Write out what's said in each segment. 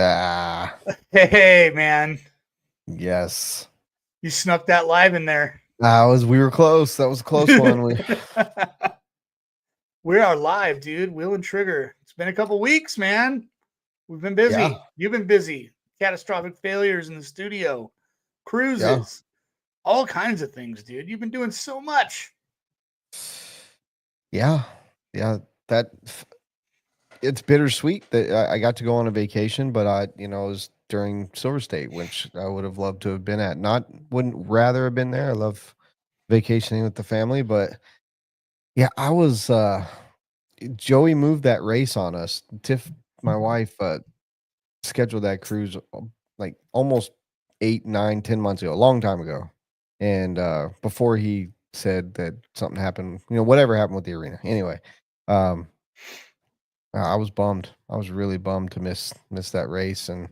Ah, Hey, man. yes. You snuck that live in there. We were close. That was a close one. We are live, dude. Wheel and Trigger. It's been a couple weeks, man. We've been busy. Yeah. You've been busy. Catastrophic failures in the studio, cruises, all kinds of things, dude. You've been doing so much. Yeah. It's bittersweet that I got to go on a vacation, but it was during Silver State, which I would have loved to have been at. Wouldn't rather have been there. I love vacationing with the family, but yeah, Joey moved that race on us. Tiff, my wife, scheduled that cruise like almost 8, 9, 10 months ago, a long time ago. And before he said that something happened, whatever happened with the arena. Anyway, I was bummed. I was really bummed to miss that race, and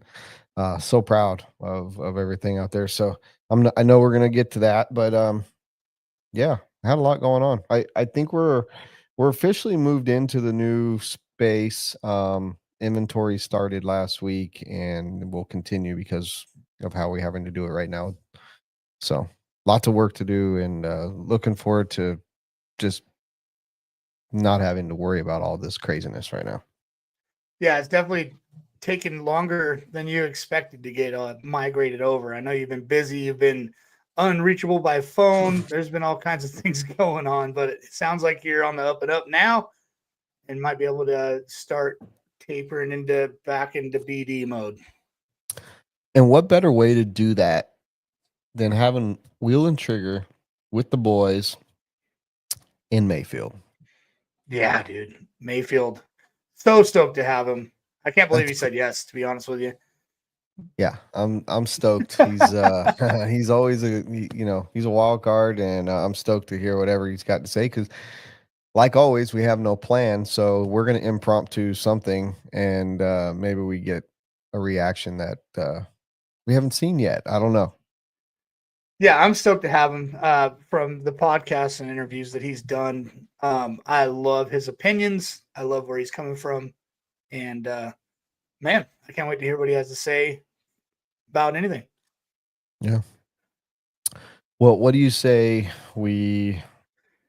so proud of everything out there. So I know we're gonna get to that, but yeah, I had a lot going on. I think we're officially moved into the new space. Inventory started last week, and will continue because of how we're having to do it right now. So lots of work to do, and looking forward to just not having to worry about all this craziness right now. Yeah, it's definitely taken longer than you expected to get migrated over. I know you've been busy. You've been unreachable by phone. There's been all kinds of things going on, but it sounds like you're on the up and up now and might be able to start tapering back into BD mode. And what better way to do that than having Wheel and Trigger with the boys in Mayfield? Yeah, dude. Maifield. So stoked to have him. I can't believe he said yes, to be honest with you. Yeah, I'm stoked. He's he's always he's a wild card, and I'm stoked to hear whatever he's got to say, because like always, we have no plan, so we're gonna impromptu something, and maybe we get a reaction that we haven't seen yet. I don't know. Yeah, I'm stoked to have him from the podcasts and interviews that he's done. I love his opinions. I love where he's coming from. And man, I can't wait to hear what he has to say about anything. Yeah. Well, what do you say we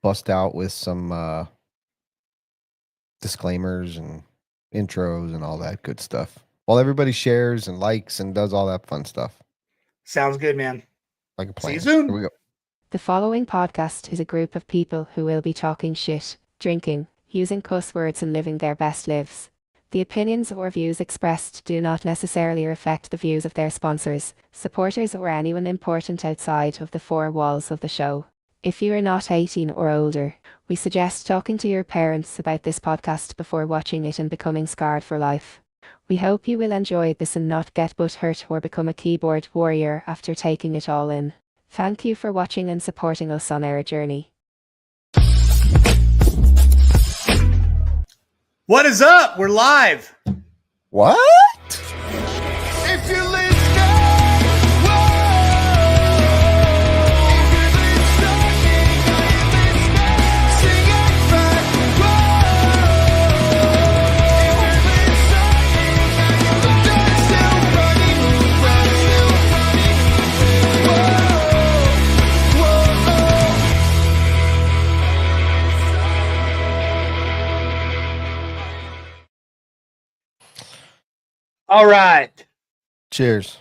bust out with some disclaimers and intros and all that good stuff, while everybody shares and likes and does all that fun stuff? Sounds good, man. Like a plan. See you soon. Here we go. The following podcast is a group of people who will be talking shit, drinking, using cuss words, and living their best lives. The opinions or views expressed do not necessarily reflect the views of their sponsors, supporters, or anyone important outside of the four walls of the show. If you are not 18 or older, we suggest talking to your parents about this podcast before watching it and becoming scarred for life. We hope you will enjoy this and not get butthurt or become a keyboard warrior after taking it all in. Thank you for watching and supporting us on our journey. What is up? We're live. What? If you leave All right. Cheers.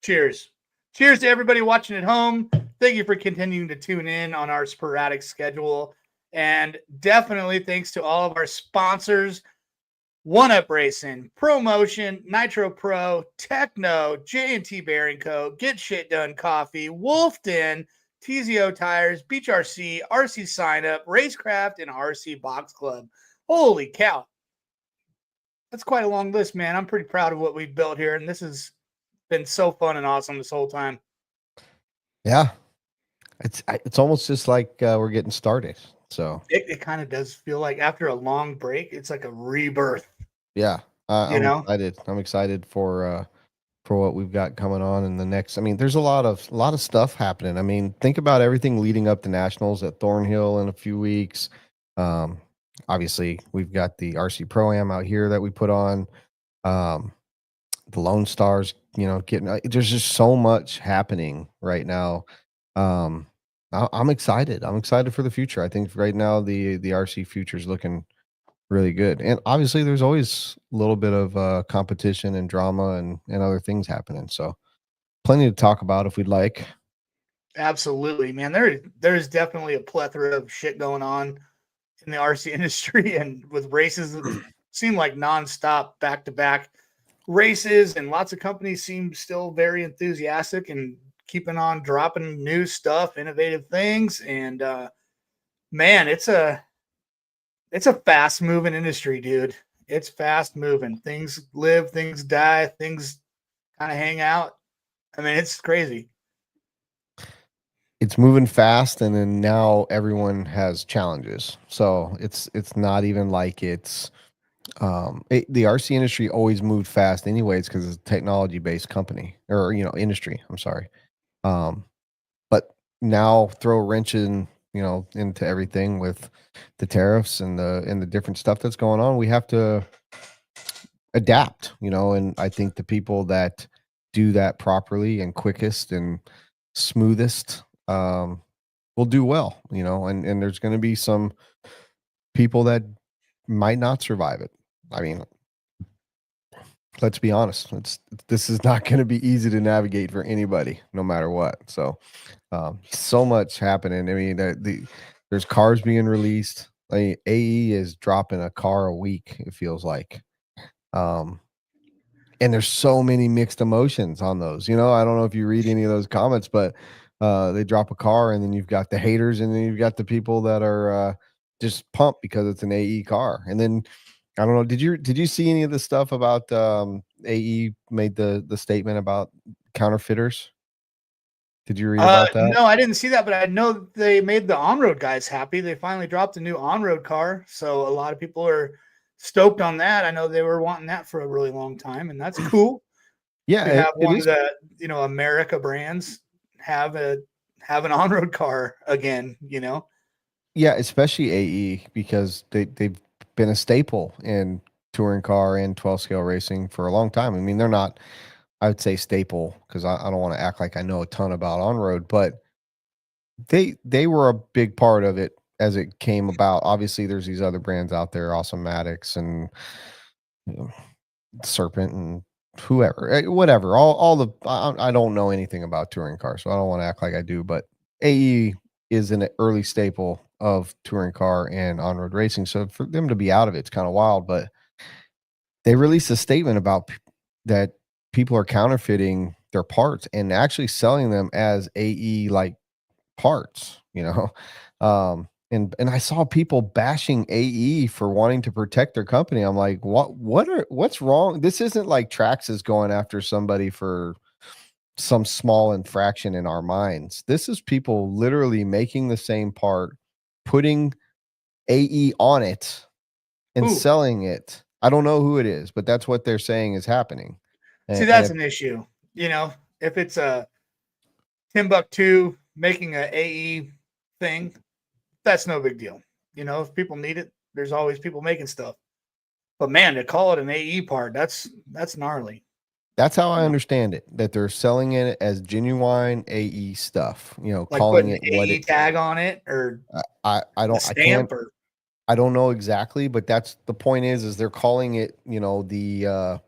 Cheers. Cheers to everybody watching at home. Thank you for continuing to tune in on our sporadic schedule. And definitely thanks to all of our sponsors: One Up Racing, ProMotion, Nitro Pro, Tekno, J&T Bearing Co., Get Shit Done Coffee, Wolf Den, TZO Tires, Beach RC Sign Up, Racecraft, and RC Box Club. Holy cow. That's quite a long list, man. I'm pretty proud of what we've built here, and this has been so fun and awesome this whole time. Yeah, it's almost just like we're getting started. So it kind of does feel like after a long break, it's like a rebirth. Yeah, I'm excited. I'm excited for what we've got coming on in the next. I mean, there's a lot of stuff happening. I mean, think about everything leading up to nationals at Thornhill in a few weeks. Obviously, we've got the RC Pro-Am out here that we put on. Um, the Lone Stars, getting there's just so much happening right now. I'm excited. I'm excited for the future. I think right now the RC future is looking really good. And obviously there's always a little bit of competition and drama and other things happening. So plenty to talk about if we'd like. Absolutely, man. There's definitely a plethora of shit going on in the RC industry, and with races that seem like nonstop back to back races, and lots of companies seem still very enthusiastic and keeping on dropping new stuff, innovative things. And man, it's a fast moving industry, dude. It's fast moving. Things live, things die, things kind of hang out. I mean, it's crazy. It's moving fast, and then now everyone has challenges. So it's not even like it's the RC industry always moved fast anyways because it's a technology based company or industry. I'm sorry. But now throw a wrench in into everything with the tariffs and the different stuff that's going on. We have to adapt, and I think the people that do that properly and quickest and smoothest will do well, and there's going to be some people that might not survive it. I mean, let's be honest. This is not going to be easy to navigate for anybody, no matter what. So, so much happening. I mean, there's cars being released. Like AE is dropping a car a week. It feels like, and there's so many mixed emotions on those. I don't know if you read any of those comments, but they drop a car, and then you've got the haters, and then you've got the people that are just pumped because it's an AE car, and then. I don't know. Did you see any of the stuff about AE made the statement about counterfeiters? Did you read about that? No, I didn't see that, but I know they made the on-road guys happy. They finally dropped a new on-road car, so a lot of people are stoked on that. I know they were wanting that for a really long time, and that's cool. Yeah, To have it one is. of the America brands have an on-road car again. Yeah, especially AE because they've been a staple in touring car and 12 scale racing for a long time. I mean, they're not. I would say staple because I don't want to act like I know a ton about on road, but they were a big part of it as it came about. Obviously, there's these other brands out there, Awesomatics and you know, Serpent and whoever, whatever. All the I don't know anything about touring cars, so I don't want to act like I do. But AE is an early staple of touring car and on road racing. So for them to be out of it's kind of wild. But they released a statement about that people are counterfeiting their parts and actually selling them as AE like parts, and I saw people bashing AE for wanting to protect their company. I'm like, what's wrong? This isn't like Trax is going after somebody for some small infraction in our minds. This is people literally making the same part, putting AE on it and Ooh, selling it. I don't know who it is, but that's what they're saying is happening. see, And that's an issue. If it's a Timbuktu making a AE thing, that's no big deal. If people need it, there's always people making stuff. But man, to call it an AE part, that's gnarly. that's how I understand it, that they're selling it as genuine AE stuff, Like calling putting it an what AE it tag on it or I a don't I can't stamp or I don't know exactly, but that's the point is they're calling it, the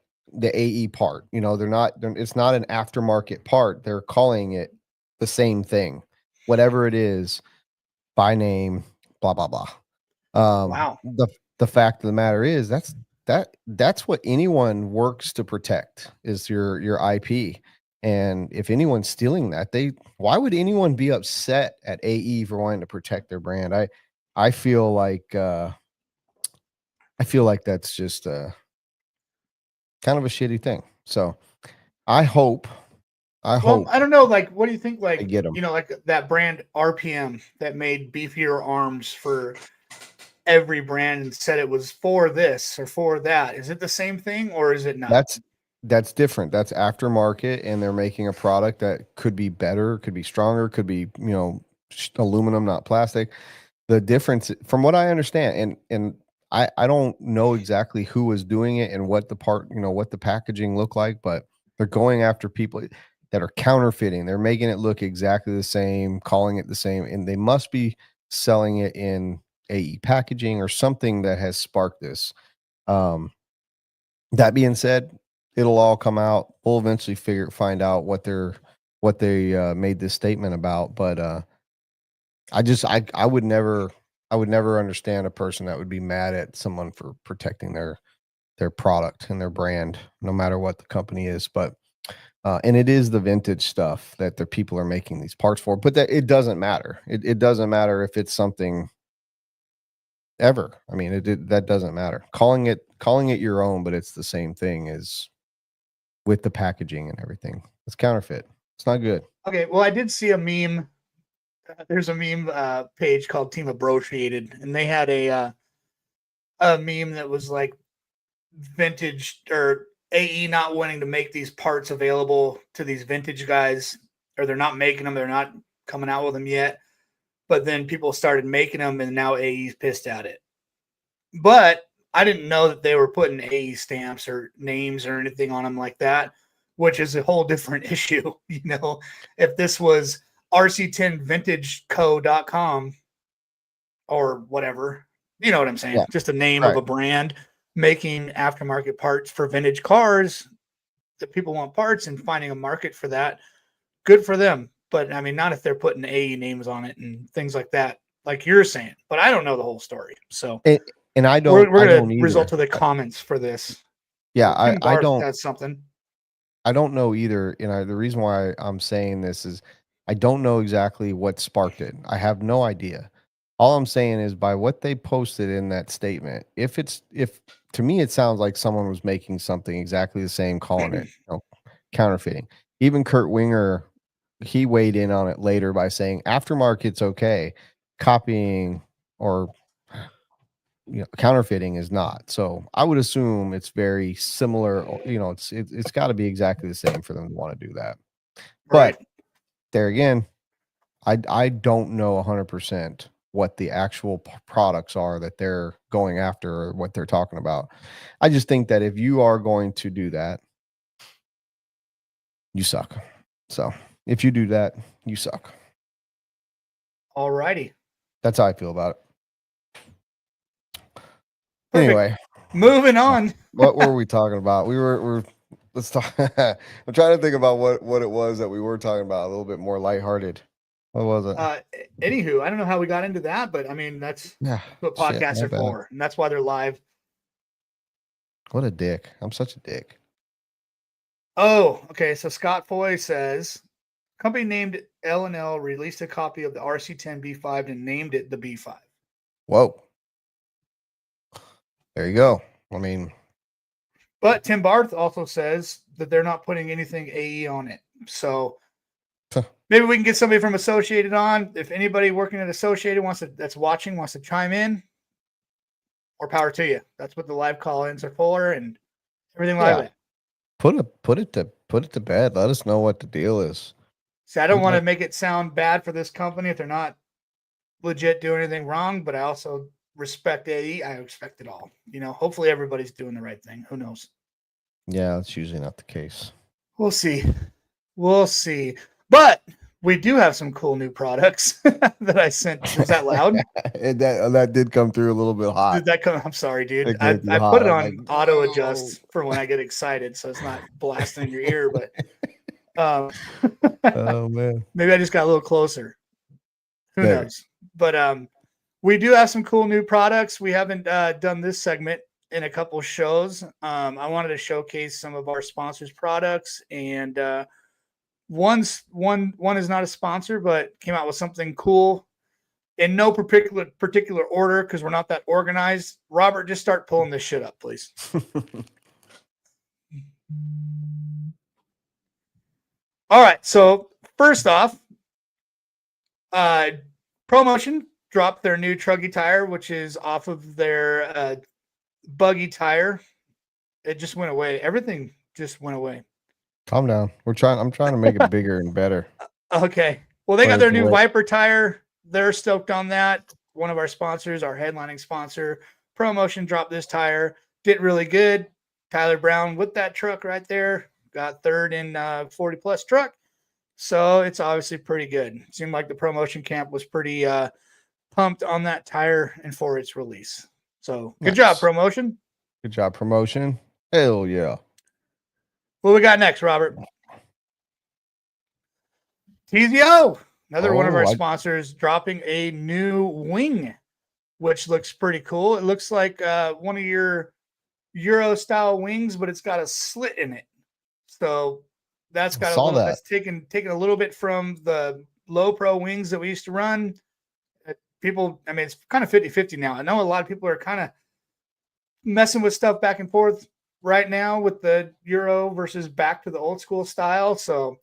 AE part. It's not an aftermarket part. They're calling it the same thing. Whatever it is by name, blah blah blah. wow. The fact of the matter is that's what anyone works to protect is your IP. And if anyone's stealing that, why would anyone be upset at AE for wanting to protect their brand? I feel like that's just kind of a shitty thing. So I hope Well, I don't know. Like, what do you think? I Like, get them. like that brand RPM that made beefier arms for every brand and said it was for this or for that. Is it the same thing or is it not? That's different. That's aftermarket, and they're making a product that could be better, could be stronger, could be aluminum, not plastic. The difference, from what I understand, and I don't know exactly who was doing it and what the what the packaging looked like, but they're going after people that are counterfeiting. They're making it look exactly the same, calling it the same, and they must be selling it in AE packaging or something that has sparked this. That being said, it'll all come out. We'll eventually find out what they made this statement about. But I would never understand a person that would be mad at someone for protecting their product and their brand, no matter what the company is. But and it is the vintage stuff that the people are making these parts for. But that it doesn't matter. It doesn't matter if it's something ever. I mean, that doesn't matter. Calling it your own, but it's the same thing as with the packaging and everything. It's counterfeit. It's not good. Okay, well, I did see a meme. There's a meme page called Team Abrotiated, and they had a meme that was like vintage or AE not wanting to make these parts available to these vintage guys, or they're not making them. They're not coming out with them yet. But then people started making them, and now AE's pissed at it. But I didn't know that they were putting AE stamps or names or anything on them like that, which is a whole different issue. You know, if this was rc10vintageco.com or whatever, you know what I'm saying? Yeah. Just a name Right. of a brand making aftermarket parts for vintage cars that people want parts and finding a market for that. Good for them. But I mean, not if they're putting AE names on it and things like that, like you're saying. But I don't know the whole story. So and I don't we're I going don't to either. result to the comments for this. Yeah, Tim I Barth don't has something. I don't know either. The reason why I'm saying this is I don't know exactly what sparked it. I have no idea. All I'm saying is by what they posted in that statement, if to me it sounds like someone was making something exactly the same, calling it counterfeiting. Even Kurt Winger, he weighed in on it later by saying aftermarket's okay, copying or counterfeiting is not. So I would assume it's very similar. It's got to be exactly the same for them to want to do that. Right. But there again, I don't know 100% what the actual products are that they're going after or what they're talking about. I just think that if you are going to do that, you suck. So if you do that, you suck. All righty. That's how I feel about it. Perfect. Anyway, moving on. What were we talking about? Let's talk. I'm trying to think about what it was that we were talking about, a little bit more lighthearted. What was it? Anywho, I don't know how we got into that, but I mean, that's what podcasts are for, and that's why they're live. What a dick. I'm such a dick. Oh, okay. So Scott Foy says, company named L&L released a copy of the RC10 B5 and named it the B5. Whoa. There you go. I mean, but Tim Barth also says that they're not putting anything AE on it. So maybe we can get somebody from Associated on. If anybody working at Associated wants to chime in, or power to you. That's what the live call-ins are for, and everything like that. Put it to bed. Let us know what the deal is. See, I don't want to make it sound bad for this company if they're not legit doing anything wrong, but I also respect AE. I respect it all. Hopefully everybody's doing the right thing. Who knows? Yeah, that's usually not the case. We'll see. But we do have some cool new products that I sent. Was that loud? that did come through a little bit hot. Did that come? I'm sorry, dude. I put it on auto adjust for when I get excited, so it's not blasting in your ear. But oh man, maybe I just got a little closer. Who knows? But we do have some cool new products. We haven't done this segment in a couple shows. I wanted to showcase some of our sponsors' products, and one is not a sponsor, but came out with something cool in no particular order because we're not that organized. Robert, just start pulling this shit up, please. All right. So first off, ProMotion dropped their new Truggy tire, which is off of their buggy tire. It just went away. Everything just went away. Calm down. I'm trying to make it bigger and better. Okay. Well, they got their new Viper tire. They're stoked on that. One of our sponsors, our headlining sponsor, ProMotion dropped this tire, did really good. Tyler Brown with that truck right there, got third in 40 plus truck. So it's obviously pretty good. It seemed like the ProMotion camp was pretty pumped on that tire and for its release. So good job, ProMotion. Good job, promotion. Hell yeah. What we got next, Robert? TZO, another one of our sponsors, dropping a new wing, which looks pretty cool. It looks like one of your Euro style wings, but it's got a slit in it. So that's got that's taken a little bit from the low pro wings that we used to run. People, I mean, it's kind of 50-50 now. I know a lot of people are kind of messing with stuff back and forth right now with the Euro versus back to the old school style. So,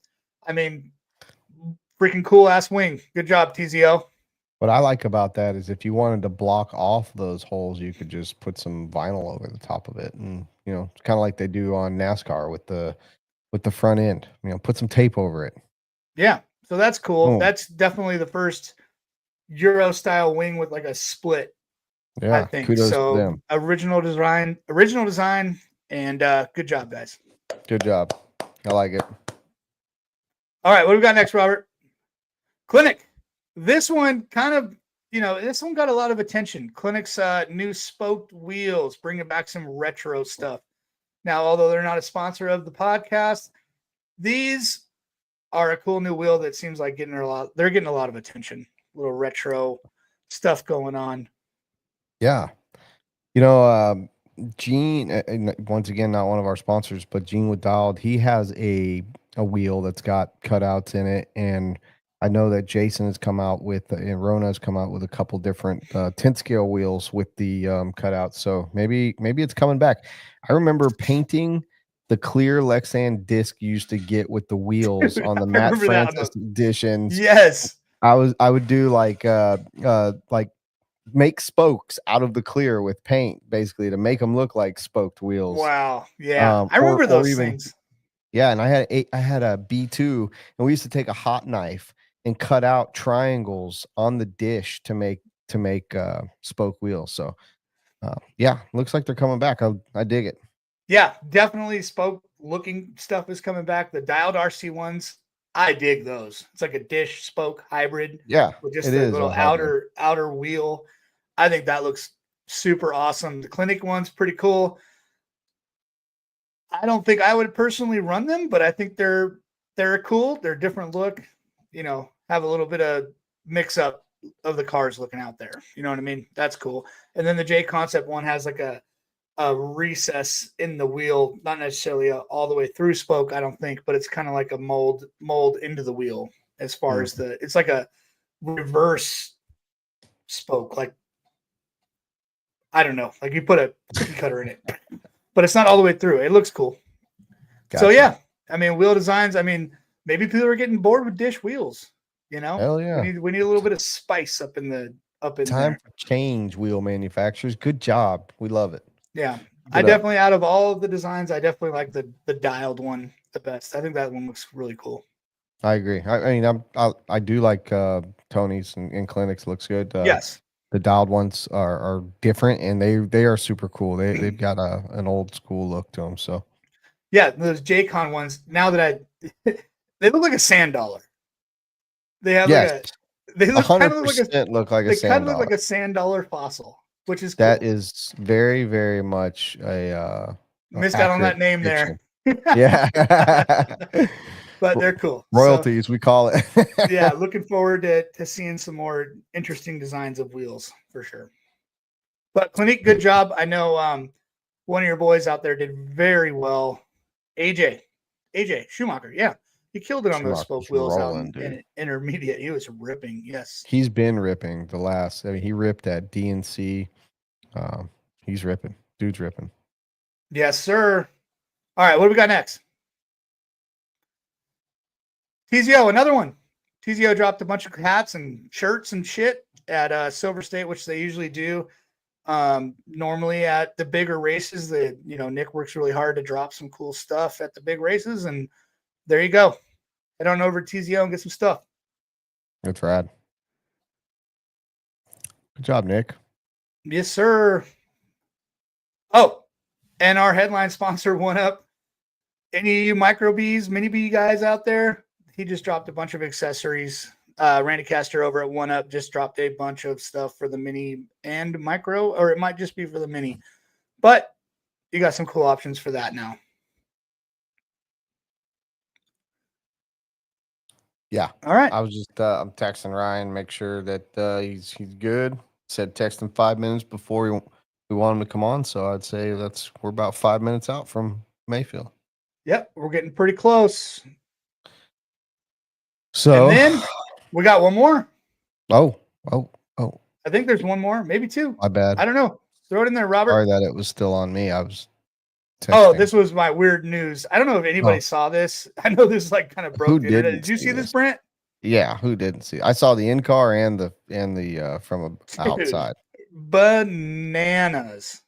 I mean, freaking cool ass wing. Good job, TZO. What I like about that is if you wanted to block off those holes, you could just put some vinyl over the top of it, and it's kind of like they do on NASCAR with the front end. Put some tape over it. Yeah, so that's cool. Boom. That's definitely the first Euro style wing with like a split. Yeah, I think kudos so. To them. Original design, and good job, guys. Good job. I like it. All right, what do we got next, Robert? Clinic. This one kind of, this one got a lot of attention. Clinic's new spoked wheels, bringing back some retro stuff. Now, although they're not a sponsor of the podcast, these are a cool new wheel that seems like they're getting a lot of attention. A little retro stuff going on. Yeah. Gene, once again, not one of our sponsors, but Gene with Dialed, he has a wheel that's got cutouts in it, and I know that Jason has come out with, and Rona has come out with a couple different 10 scale wheels with the cutouts. So maybe it's coming back. I remember painting the clear Lexan disc you used to get with the wheels on the Matt Francis editions. Yes, I would do like make spokes out of the clear with paint, basically, to make them look like spoked wheels. Wow, yeah, I remember those things. Yeah, and I had a B2, and we used to take a hot knife and cut out triangles on the dish to make spoke wheels. So yeah, looks like they're coming back. I dig it. Yeah, definitely spoke looking stuff is coming back. The dialed RC ones, I dig those. It's like a dish spoke hybrid. Yeah, with just a little outer wheel. I think that looks super awesome. The Clinic one's pretty cool. I don't think I would personally run them, but I think they're cool. They're a different look. Have a little bit of mix up of the cars looking out there. You know what I mean? That's cool. And then the J Concept one has like a recess in the wheel, not necessarily all the way through spoke, I don't think, but it's kind of like a mold into the wheel as far as it's like a reverse spoke. Like, I don't know, like you put a cookie cutter in it, but it's not all the way through. It looks cool. Gotcha. So yeah, I mean, wheel designs. I mean, maybe people are getting bored with dish wheels. Hell yeah. We need a little bit of spice up in time for change. Wheel manufacturers, good job. We love it. Yeah, definitely, out of all of the designs, I definitely like the dialed one the best. I think that one looks really cool. I agree. I mean, I do like Tony's and Clinics. Looks good. Yes. The dialed ones are different, and they are super cool. They've got an old school look to them. So yeah, those J-Con ones. Now that they look like a sand dollar. They have they look kind of like a sand dollar. Look like a sand dollar fossil, which is cool. That is very, very much a missed out on that name prediction. there. Yeah. But they're cool. Royalties, we call it. Yeah, looking forward to seeing some more interesting designs of wheels for sure. But Clinique, good job. I know one of your boys out there did very well. AJ Schumacher, yeah. He killed it on those spoke wheels out in intermediate. He was ripping, yes. He's been ripping he ripped at DNC. He's ripping. Dude's ripping. Yes, sir. All right, what do we got next? TZO, another one. TZO dropped a bunch of hats and shirts and shit at Silver State, which they usually do. Normally at the bigger races, Nick works really hard to drop some cool stuff at the big races, and there you go. Head on over to TZO and get some stuff. That's rad. Good job, Nick. Yes, sir. Oh, and our headline sponsor, One Up. Any of you micro bees, mini bee guys out there? He just dropped a bunch of accessories. Randy Castor over at One Up just dropped a bunch of stuff for the mini and micro, or it might just be for the mini. But you got some cool options for that now. Yeah. All right. I was just I'm texting Ryan, make sure that he's good. Said text him 5 minutes before we want him to come on. So I'd say we're about 5 minutes out from Mayfield. Yep, we're getting pretty close. So and then we got one more. Oh. I think there's one more, maybe two. My bad. I don't know. Throw it in there, Robert. Sorry that it was still on me. I was texting. Oh, this was my weird news. I don't know if anybody saw this. I know this like kind of broke the internet. Did you see this, Brent? Yeah, who didn't see? I saw the in-car and the from outside. Bananas.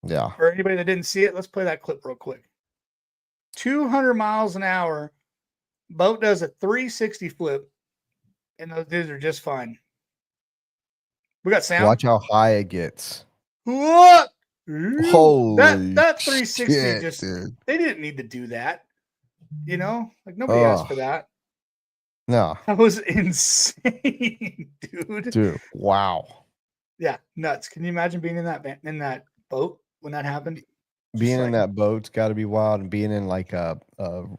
Yeah. For anybody that didn't see it, let's play that clip real quick. 200 miles an hour. Boat does a 360 flip, and those dudes are just fine. We got sound. Watch how high it gets. What? Holy that 360 shit, just dude. They didn't need to do that. You know, like nobody asked for that. No. That was insane, dude. Dude, wow. Yeah, nuts. Can you imagine being in that boat when that happened? Being in that boat's got to be wild, and being in like a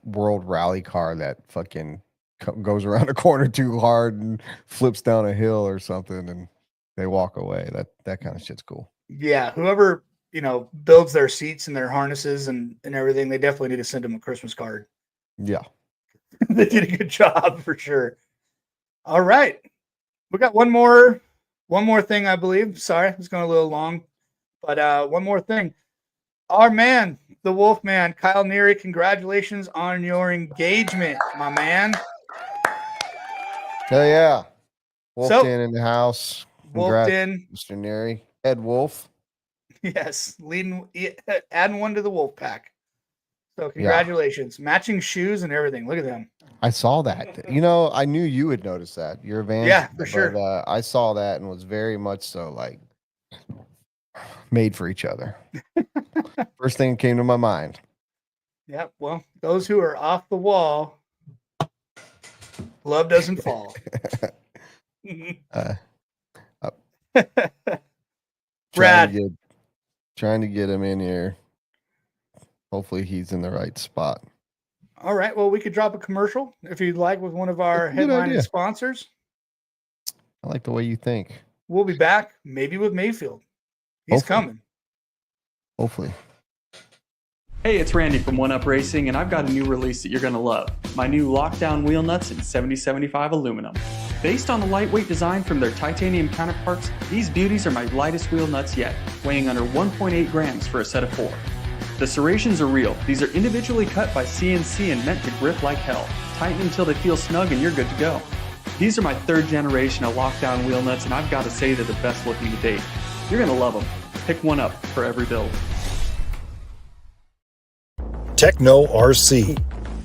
world rally car that fucking goes around a corner too hard and flips down a hill or something, and they walk away. That kind of shit's cool. Yeah, whoever builds their seats and their harnesses and everything, they definitely need to send them a Christmas card. Yeah. They did a good job for sure. All right. We got one more thing, I believe. Sorry, it's going a little long, but one more thing. Our man, the Wolf Man, Kyle Neary, congratulations on your engagement, my man. Hell yeah. Wolfed in the house. Wolfed in. Mr. Neary. Ed Wolf. Yes, adding one to the Wolf pack. So congratulations. Yeah. Matching shoes and everything. Look at them. I saw that. I knew you would notice that. You're a Vans. Yeah, for sure. But, I saw that and was very much so like made for each other. First thing that came to my mind. Yeah, well, those who are off the wall, love doesn't fall. Brad. Trying to get him in here. Hopefully he's in the right spot. All right. Well, we could drop a commercial if you'd like with one of our headlining sponsors. I like the way you think. We'll be back, maybe with Mayfield. He's coming. Hopefully. Hey, it's Randy from One Up Racing, and I've got a new release that you're going to love. My new Lockdown wheel nuts in 7075 aluminum. Based on the lightweight design from their titanium counterparts, these beauties are my lightest wheel nuts yet, weighing under 1.8 grams for a set of 4. The serrations are real. These are individually cut by CNC and meant to grip like hell. Tighten until they feel snug and you're good to go. These are my 3rd generation of Lockdown wheel nuts, and I've got to say they're the best looking to date. You're going to love them. Pick one up for every build. Tekno RC.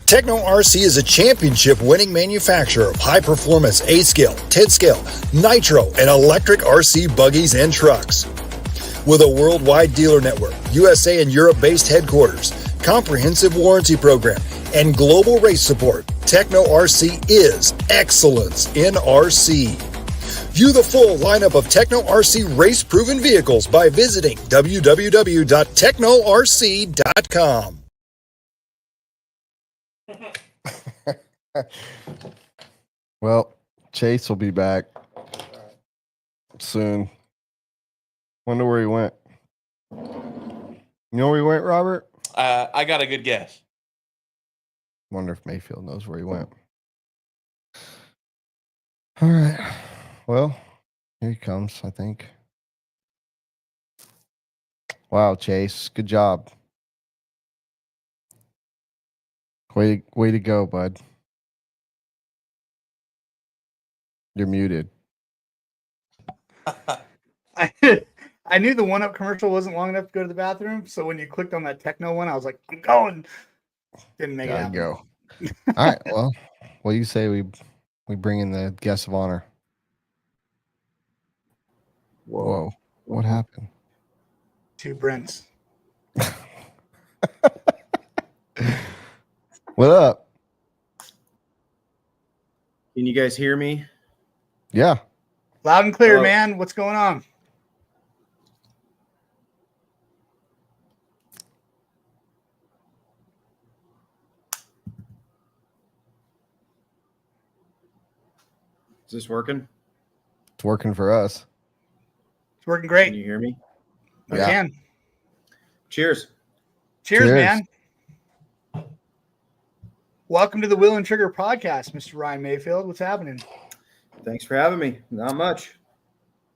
Tekno RC is a championship-winning manufacturer of high-performance A-scale, 10-scale, nitro, and electric RC buggies and trucks. With a worldwide dealer network, USA and Europe-based headquarters, comprehensive warranty program, and global race support, Tekno RC is excellence in RC. View the full lineup of Tekno RC race-proven vehicles by visiting www.teknorc.com. Well, Chase will be back soon. Wonder where he went. You know where he went, Robert? I got a good guess. Wonder if Mayfield knows where he went. All right. Well, here he comes, I think. Wow, Chase. Good job. Way to go, bud. You're muted. I knew the One Up commercial wasn't long enough to go to the bathroom, so when you clicked on that Tekno one, I was like, I'm going. Didn't make it happen. Go. All right. Well, what do you say we bring in the guest of honor? Whoa. What happened? 2 Brents. What up? Can you guys hear me? Yeah. Loud and clear, Oh. man. What's going on? Is this working? It's working for us. It's working Can great. you hear me? We Yeah. can. Cheers. Cheers, Cheers. man. Welcome to the Will and Trigger podcast, Mr. Ryan Maifield. What's happening? Thanks for having me. Not much.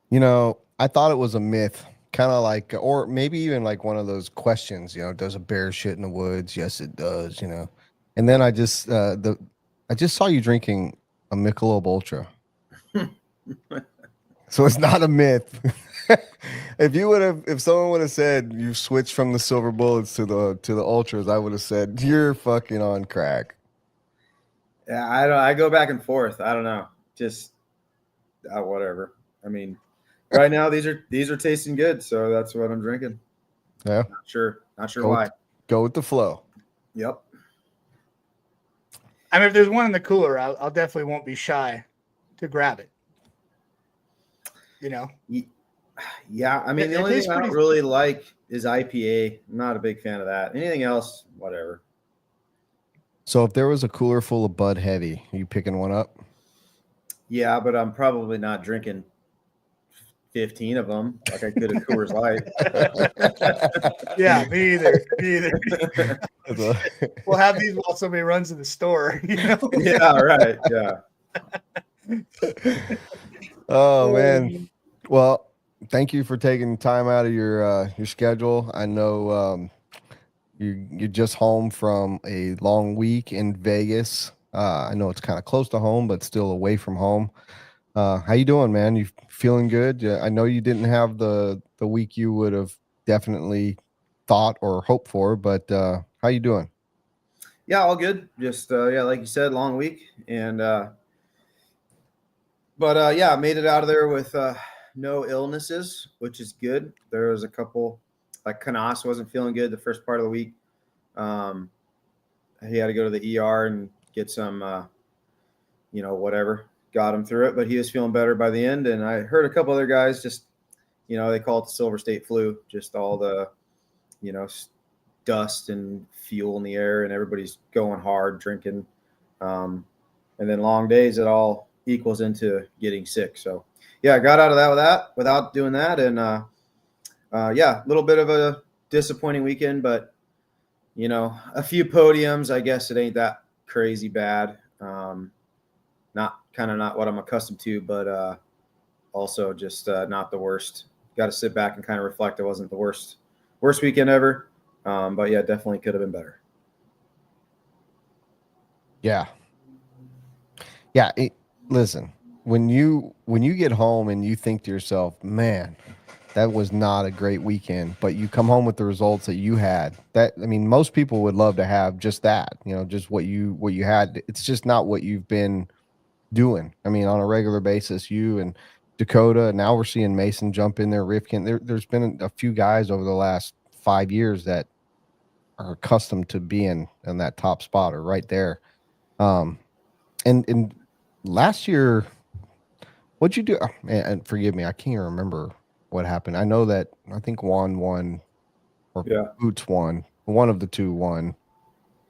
You know, I thought it was a myth, kind of like, or maybe even like one of those questions, does a bear shit in the woods? Yes, it does, And then I just saw you drinking a Michelob Ultra. So it's not a myth. If someone would have said you switched from the silver bullets to the ultras, I would have said you're fucking on crack. Yeah, I go back and forth. I don't know. Just whatever. I mean, right now these are tasting good, so that's what I'm drinking. Yeah. Not sure why. Go with the flow. Yep. I mean, if there's one in the cooler, I'll definitely won't be shy to grab it. Yeah, I mean, the only thing I don't really like is IPA. I'm not a big fan of that. Anything else, whatever. So if there was a cooler full of Bud Heavy, are you picking one up? Yeah, but I'm probably not drinking 15 of them like I could at Coors Light. Yeah, me either. We'll have these while somebody runs to the store. Yeah, right. Yeah. Oh man. Well, thank you for taking time out of your schedule. I know you're just home from a long week in Vegas. I know it's kind of close to home, but still away from home. How you doing, man? You feeling good? I know you didn't have the week you would have definitely thought or hoped for, but how you doing? Yeah, all good. Just like you said, long week, and I made it out of there with no illnesses, which is good. There was a couple, like Canas wasn't feeling good the first part of the week. He had to go to the ER and get some, whatever. Got him through it, but he was feeling better by the end. And I heard a couple other guys just, they call it the Silver State flu, just all the, dust and fuel in the air, and everybody's going hard drinking. And then long days, it all equals into getting sick. So I got out of that without doing that. And a little bit of a disappointing weekend, but a few podiums. I guess it ain't that crazy bad. Not what I'm accustomed to, but also just not the worst. Got to sit back and kind of reflect. It wasn't the worst weekend ever. But yeah, definitely could have been better. Yeah. Yeah. Listen, when you get home and you think to yourself, man, that was not a great weekend, but you come home with the results that you had. Most people would love to have just that, just what you had. It's just not what you've been doing. On a regular basis, you and Dakota, now we're seeing Mason jump in there, Rifkin. There's been a few guys over the last 5 years that are accustomed to being in that top spot or right there. And last year, what'd you do? And forgive me, I can't remember what happened. I know that I think Juan won, or Boots won. One of the two won.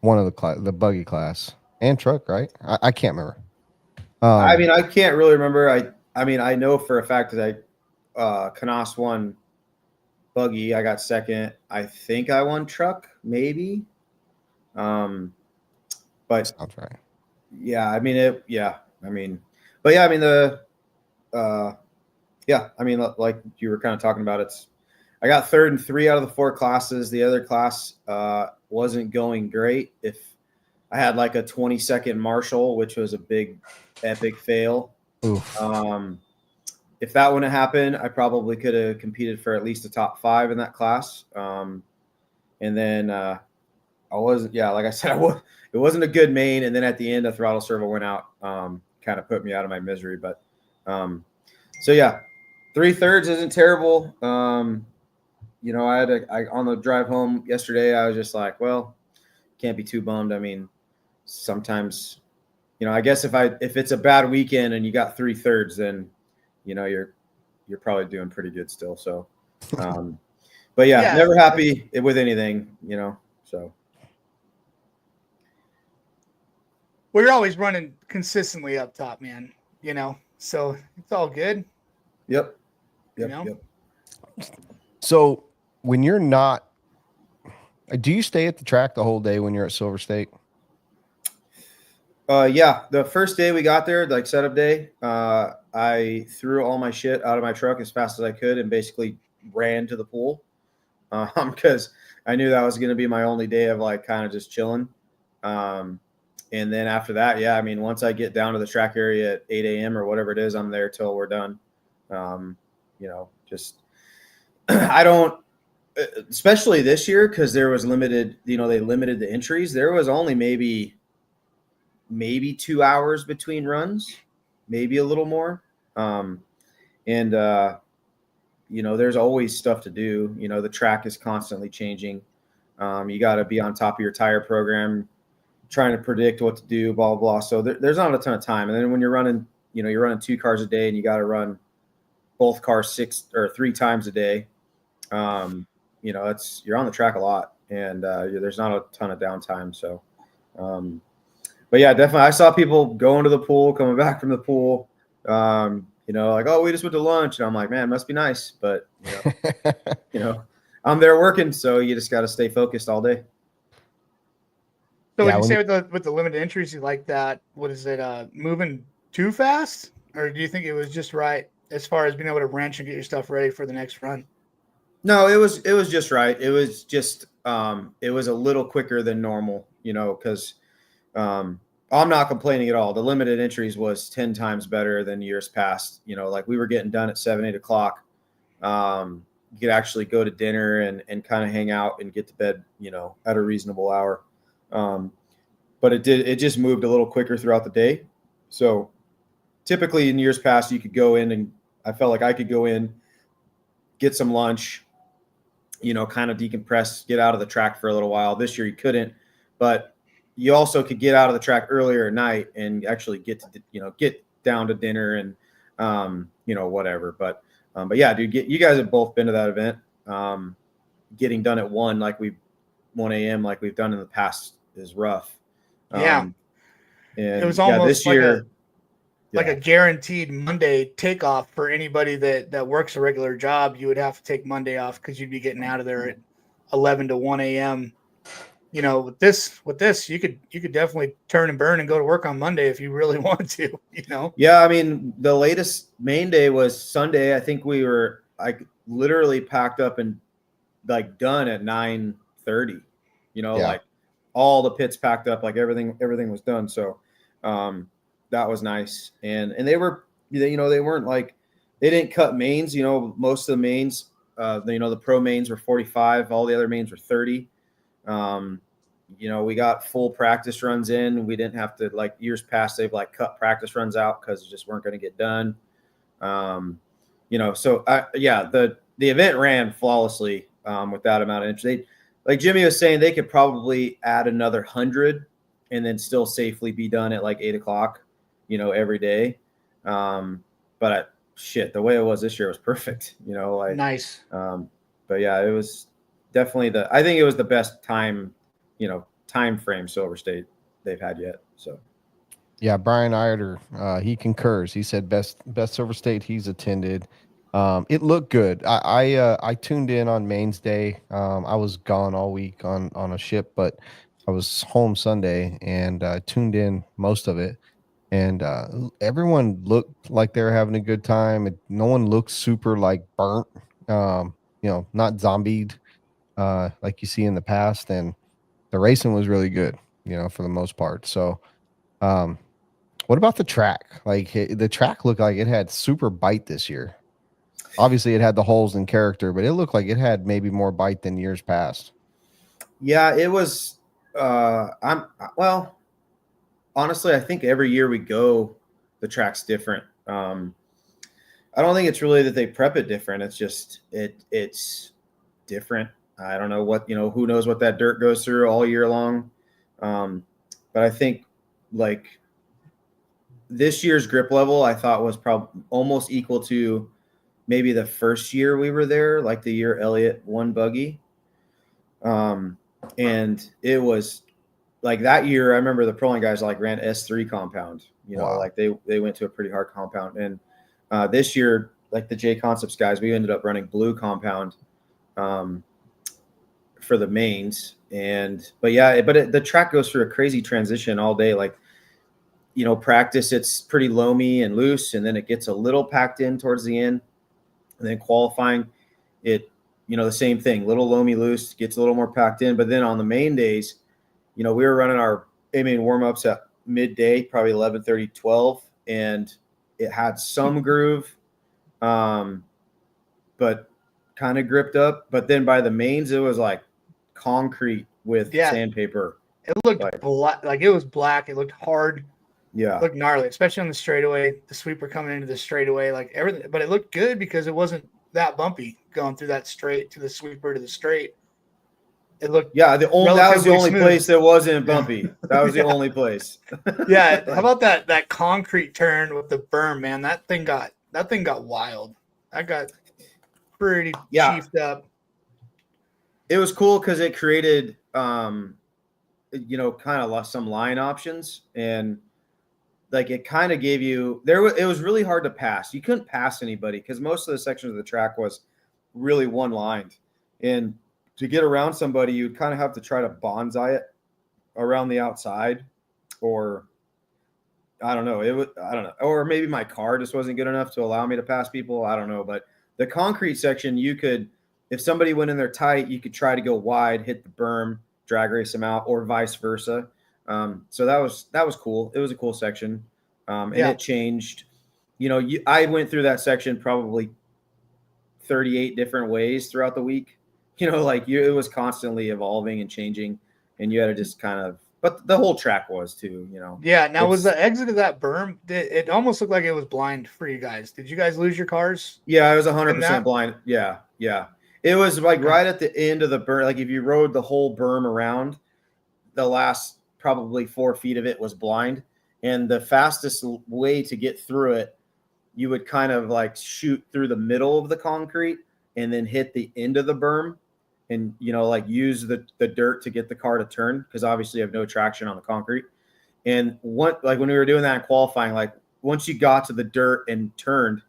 One of the buggy class and truck, right? I can't remember. I can't really remember. I know for a fact that Canas won buggy. I got second. I think I won truck, maybe. But sounds right. Yeah, like you were kind of talking about, I got third in 3 out of the 4 classes. The other class wasn't going great. If I had like a 20-second Marshall, which was a big epic fail. Oof. If that wouldn't happen, I probably could have competed for at least a top 5 in that class. And then I wasn't, like I said, it wasn't a good main. And then at the end, a throttle servo went out, kind of put me out of my misery. But 3/3 isn't terrible. you know, on the drive home yesterday, I was just like, well, can't be too bummed. I mean, sometimes, you know, I guess if it's a bad weekend and you got 3/3, then, you know, you're probably doing pretty good still. So, but yeah, never happy with anything, you know, so. We're always running consistently up top, man, you know, so it's all good. Yep. You know? So when you're not, do you stay at the track the whole day when you're at Silver State? Yeah, the first day we got there, like setup day, I threw all my shit out of my truck as fast as I could and basically ran to the pool, because I knew that was going to be my only day of like kind of just chilling. And then after that, yeah, I mean, once I get down to the track area at 8 a.m. or whatever it is, I'm there till we're done. You know, just I don't, especially this year, because there was limited, you know, they limited the entries. There was only maybe 2 hours between runs, maybe a little more. You know, there's always stuff to do. You know, the track is constantly changing. You got to be on top of your tire program, trying to predict what to do, blah, blah, blah. So there's not a ton of time. And then when you're running, you know, you're running 2 cars a day and you got to run both cars 6 or 3 times a day. You know, you're on the track a lot, and there's not a ton of downtime. So, but yeah, definitely. I saw people going to the pool, coming back from the pool, you know, like, oh, we just went to lunch. And I'm like, man, it must be nice. But, you know, I'm there working. So you just got to stay focused all day. So would you say with the limited entries, you like that? What is it? Moving too fast, or do you think it was just right as far as being able to wrench and get your stuff ready for the next run? No, it was just right. It was just it was a little quicker than normal, you know, because I'm not complaining at all. The limited entries was 10 times better than years past. You know, like we were getting done at 7, 8 o'clock. You could actually go to dinner and kind of hang out and get to bed, you know, at a reasonable hour. But it just moved a little quicker throughout the day. So typically in years past, you could go in, and I felt like I could go in, get some lunch, you know, kind of decompress, get out of the track for a little while. This year you couldn't, but you also could get out of the track earlier at night and actually get down to dinner and, you know, whatever. But yeah, dude, you guys have both been to that event. Getting done at 1 a.m. like we've done in the past is rough. Yeah. And it was almost this year, like a guaranteed Monday takeoff for anybody that works a regular job. You would have to take Monday off because you'd be getting out of there at 11 to 1 a.m. You know, with this, you could definitely turn and burn and go to work on Monday if you really want to, you know? Yeah. I mean, the latest main day was Sunday. I think we were literally packed up and like done at 9:30, you know, like all the pits packed up, like everything was done. So, that was nice. And they were, you know, they weren't like, they didn't cut mains, you know, most of the mains, you know, the pro mains were 45, all the other mains were 30. You know, we got full practice runs in. We didn't have to, like years past, they've like cut practice runs out because it just weren't going to get done. You know, so the event ran flawlessly with that amount of interest. Like Jimmy was saying, they could probably add another 100 and then still safely be done at like 8 o'clock, you know, every day. But the way it was this year was perfect, you know, like nice. But yeah, it was definitely I think it was the best time frame Silver State they've had yet. So yeah, Brian Ierder, he concurs. He said best Silver State he's attended. It looked good. I tuned in on Mains Day. I was gone all week on a ship, but I was home Sunday and tuned in most of it. And everyone looked like they were having a good time. No one looked super like burnt, you know, not zombied like you see in the past. And the racing was really good, you know, for the most part. So, what about the track? Like the track looked like it had super bite this year. Obviously, it had the holes in character, but it looked like it had maybe more bite than years past. Yeah, it was. Honestly, I think every year we go, the track's different. I don't think it's really that they prep it different. It's just it's different. I don't know what, who knows what that dirt goes through all year long. But I think like this year's grip level, I thought was probably almost equal to maybe the first year we were there, like the year Elliott won buggy. And it was like that year, I remember the Proline guys like ran S3 compound, Wow. like they went to a pretty hard compound. And this year, like the J Concepts guys, we ended up running blue compound for the mains. But the track goes through a crazy transition all day. Like, practice, it's pretty loamy and loose, and then it gets a little packed in towards the end. And then qualifying, it, the same thing, little loamy loose, gets a little more packed in. But then on the main days, we were running our main warm-ups at midday, probably 11:30, 12, and it had some groove, but kind of gripped up. But then by the mains, it was like concrete with sandpaper. It looked black, like it was black. It looked hard. Yeah. It looked gnarly, especially on the straightaway, the sweeper coming into the straightaway, like everything. But it looked good because it wasn't that bumpy going through that straight to the sweeper to the straight. It looked that was the only smooth. Place that wasn't bumpy. That was the only place. Yeah. How about that concrete turn with the berm, man? That thing got wild. That got pretty chiefed up. It was cool because it created kind of some line options, and like it kind of gave you it was really hard to pass. You couldn't pass anybody because most of the sections of the track was really one lined, and to get around somebody, you'd kind of have to try to bonsai it around the outside, or I don't know. Or maybe my car just wasn't good enough to allow me to pass people. I don't know. But the concrete section, you could, if somebody went in there tight, you could try to go wide, hit the berm, drag race them out, or vice versa. So that was cool. It was a cool section. And it changed. I went through that section probably 38 different ways throughout the week. It was constantly evolving and changing, and you had to just kind of, but the whole track was too, Yeah. Now, was the exit of that berm, it almost looked like it was blind for you guys. Did you guys lose your cars? Yeah, it was 100% blind. Yeah. Yeah. It was like right at the end of the berm. Like if you rode the whole berm around, the last probably 4 feet of it was blind. And the fastest way to get through it, you would kind of like shoot through the middle of the concrete and then hit the end of the berm. And, like use the dirt to get the car to turn, because obviously you have no traction on the concrete. And when we were doing that in qualifying, like once you got to the dirt and turned,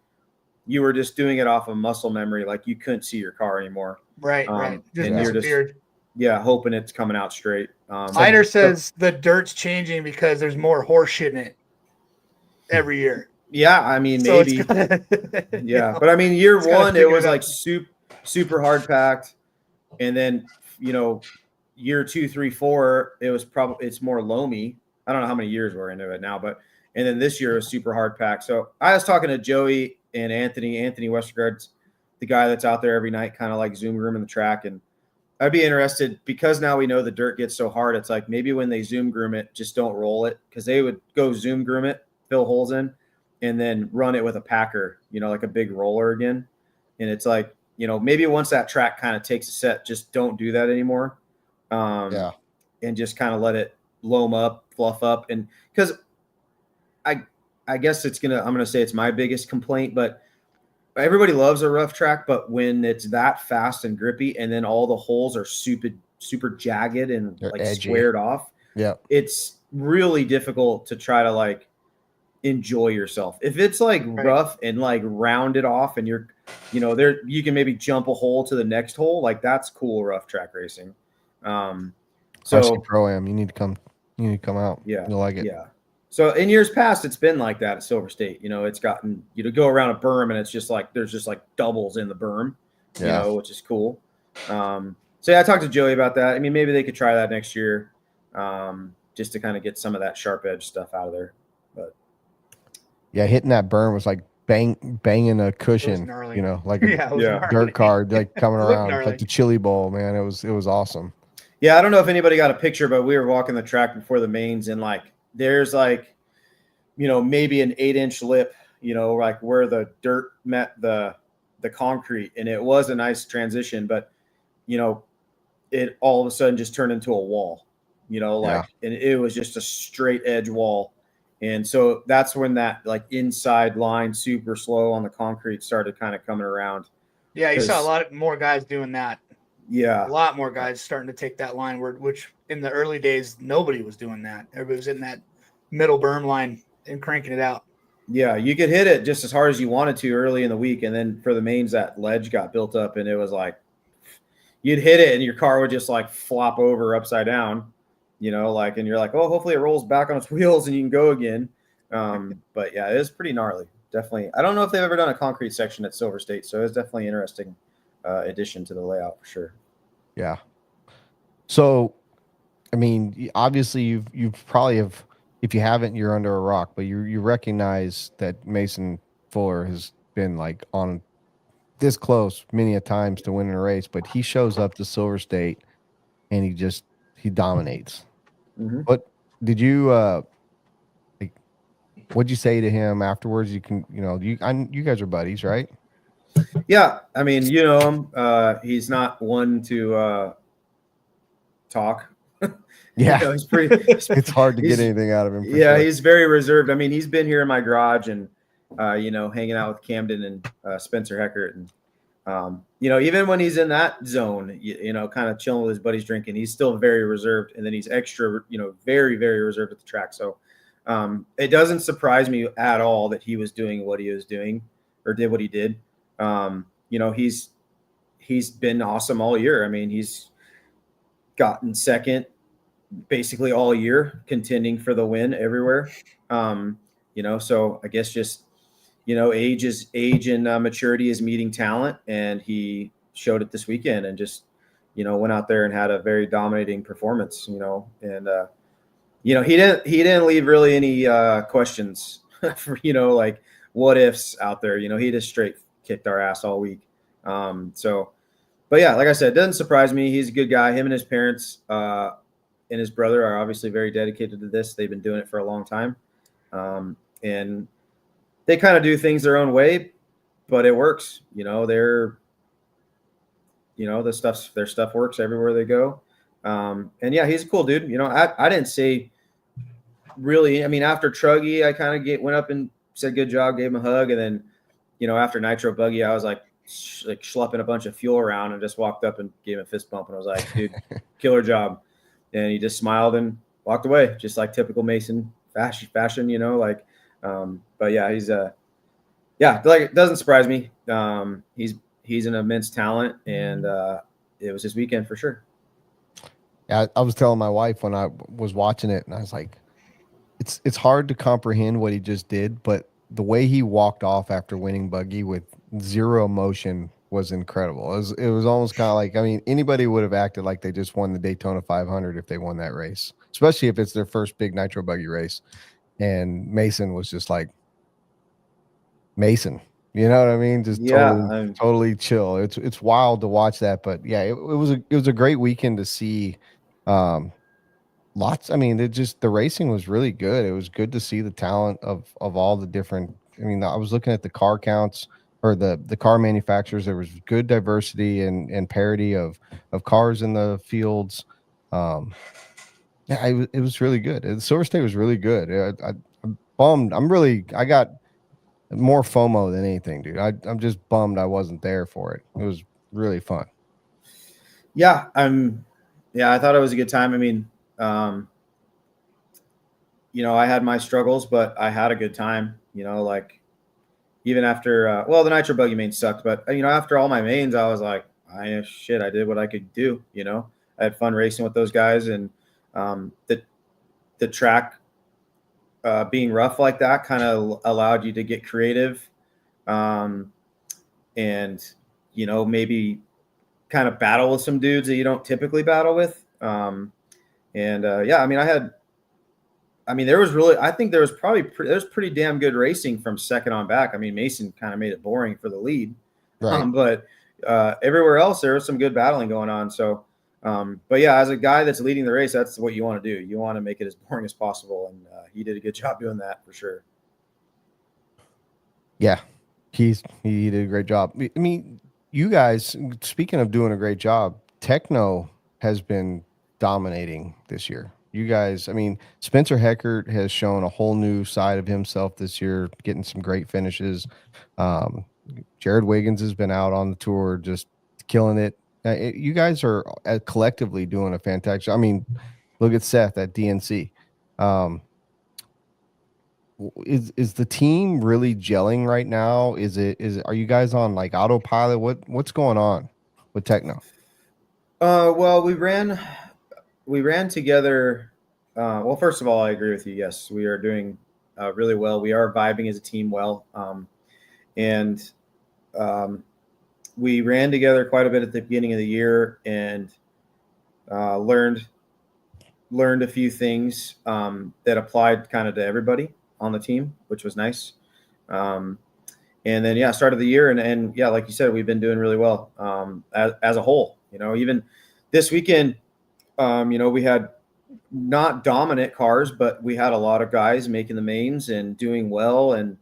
you were just doing it off of muscle memory. Like you couldn't see your car anymore. Right. Just and you're just, hoping it's coming out straight. Spider says the dirt's changing because there's more horse shit in it every year. Yeah. I mean, So maybe. But I mean, year one, it was like super hard packed. And then, year 2, 3, 4, it was it's more loamy. I don't know how many years we're into it now, and then this year was super hard packed. So I was talking to Joey and Anthony Westergaard's the guy that's out there every night, kind of like zoom grooming the track. And I'd be interested, because now we know the dirt gets so hard. It's like, maybe when they zoom groom it, just don't roll it, because they would go zoom groom it, fill holes in, and then run it with a packer, like a big roller again. And it's like, maybe once that track kind of takes a set, just don't do that anymore. And just kind of let it loam up, fluff up. And because I guess I'm going to say it's my biggest complaint, but everybody loves a rough track. But when it's that fast and grippy, and then all the holes are super jagged and like edgy, squared off, it's really difficult to try to like enjoy yourself. If it's like rough and like rounded off, and you're there, you can maybe jump a hole to the next hole, like that's cool rough track racing. So Pro-Am, you need to come out. Yeah, you'll like it. Yeah. So in years past, it's been like that at Silver State. It's gotten to go around a berm, and it's just like there's just like doubles in the berm, which is cool. So I talked to Joey about that. I mean, maybe they could try that next year, just to kind of get some of that sharp edge stuff out of there. But yeah, hitting that berm was like banging a cushion, like a dirt car, like coming around like the Chili Bowl, man. It was awesome. Yeah, I don't know if anybody got a picture, but we were walking the track before the mains, and like there's like, maybe an 8-inch lip, like where the dirt met the concrete, and it was a nice transition. But you know, it all of a sudden just turned into a wall, you know, Yeah. like, and it was just a straight edge wall. And so that's when that like inside line super slow on the concrete started kind of coming around. Yeah, you saw a 'Cause- lot more guys doing that. Yeah. A lot more guys starting to take that line where, which in the early days, nobody was doing that. Everybody was in that middle berm line and cranking it out. Yeah, you could hit it just as hard as you wanted to early in the week, and then for the mains, that ledge got built up, and it was like you'd hit it, and your car would just like flop over upside down, you know, like, and you're like, oh, hopefully it rolls back on its wheels and you can go again. But yeah, it is pretty gnarly. Definitely, I don't know if they've ever done a concrete section at Silver State, so it's definitely interesting addition to the layout for sure. Yeah. So, I mean, obviously you've probably have, if you haven't, you're under a rock, but you recognize that Mason Fuller has been like on this close many a times to winning a race, but he shows up to Silver State and he dominates. Mm-hmm. What did you like? What'd you say to him afterwards? You guys are buddies, right? Yeah, I mean, you know him. He's not one to talk. Yeah, You know, he's pretty. it's hard to get anything out of him. Yeah, he's very reserved. I mean, he's been here in my garage and you know, hanging out with Camden and Spencer Heckert, and you know, even when he's in that zone, you know, kind of chilling with his buddies drinking, he's still very reserved, and then he's extra, you know, very very reserved at the track. So it doesn't surprise me at all that he was doing what he was doing or did what he did. You know, he's been awesome all year. I mean, he's gotten second basically all year, contending for the win everywhere. You know, so I guess just, you know, age and maturity is meeting talent, and he showed it this weekend and just, you know, went out there and had a very dominating performance, you know, and you know, he didn't leave really any questions for, you know, like what ifs out there. You know, he just straight kicked our ass all week. So, but yeah, like I said, it doesn't surprise me. He's a good guy. Him and his parents and his brother are obviously very dedicated to this. They've been doing it for a long time. And they kind of do things their own way, but it works. You know, their stuff works everywhere they go. And yeah, he's a cool dude. You know, I didn't say really, I mean, after Truggy, I kind of went up and said, good job, gave him a hug. And then, you know, after Nitro Buggy, I was like schlepping a bunch of fuel around and just walked up and gave him a fist bump. And I was like, dude, killer job. And he just smiled and walked away, just like typical Mason fashion, you know, like, but yeah, he's like, it doesn't surprise me. He's an immense talent, and it was his weekend for sure. Yeah, I was telling my wife when I was watching it, and I was like, it's hard to comprehend what he just did, but the way he walked off after winning Buggy with zero emotion was incredible. It was almost kind of like, I mean, anybody would have acted like they just won the Daytona 500 if they won that race, especially if it's their first big Nitro Buggy race. And Mason was just like Mason, you know what I mean? Just totally chill. It's wild to watch that, but yeah, it was a great weekend to see. Lots. I mean, the racing was really good. It was good to see the talent of all the different. I mean, I was looking at the car counts or the car manufacturers. There was good diversity and parity of cars in the fields. Yeah, it was really good. Silver State was really good. I'm bummed. I got more FOMO than anything, dude. I'm just bummed I wasn't there for it. It was really fun. Yeah, I thought it was a good time. I mean, you know, I had my struggles, but I had a good time, you know, like even after, the Nitro Buggy main sucked, but you know, after all my mains, I was like, I did what I could do. You know, I had fun racing with those guys, and the track being rough like that kind of allowed you to get creative, and, you know, maybe kind of battle with some dudes that you don't typically battle with. I mean, I think there was pretty damn good racing from second on back. I mean, Mason kind of made it boring for the lead, Right. But everywhere else, there was some good battling going on. So, but yeah, as a guy that's leading the race, that's what you want to do. You want to make it as boring as possible. And he did a good job doing that for sure. Yeah, he did a great job. I mean, you guys, speaking of doing a great job, Tekno has been dominating this year. You guys, I mean, Spencer Heckert has shown a whole new side of himself this year, getting some great finishes. Um, Jared Wiggins has been out on the tour, just killing it. You guys are collectively doing a fantastic. I mean, look at Seth at DNC. Is the team really gelling right now? Are you guys on like autopilot? What's going on with Tekno? Well, we ran together. Well, first of all, I agree with you. Yes, we are doing really well. We are vibing as a team well. And we ran together quite a bit at the beginning of the year and learned a few things that applied kind of to everybody on the team, which was nice. And then, yeah, started the year. And yeah, like you said, we've been doing really well as a whole. Even this weekend, we had not dominant cars, but we had a lot of guys making the mains and doing well. And,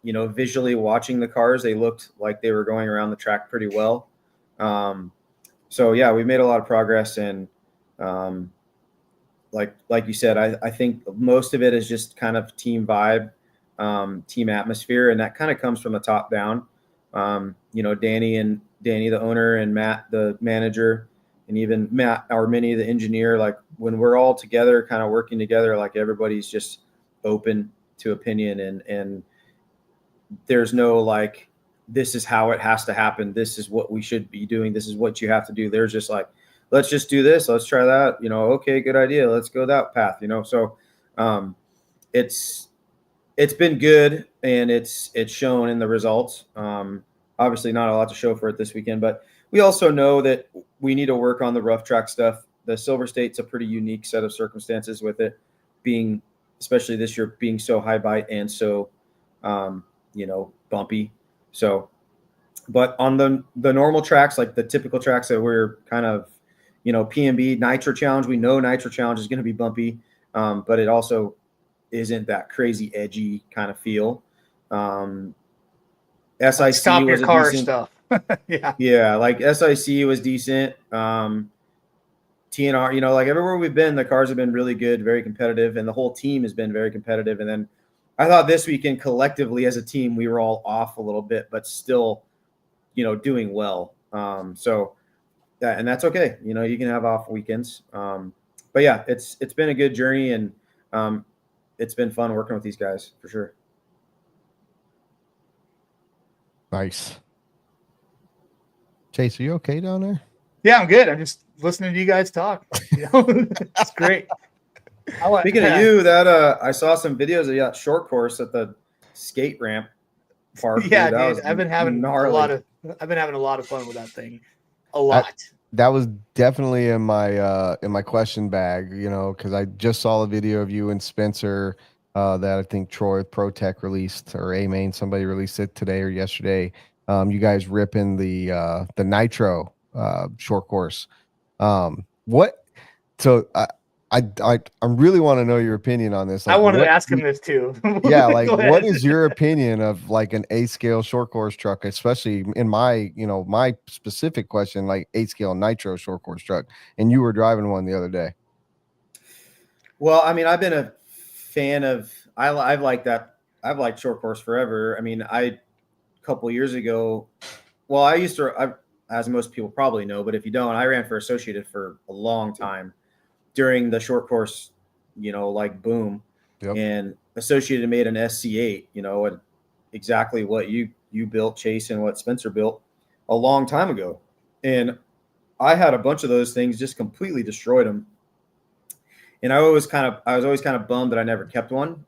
visually watching the cars, they looked like they were going around the track pretty well. So yeah, we made a lot of progress. And like you said, I think most of it is just kind of team vibe, team atmosphere. And that kind of comes from the top down. Danny, the owner, and Matt, the manager, and even Matt, our Minnie, the engineer, like when we're all together, kind of working together, like everybody's just open to opinion and there's no like, this is how it has to happen. This is what we should be doing. This is what you have to do. There's just like, let's just do this. Let's try that. Okay, good idea. Let's go that path. So it's been good and it's shown in the results. Obviously not a lot to show for it this weekend, but we also know that we need to work on the rough track stuff. The Silver State's a pretty unique set of circumstances with it being, especially this year, being so high bite and so, bumpy. So, but on the normal tracks, like the typical tracks that we're kind of, PMB, Nitro Challenge, we know Nitro Challenge is going to be bumpy, but it also isn't that crazy edgy kind of feel. SIC like stop was your car decent stuff. Yeah, like SIC was decent. TNR, like everywhere we've been, the cars have been really good, very competitive, and the whole team has been very competitive. And then I thought this weekend collectively as a team, we were all off a little bit, but still, doing well. So and that's okay. You can have off weekends. But yeah, it's been a good journey and it's been fun working with these guys for sure. Nice. Chase, are you okay down there? Yeah, I'm good. I'm just listening to you guys talk. It's great. Speaking of you, that I saw some videos of you at short course at the skate ramp park. Yeah, dude, I've been having gnarly. a lot of fun with that thing. A lot. That was definitely in my question bag, because I just saw a video of you and Spencer that I think Troy Pro Tech released, or A-Main, somebody released it today or yesterday. You guys ripping the Nitro short course. So I really want to know your opinion on this. I wanted to ask him this too. Yeah, like what is your opinion of like an 8-scale short course truck, especially in my, my specific question, like 8-scale nitro short course truck, and you were driving one the other day. Well, I mean, I've been a fan of I've liked that. I've liked short course forever. I mean, a couple of years ago, well, I used to, as most people probably know, but if you don't, I ran for Associated for a long time during the short course, like boom. Yep. And Associated made an SC8, and exactly what you built, Chase, and what Spencer built a long time ago. And I had a bunch of those things, just completely destroyed them. And I was always kind of bummed that I never kept one.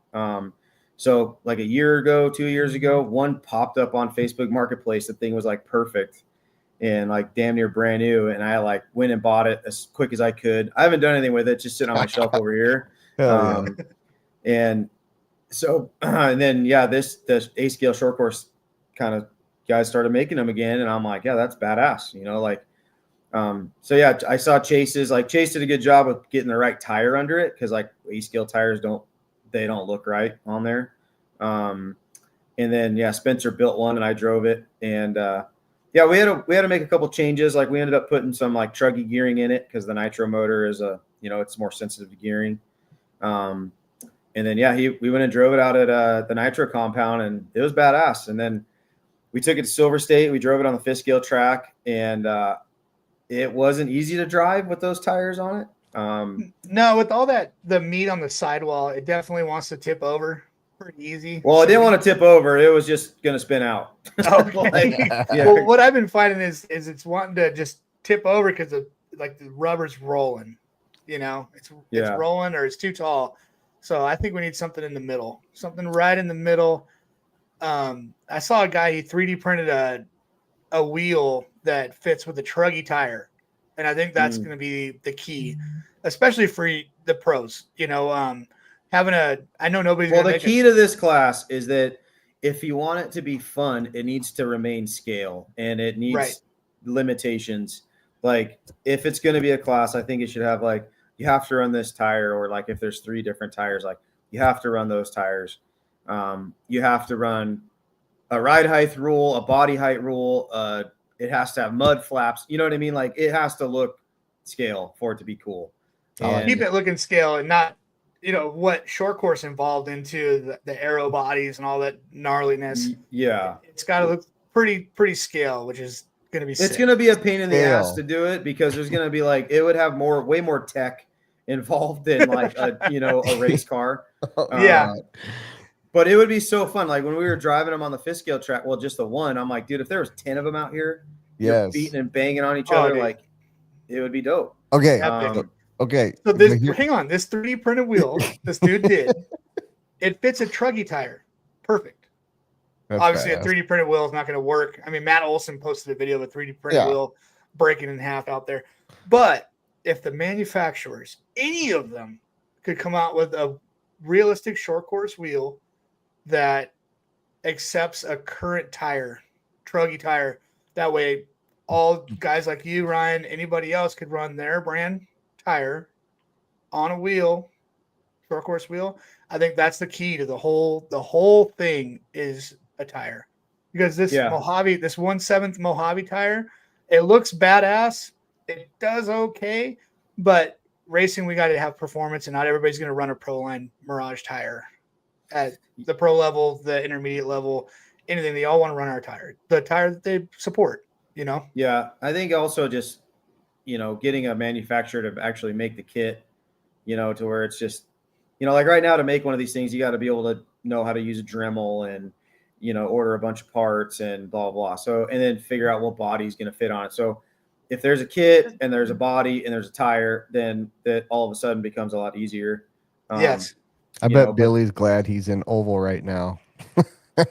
So like a year ago, 2 years ago, one popped up on Facebook Marketplace. The thing was like perfect and like damn near brand new. And I like went and bought it as quick as I could. I haven't done anything with it, just sitting on my shelf over here. And so, and then, yeah, the 8-scale short course kind of guys started making them again. And I'm like, yeah, that's badass, so yeah, I saw Chase did a good job of getting the right tire under it. Cause like 8-scale tires don't look right on there. And then, yeah, Spencer built one and I drove it. And Yeah, we had to make a couple changes. Like we ended up putting some like truggy gearing in it because the nitro motor is it's more sensitive to gearing. And then we went and drove it out at the nitro compound, and it was badass. And then we took it to Silver State. We drove it on the fifth scale track, and it wasn't easy to drive with those tires on it. No, with all the meat on the sidewall, it definitely wants to tip over pretty easy. Well, it didn't want to tip over. It was just going to spin out. Okay. Well, what I've been finding is it's wanting to just tip over because the rubber's rolling. It's rolling or it's too tall. So I think we need something in the middle, something right in the middle. I saw a guy, he 3D printed a wheel that fits with a truggy tire. And I think that's going to be the key, especially for the pros, I know nobody's Well, the key to this class is that if you want it to be fun, it needs to remain scale and it needs limitations. Like if it's going to be a class, I think it should have like, you have to run this tire, or like if there's 3 different tires, like you have to run those tires. You have to run a ride height rule, a body height rule. It has to have mud flaps. You know what I mean? Like it has to look scale for it to be cool. And keep it looking scale and not, what short course involved into the aero bodies and all that gnarliness. Yeah. It's got to look pretty scale, which is going to be sick. It's going to be a pain in the ass to do it because there's going to be like, it would have way more tech involved than like a race car. But it would be so fun. Like when we were driving them on the fifth scale track, well, just the one, I'm like, dude, if there was 10 of them out here, beating and banging on each other, like it would be dope. Okay. Okay. So hang on, this 3D printed wheel this dude did, it fits a truggy tire. Perfect. That's Obviously badass. a 3D printed wheel is not going to work. I mean, Matt Olson posted a video of a 3D printed wheel breaking in half out there. But if the manufacturers, any of them, could come out with a realistic short course wheel that accepts a current tire, truggy tire, that way all guys like you, Ryan, anybody else could run their brand tire on a wheel, short course wheel. I think that's the key to the whole thing is a tire, because this Mojave, this 1/7 Mojave tire, it looks badass. It does okay, but racing, we got to have performance, and not everybody's going to run a Pro Line Mirage tire at the pro level, the intermediate level, anything. They all want to run our tire, the tire that they support, Yeah. I think also just, getting a manufacturer to actually make the kit, to where it's just, like right now to make one of these things, you got to be able to know how to use a Dremel and, order a bunch of parts and blah, blah. So, and then figure out what body's going to fit on it. So if there's a kit and there's a body and there's a tire, then that all of a sudden becomes a lot easier. Yes. I bet Billy's glad he's in oval right now.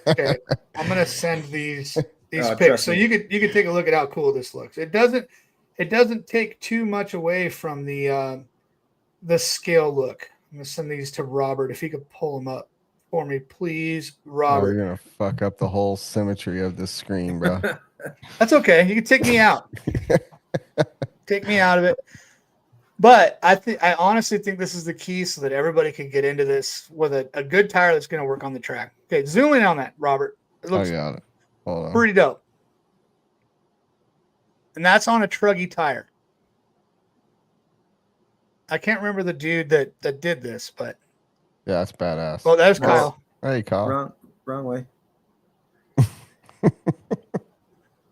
Okay. I'm going to send these pics. So you could take a look at how cool this looks. It doesn't take too much away from the scale look. I'm going to send these to Robert. If he could pull them up for me, please, Robert. You're going to fuck up the whole symmetry of this screen, bro. That's okay. You can take me out. Take me out of it. But I honestly think this is the key so that everybody can get into this with a good tire that's going to work on the track. Okay, zoom in on that, Robert. It looks got it. Hold on. pretty dope. And that's on a truggy tire. I can't remember the dude that did this, but yeah, that's badass. well, there's Kyle. Hey, Kyle. Wrong way.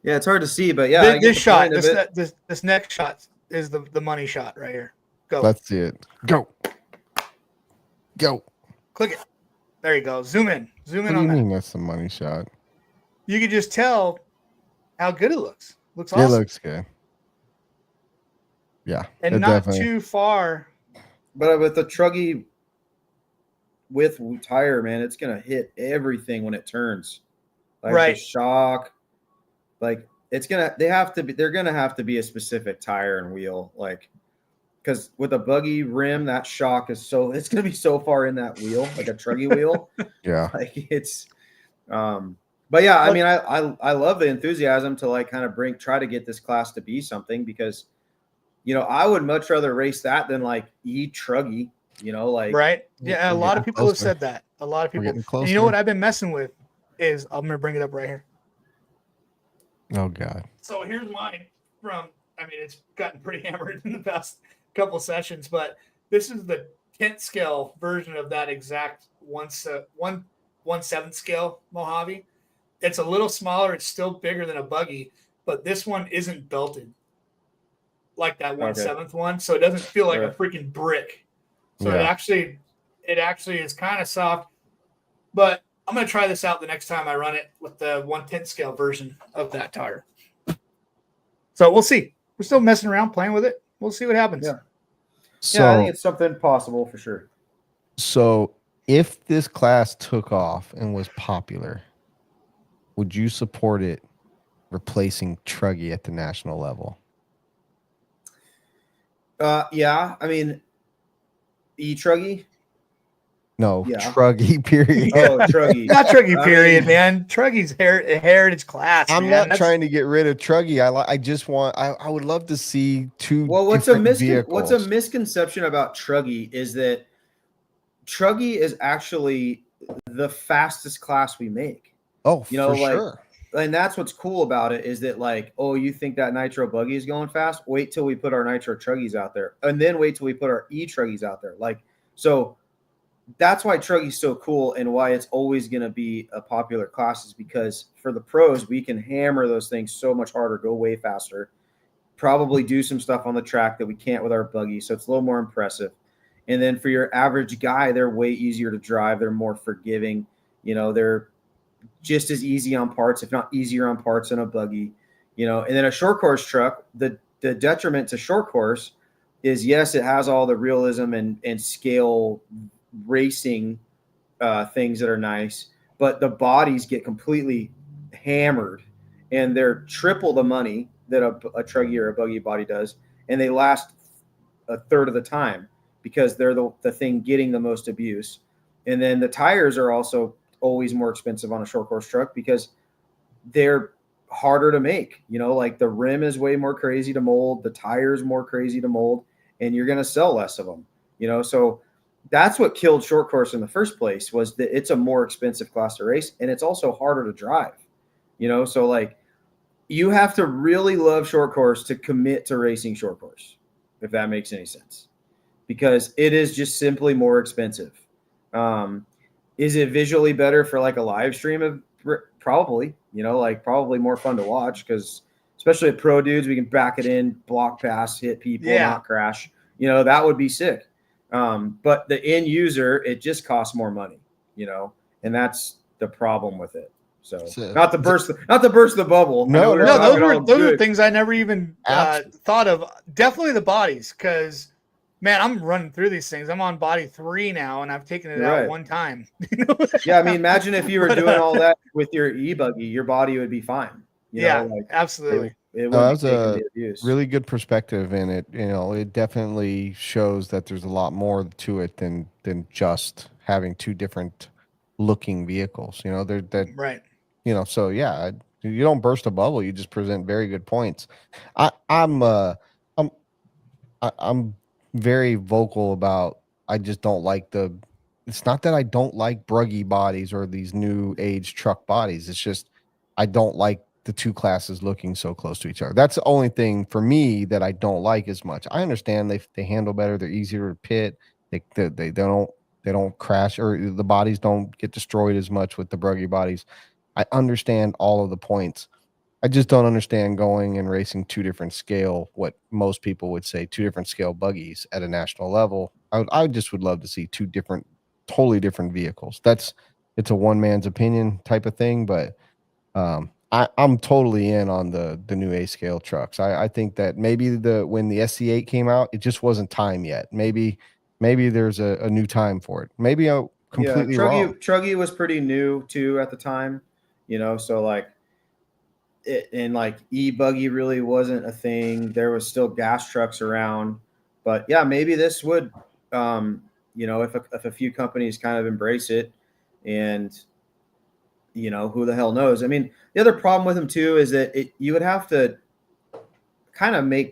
Yeah, it's hard to see, but yeah, This shot, this next shot is the money shot right here. Go. Let's see it. Go. Click it. There you go. Zoom in. Zoom in What do on you that. mean that's a money shot? You can just tell how good it looks. Looks awesome. It looks good. Yeah. And not too far. But with the truggy width tire, man, it's gonna hit everything when it turns. Like right. The shock. Like they're gonna have to be a specific tire and wheel, like, because with a buggy rim, that shock it's gonna be so far in that wheel, like a truggy wheel. Yeah. Like it's but yeah, I mean I love the enthusiasm to like kind of try to get this class to be something, because I would much rather race that than like truggy, like right. Yeah, a lot of people have said that. A lot of people. And you know what I've been messing with is I'm gonna bring it up right here. Oh God. So here's mine it's gotten pretty hammered in the past couple sessions, but this is the 10th scale version of that exact 1/7 scale Mojave. It's a little smaller. It's still bigger than a buggy, but this one isn't belted like that 1/7 one. So it doesn't feel like a freaking brick. So it actually is kind of soft, but I'm going to try this out the next time I run it with the 1/10 scale version of that tire. So we'll see. We're still messing around, playing with it. We'll see what happens. Yeah. So, I think it's something possible for sure. So if this class took off and was popular, would you support it replacing Truggy at the national level? Yeah. I mean, Truggy? No, Yeah. Truggy, period. Oh, Truggy. Not Truggy, period, man. Truggy's heritage class. I'm man. not trying to get rid of Truggy. I just want. I would love to see two. Well, what's a vehicles. misconception about Truggy is that Truggy is actually the fastest class we make. Oh, for sure. And that's what's cool about it is that, like, oh, you think that nitro buggy is going fast? Wait till we put our nitro Truggies out there, and then wait till we put our Truggies out there. Like, so that's why Truggy's so cool and why it's always going to be a popular class, is because for the pros, we can hammer those things so much harder, go way faster, probably do some stuff on the track that we can't with our buggy. So it's a little more impressive. And then for your average guy, they're way easier to drive. They're more forgiving. They're just as easy on parts, if not easier on parts than a buggy, and then a short course truck, the detriment to short course is, yes, it has all the realism and scale racing things that are nice, but the bodies get completely hammered and they're triple the money that a Truggy or a buggy body does, and they last a third of the time because they're the thing getting the most abuse. And then the tires are also always more expensive on a short course truck because they're harder to make. Like the rim is way more crazy to mold, the tires more crazy to mold, and you're going to sell less of them. So that's what killed short course in the first place, was that it's a more expensive class to race, and it's also harder to drive. So like you have to really love short course to commit to racing short course, if that makes any sense, because it is just simply more expensive. Is it visually better for like a live stream? Probably, probably more fun to watch, because especially at pro dudes, we can back it in, block pass, hit people, not crash. That would be sick. But the end user, it just costs more money, and that's the problem with it. So not to burst the bubble. No, those are things I never even thought of. Definitely the bodies, because man, I'm running through these things. I'm on body 3 now, and I've taken it out one time. Yeah, I mean, imagine if you were doing all that with your e-buggy, your body would be fine. Absolutely. That was a really good perspective, and it definitely shows that there's a lot more to it than just having two different looking vehicles. Right. So yeah, you don't burst a bubble. You just present very good points. I'm very vocal about, I just don't like it's not that I don't like bruggy bodies or these new age truck bodies. It's just I don't like the two classes looking so close to each other. That's the only thing for me that I don't like as much. I understand they handle better, they're easier to pit, they don't crash, or the bodies don't get destroyed as much with the bruggy bodies. I understand all of the points. I just don't understand going and racing two different scale, what most people would say, two different scale buggies at a national level. I just would love to see two totally different vehicles. It's a one man's opinion type of thing, but I'm totally in on the new A scale trucks. I think that maybe when the SC8 came out, it just wasn't time yet. Maybe there's a new time for it. Maybe I'm completely wrong. Truggy was pretty new too at the time, so like. And like e-buggy really wasn't a thing. There was still gas trucks around, but yeah, maybe this would, if a few companies kind of embrace it, and who the hell knows? I mean, the other problem with them too is that you would have to kind of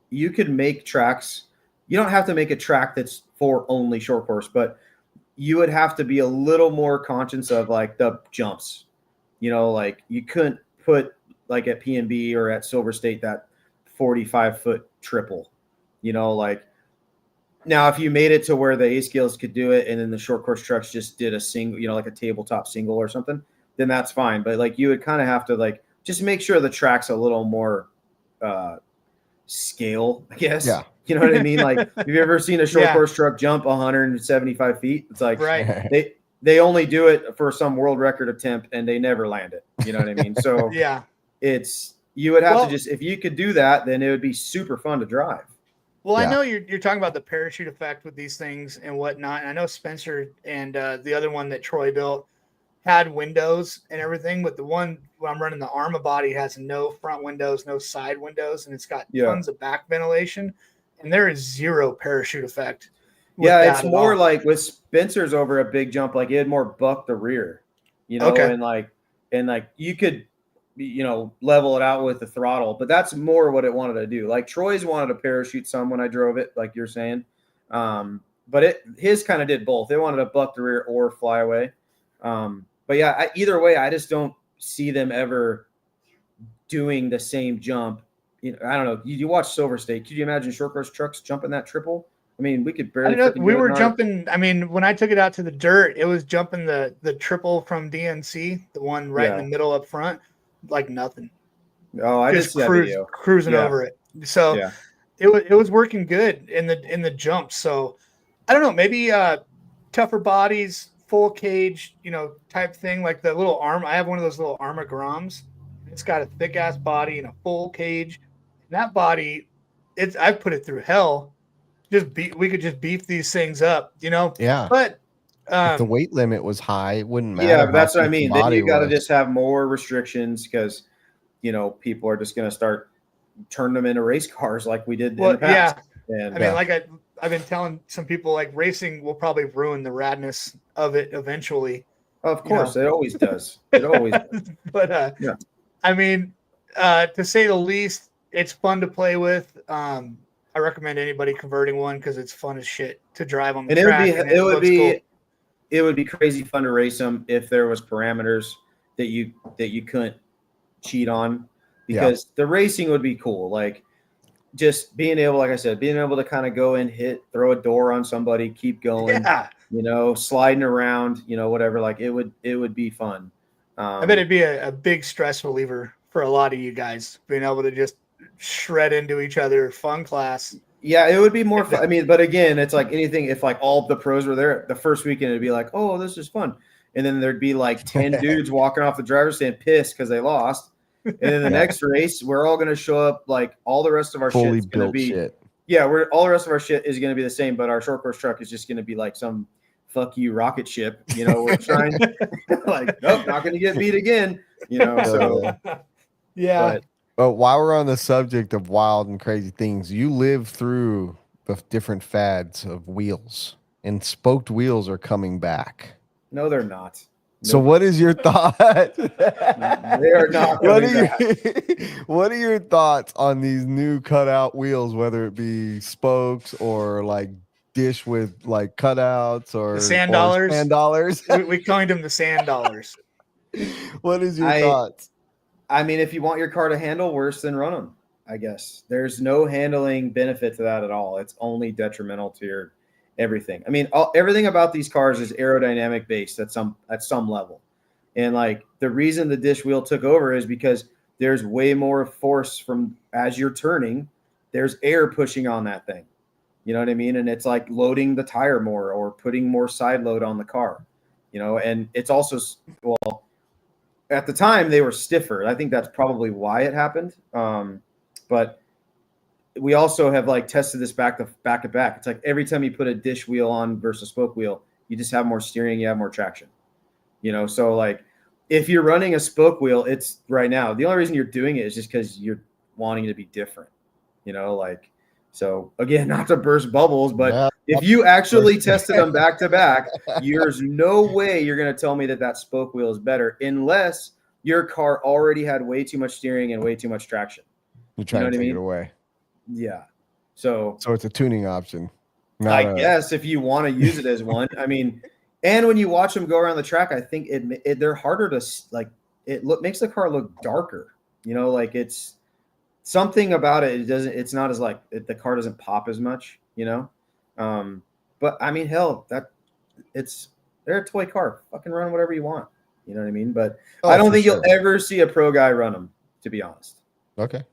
you could make tracks. You don't have to make a track that's for only short course, but you would have to be a little more conscious of like the jumps, like you couldn't put like at P&B or at Silver State, that 45-foot triple, like now if you made it to where the A scales could do it and then the short course trucks just did a single, like a tabletop single or something, then that's fine. But like you would kind of have to like just make sure the track's a little more scale, I guess. Yeah. You know what I mean? Like, have you ever seen a short Yeah. course truck jump 175 feet? It's like Right. they only do it for some world record attempt and they never land it. You know what I mean? So Yeah. you would have to just, if you could do that, then it would be super fun to drive. Well, Yeah. I know you're talking about the parachute effect with these things and whatnot. And I know Spencer and the other one that Troy built had windows and everything, but the one where I'm running the Arma body has no front windows, no side windows, and it's got tons of back ventilation, and there is zero parachute effect. Yeah, it's more like with Spencer's over a big jump, like it had more buck the rear, Okay. and like you could, level it out with the throttle, but that's more what it wanted to do. Like Troy's wanted to parachute some when I drove it, like you're saying, but his kind of did both. They wanted to buck the rear or fly away. But yeah, either way, I just don't see them ever doing the same jump. I don't know. You watch Silver State. Could you imagine short course trucks jumping that triple? I mean, we could barely. We were jumping. I mean, when I took it out to the dirt, it was jumping the triple from DNC, the one right in the middle up front, like nothing. Oh, I just cruising over it. So it was working good in the jumps. So I don't know. Maybe tougher bodies, full cage, type thing, like the little arm. I have one of those little Arma Groms. It's got a thick ass body and a full cage. And that body, I've put it through hell. We could just beef these things up, Yeah. But if the weight limit was high, it wouldn't matter. Yeah, that's what I mean. Then you got to was. just have more restrictions because, people are just going to start turning them into race cars like we did in the past. Yeah. And, I mean, like I've been telling some people, like racing will probably ruin the radness of it eventually. Of course, it always does. It always does. But I mean, to say the least, it's fun to play with. I recommend anybody converting one because it's fun as shit to drive on the track. It would be crazy fun to race them if there was parameters that you couldn't cheat on, because the racing would be cool. Like just being able, like I said, being able to kind of go and throw a door on somebody, keep going, sliding around, whatever. Like it would be fun. I bet it'd be a big stress reliever for a lot of you guys being able to just shred into each other. Fun class. Yeah, it would be more fun. I mean, but again, it's like anything. If like all the pros were there the first weekend, it'd be like, oh, this is fun. And then there'd be like 10 dudes walking off the driver's stand pissed because they lost. And then the next race, we're all going to show up like all the rest of our fully shit's going to be. Shit. Yeah, all the rest of our shit is going to be the same, but our short course truck is just going to be like some fuck you rocket ship. We're trying like, nope, not going to get beat again. So yeah. But while we're on the subject of wild and crazy things, you live through the different fads of wheels, and spoked wheels are coming back. No, they're not. So what is your thought? They are not. What are your thoughts on these new cutout wheels, whether it be spokes or like dish with like cutouts or the sand dollars? Sand dollars. we coined them the sand dollars. What is your thoughts? I mean, if you want your car to handle worse, then run them, I guess. There's no handling benefit to that at all. It's only detrimental to your everything. I mean, everything about these cars is aerodynamic based at some level. And like the reason the dish wheel took over is because there's way more force from as you're turning, there's air pushing on that thing. You know what I mean? And it's like loading the tire more or putting more side load on the car, and it's also, well, at the time they were stiffer. I think that's probably why it happened. But we also have like tested this back to back. It's like every time you put a dish wheel on versus spoke wheel, you just have more steering, you have more traction. So like if you're running a spoke wheel, it's right now. The only reason you're doing it is just because you're wanting to be different. So again, not to burst bubbles, but if you actually tested them back to back, there's no way you're going to tell me that spoke wheel is better unless your car already had way too much steering and way too much traction. You're trying to take it away. Yeah. So it's a tuning option. I guess if you want to use it as one. I mean, and when you watch them go around the track, I think they're harder to like. Makes the car look darker. You know, like it's something about it. It's not as like the car doesn't pop as much, you know? But I mean, hell, they're a toy car. Fucking run whatever you want. You know what I mean? But I don't think you'll ever see a pro guy run them, to be honest. Okay.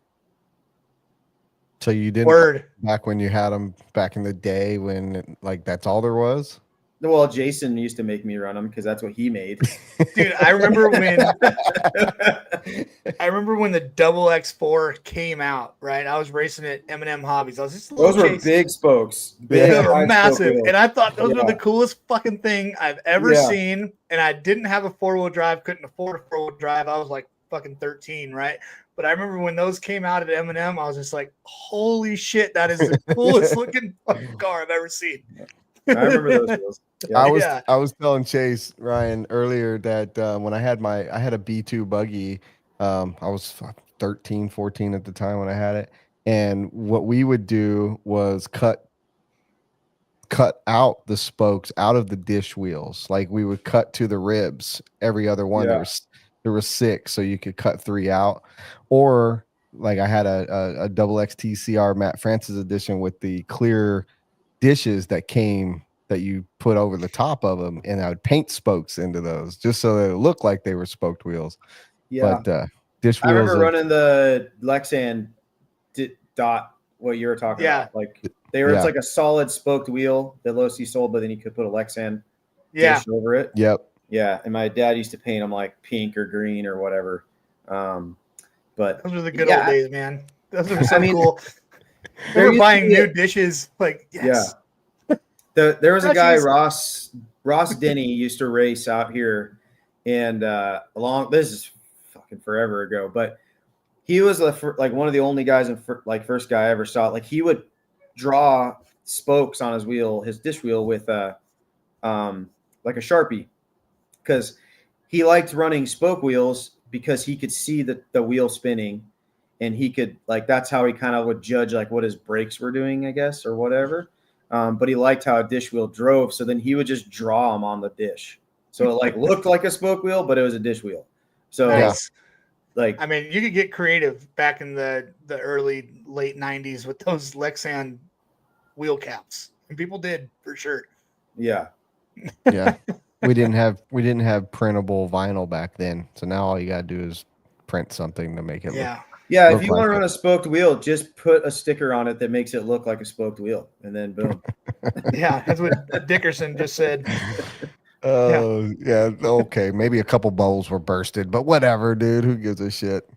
So you didn't Word. back when you had them back in the day when like that's all there was? Well, Jason used to make me run them because that's what he made. Dude, I remember when the double X4 came out, right? I was racing at M&M Hobbies. I was just Those were big spokes. They Big, were high massive. spoke wheels. And I thought those were Yeah. the coolest fucking thing I've ever Yeah. seen. And I didn't have a 4-wheel drive, couldn't afford a 4-wheel drive. I was like fucking 13, right? But I remember when those came out at M&M, I was just like, holy shit, that is the coolest looking fucking car I've ever seen. I remember those wheels. Yeah. I was telling Chase Ryan earlier that when I had a B2 buggy, I was 13, 14 at the time when I had it, and what we would do was cut out the spokes out of the dish wheels. Like we would cut to the ribs every other one. Yeah. There was 6, so you could cut 3 out, or like I had a double XTCR Matt Francis edition with the clear dishes that you put over the top of them, and I would paint spokes into those just so that it looked like they were spoked wheels. Yeah. But dish I wheels. remember running the Lexan dot, what you were talking about. Like it's like a solid spoked wheel that Losi sold, but then you could put a Lexan dish over it. Yep. Yeah. And my dad used to paint them like pink or green or whatever. But those were the good old days, man. Those were so cool. They were buying new dishes. Like, yes. Yeah. There was a guy, Ross Denny, used to race out here, and this is fucking forever ago, but he was like one of the only guys first guy I ever saw. Like he would draw spokes on his wheel, his dish wheel, with like a Sharpie, because he liked running spoke wheels because he could see the wheel spinning, and he could that's how he kind of would judge like what his brakes were doing, I guess, or whatever. But he liked how a dish wheel drove, so then he would just draw them on the dish, so it looked like a spoke wheel, but it was a dish wheel. So nice. I mean, you could get creative back in the late 90s with those Lexan wheel caps, and people did for sure. Yeah. Yeah. We didn't have printable vinyl back then, so now all you gotta do is print something to make it look. Yeah, if you want to run a spoked wheel, just put a sticker on it that makes it look like a spoked wheel, and then boom. Yeah, that's what Dickerson just said. Oh, yeah. Okay, maybe a couple bowls were bursted, but whatever, dude. Who gives a shit?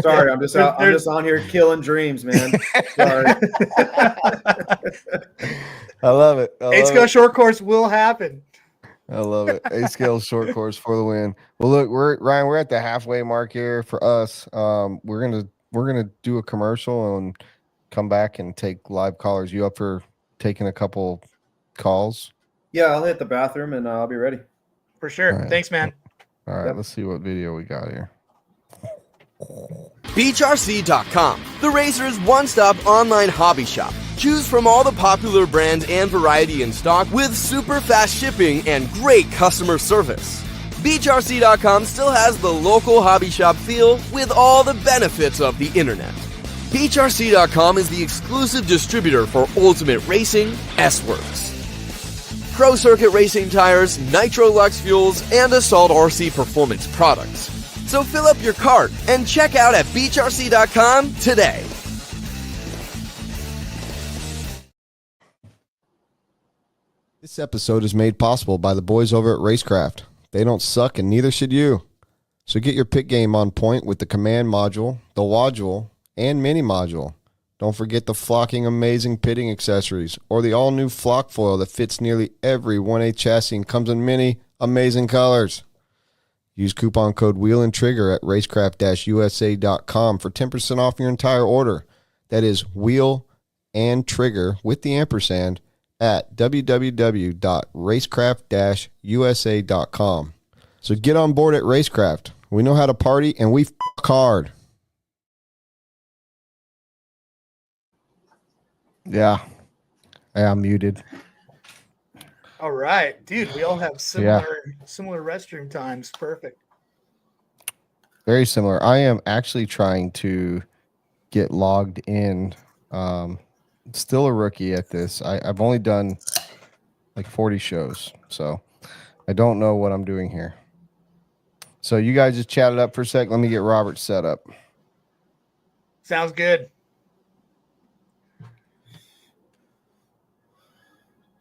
Sorry, I'm just on here killing dreams, man. Sorry. I love it. 8-scale short course will happen. I love it. 8-scale short course for the win. Well, look, we're at the halfway mark here for us. We're gonna do a commercial and come back and take live callers. You up for taking a couple calls? Yeah, I'll hit the bathroom and I'll be ready. For sure. Right. Thanks, man. All right, let's see what video we got here. BeachRC.com, the racer's one-stop online hobby shop. Choose from all the popular brands and variety in stock with super fast shipping and great customer service. BeachRC.com still has the local hobby shop feel with all the benefits of the internet. BeachRC.com is the exclusive distributor for Ultimate Racing, S-Works, Pro Circuit Racing tires, Nitro Lux fuels, and Assault RC performance products. So fill up your cart and check out at BeachRC.com today. This episode is made possible by the boys over at Racecraft. They don't suck, and neither should you. So get your pit game on point with the Command module, the Wadule, and Mini module. Don't forget the flocking amazing pitting accessories, or the all-new flock foil that fits nearly every 1/8 chassis and comes in many amazing colors. Use coupon code Wheel and Trigger at racecraft-usa.com for 10% off your entire order. That is Wheel and Trigger with the ampersand at www.racecraft-usa.com. So get on board at Racecraft. We know how to party, and we fuck hard. Yeah, I'm muted. All right, dude. We all have similar restroom times. Perfect. Very similar. I am actually trying to get logged in. Still a rookie at this. I've only done like 40 shows, so I don't know what I'm doing here. So you guys just chat it up for a sec. Let me get Robert set up. Sounds good.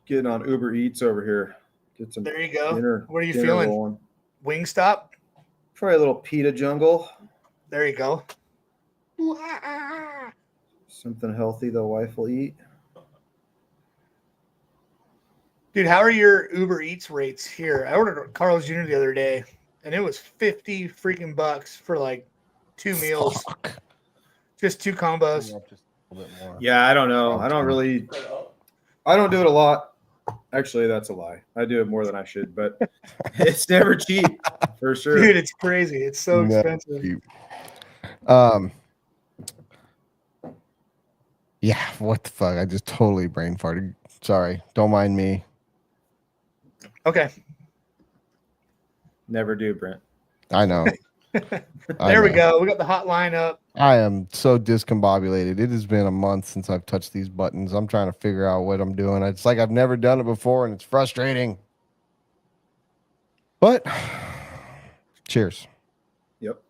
Getting on Uber Eats over here. Get some. There you go. Dinner, What are you dinner feeling? rolling. Wingstop? Probably a little pita jungle. There you go. Something healthy the wife will eat. Dude, how are your Uber Eats rates here? I ordered a Carl's Jr. the other day, and it was 50 freaking bucks for like 2 meals. Fuck. Just 2 combos. Just a little bit more. Yeah, I don't know. I don't do it a lot. Actually, that's a lie. I do it more than I should, but it's never cheap for sure. Dude, it's crazy. It's so No. expensive. Yeah, what the fuck? I just totally brain farted. Sorry. Don't mind me. Okay. Never do, Brent. I know. There we go. We got the hotline up. I am so discombobulated. It has been a month since I've touched these buttons. I'm trying to figure out what I'm doing. It's like I've never done it before, and it's frustrating. But cheers. Yep.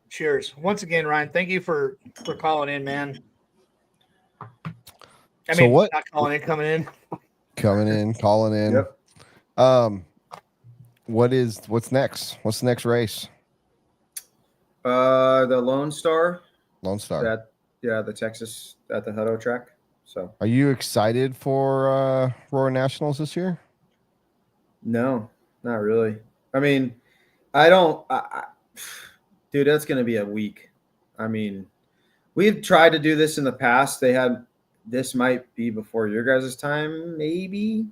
Cheers. Once again, Ryan, thank you for calling in, man. I So mean, what- not calling in, coming in. Coming in, calling in. Yep. What's next? What's the next race? The Lone Star. Lone Star. The Texas at the Hutto track. So Are you excited for Roar Nationals this year? no, not really. I mean, I don't. Dude, that's going to be a week. I mean, we've tried to do this in the past. This might be before your guys' time, maybe.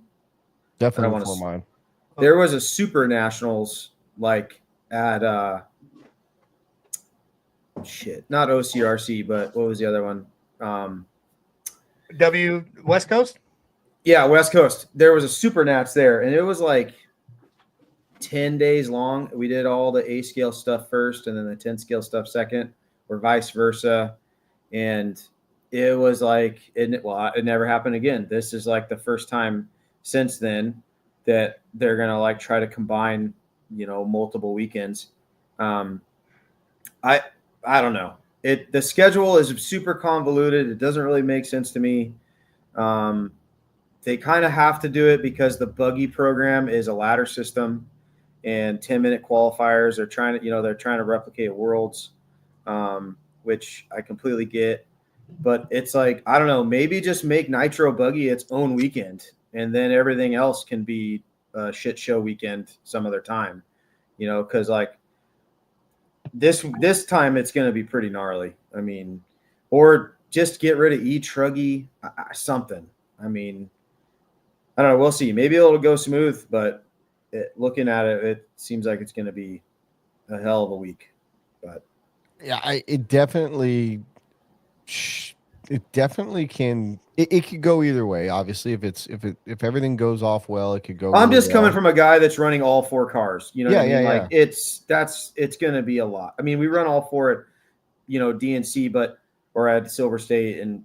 Definitely wanna before mine. There was a Super Nationals like at not OCRC, but what was the other one? West Coast? Yeah, West Coast. There was a Super Nats there, and it was like 10 days long. We did all the A scale stuff first and then the 10 scale stuff second, or vice versa. And it was like, it never happened again. This is like the first time since then that they're going to like try to combine, multiple weekends. I don't know. The schedule is super convoluted. It doesn't really make sense to me. They kind of have to do it because the buggy program is a ladder system, and 10-minute qualifiers are trying to replicate Worlds, which I completely get. But it's like, I don't know, maybe just make Nitro Buggy its own weekend, and then everything else can be a shit show weekend some other time, because like this time it's going to be pretty gnarly. I mean, or just get rid of Truggy, something. I mean, I don't know. We'll see. Maybe it'll go smooth, but looking at it, it seems like it's going to be a hell of a week. But Yeah, it definitely can. It could go either way. Obviously, if everything goes off well, it could go. I'm really just coming well. from a guy that's running all 4 cars. You know what I mean? Yeah. Like it's going to be a lot. I mean, we run all 4 at, DNC, or at Silver State and,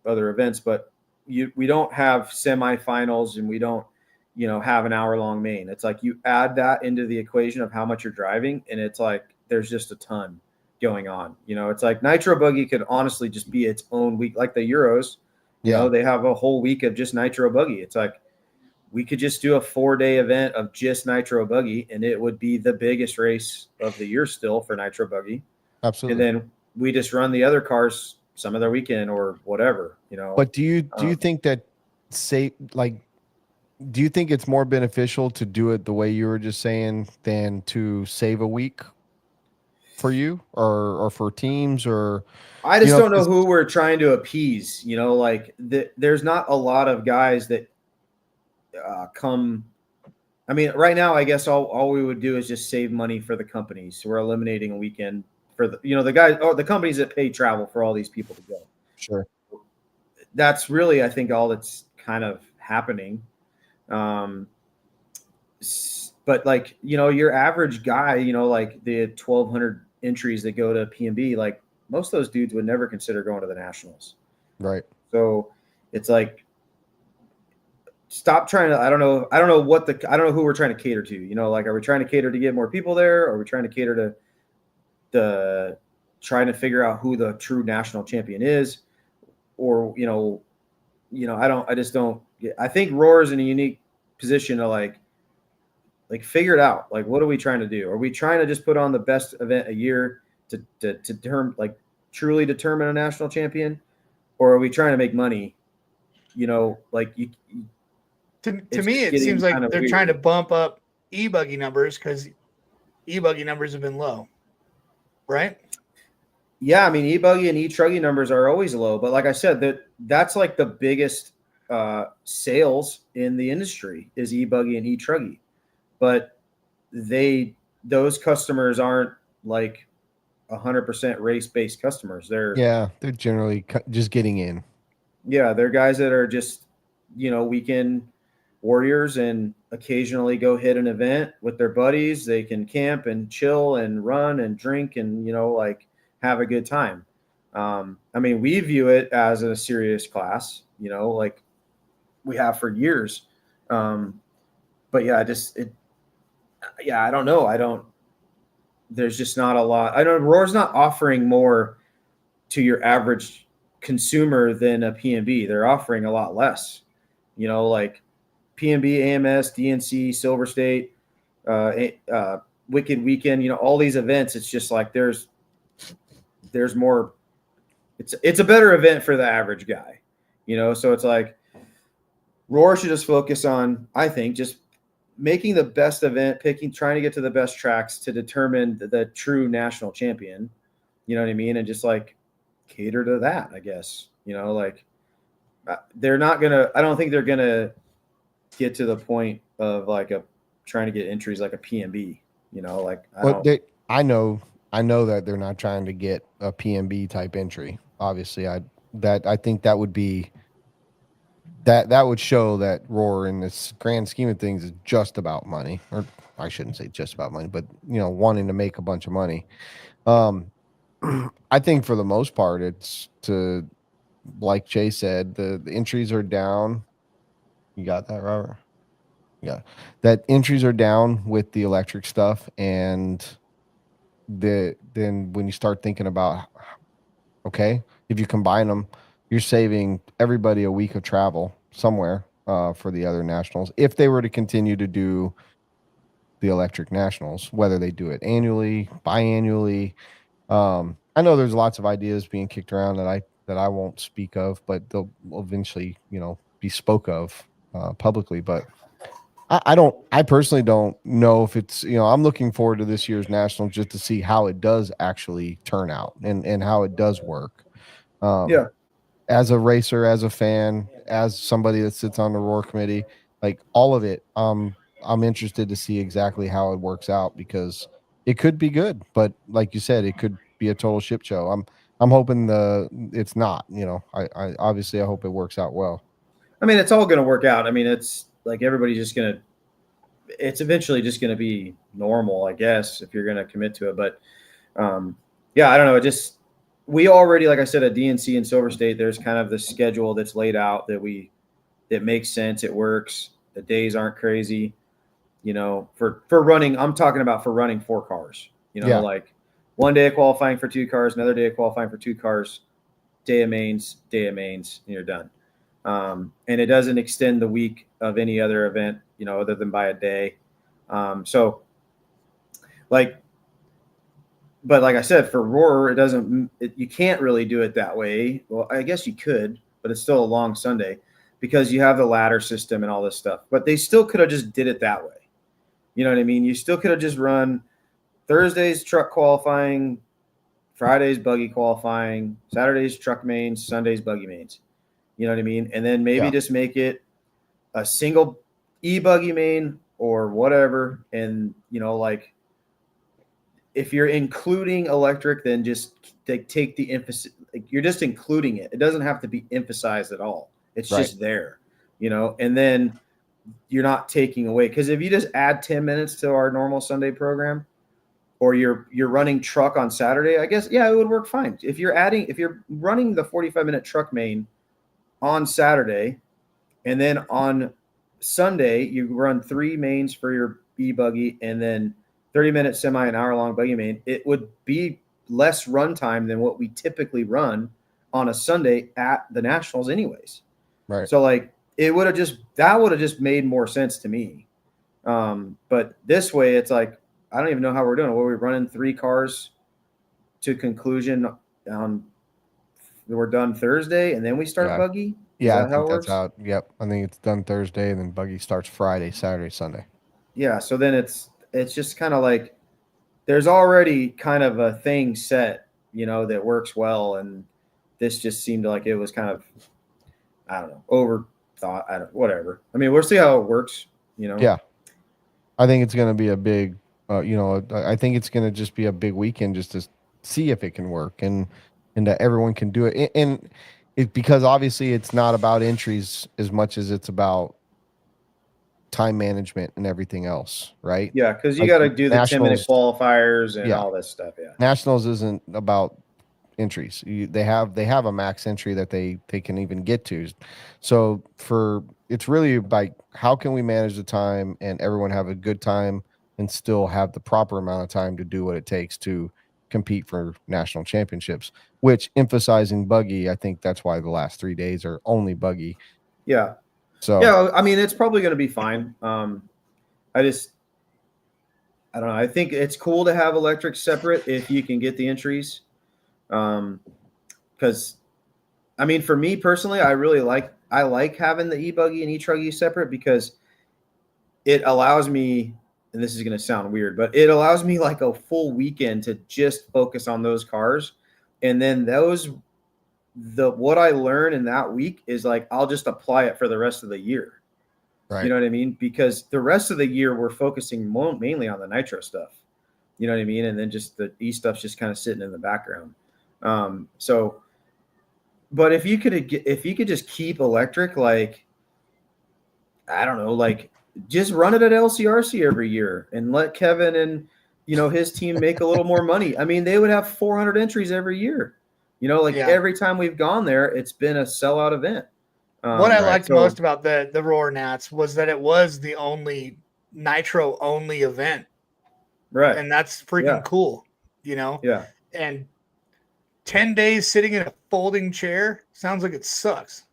other events, but we don't have semifinals and we don't, have an hour-long main. It's like you add that into the equation of how much you're driving, and it's like there's just a ton going on. It's like Nitro Buggy could honestly just be its own week, like the Euros. They have a whole week of just Nitro Buggy. It's like we could just do a 4-day event of just Nitro Buggy, and it would be the biggest race of the year still for Nitro Buggy. Absolutely. And then we just run the other cars some other weekend or whatever, But do you think that do you think it's more beneficial to do it the way you were just saying than to save a week for you or for teams? Or I just don't know who we're trying to appease. There's not a lot of guys that come. I mean, right now, I guess all we would do is just save money for the companies. So we're eliminating a weekend for the guys or the companies that pay travel for all these people to go. Sure. That's really, I think, all that's kind of happening. But like, your average guy, like the 1,200 entries that go to PMB, like most of those dudes would never consider going to the nationals. Right. So it's like, stop trying to, I don't know who we're trying to cater to, like, are we trying to cater to get more people there? Or are we trying to cater to trying to figure out who the true national champion is? Or, I think Roar is in a unique position to like figure it out. Like, what are we trying to do? Are we trying to just put on the best event a year to truly determine a national champion? Or are we trying to make money? To me, it seems like they're weird. trying to bump up e-buggy numbers because e-buggy numbers have been low, right? Yeah, I mean, e-buggy and e-truggy numbers are always low, but like I said, that's like the biggest sales in the industry is e-buggy and e-truggy, but those customers aren't like 100% race-based customers. They're generally just getting in. Yeah, they're guys that are just weekend warriors and occasionally go hit an event with their buddies. They can camp and chill and run and drink and have a good time. I mean, we view it as a serious class, like we have for years. But yeah, I don't know. There's just not a lot. Roar's not offering more to your average consumer than a PMB. They're offering a lot less, like PMB, AMS, DNC, Silver State, Wicked Weekend, all these events. It's just like, there's more, it's a better event for the average guy, so it's like Roar should just focus on, I think, just making the best event, trying to get to the best tracks to determine the true national champion, you know what I mean? And just like cater to that, I guess, they're not gonna, I don't think they're gonna get to the point of trying to get entries like a PMB, I know that they're not trying to get a PMB type entry. Obviously, I think that would be that would show that Roar in this grand scheme of things is just about money, or I shouldn't say just about money, but wanting to make a bunch of money. I think for the most part, it's to, like Chase said, the entries are down. You got that, Robert? Yeah, that entries are down with the electric stuff, and then when you start thinking about, okay, if you combine them, you're saving everybody a week of travel somewhere for the other nationals if they were to continue to do the electric nationals, whether they do it annually, biannually. I know there's lots of ideas being kicked around that I won't speak of, but they'll eventually, be spoke of publicly. But I personally don't know if it's, I'm looking forward to this year's nationals just to see how it does actually turn out and how it does work. As a racer, as a fan, as somebody that sits on the Roar committee, like all of it, I'm interested to see exactly how it works out, because it could be good, but like you said, it could be a total shit show. I'm hoping it's not, I obviously I hope it works out well. I mean, it's all going to work out. I mean, it's like it's eventually just going to be normal, I guess, if you're going to commit to it. But yeah, I don't know. We already, like I said, at DNC and Silver State, there's kind of the schedule that's laid out that makes sense. It works. The days aren't crazy, for running. I'm talking about for running 4 cars, like one day of qualifying for 2 cars, another day of qualifying for 2 cars, day of mains, and you're done. And it doesn't extend the week of any other event, other than by a day. But like I said, for Roar, you can't really do it that way. Well, I guess you could, but it's still a long Sunday because you have the ladder system and all this stuff. But they still could have just did it that way. You know what I mean? You still could have just run Thursday's truck qualifying, Friday's buggy qualifying, Saturday's truck mains, Sunday's buggy mains. You know what I mean? And then maybe just make it a single e-buggy main or whatever. And, if you're including electric, then just take the emphasis. You're just including it. It doesn't have to be emphasized at all. It's just there, and then you're not taking away. Because if you just add 10 minutes to our normal Sunday program, or you're running truck on Saturday, I guess, yeah, it would work fine. If you're running the 45-minute truck main on Saturday, and then on Sunday you run 3 mains for your e-buggy, and then 30-minute semi, an hour-long buggy main, it would be less run time than what we typically run on a Sunday at the Nationals anyways. Right. So like that would have just made more sense to me. But this way it's like, I don't even know how we're doing it. We're running 3 cars to conclusion we're done Thursday and then we start buggy. Yeah, I think that's how. Yep, I think it's done Thursday and then buggy starts Friday, Saturday, Sunday. Yeah, so then it's just kind of like there's already kind of a thing set, that works well, and this just seemed like it was kind of, I don't know, overthought. Whatever. I mean, we'll see how it works. Yeah, I think it's going to be a big. I think it's going to just be a big weekend just to see if it can work and that everyone can do it. And because obviously it's not about entries as much as it's about time management and everything else, right? Yeah, because you got to do the 10-minute qualifiers and all this stuff. Yeah, Nationals isn't about entries. They have a max entry that they can even get to. So it's really like how can we manage the time and everyone have a good time and still have the proper amount of time to do what it takes to compete for national championships, which emphasizing buggy, I think that's why the last 3 days are only buggy. Yeah. So yeah, I mean, it's probably going to be fine. I don't know. I think it's cool to have electric separate if you can get the entries. Because I mean, for me personally, I like having the e-buggy and e-truggy separate because it allows me, and this is going to sound weird, but it allows me like a full weekend to just focus on those cars. And then what I learn in that week is like, I'll just apply it for the rest of the year. Right. You know what I mean? Because the rest of the year we're focusing mainly on the nitro stuff. You know what I mean? And then just the e stuff's just kind of sitting in the background. But if you could just keep electric, like, I don't know, like just run it at LCRC every year and let Kevin and, his team make a little more money. I mean, they would have 400 entries every year. Every time we've gone there, it's been a sellout event. What I liked most about the Roar Nats was that it was the only nitro only event. Right. And that's freaking cool, Yeah. And 10 days sitting in a folding chair sounds like it sucks.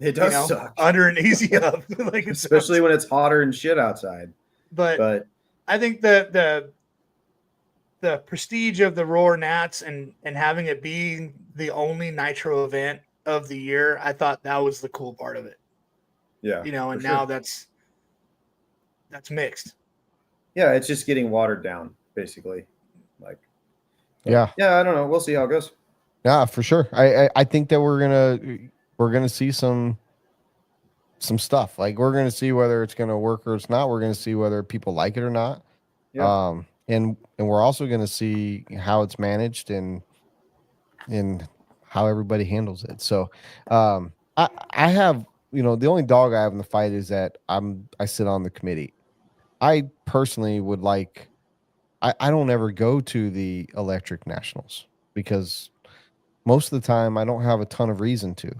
It does suck. Under an easy up. Like especially when it's hotter and shit outside. But I think the prestige of the Roar Nats and having it be the only nitro event of the year, I thought that was the cool part of it. Yeah. And now that's mixed. Yeah, it's just getting watered down, basically. Yeah, I don't know. We'll see how it goes. Yeah, for sure. I think that we're gonna see some stuff. Like we're gonna see whether it's gonna work or it's not. We're gonna see whether people like it or not. Yeah. And we're also gonna see how it's managed and how everybody handles it. So I have, the only dog I have in the fight is that I sit on the committee. I personally would like, I don't ever go to the electric nationals because most of the time I don't have a ton of reason to.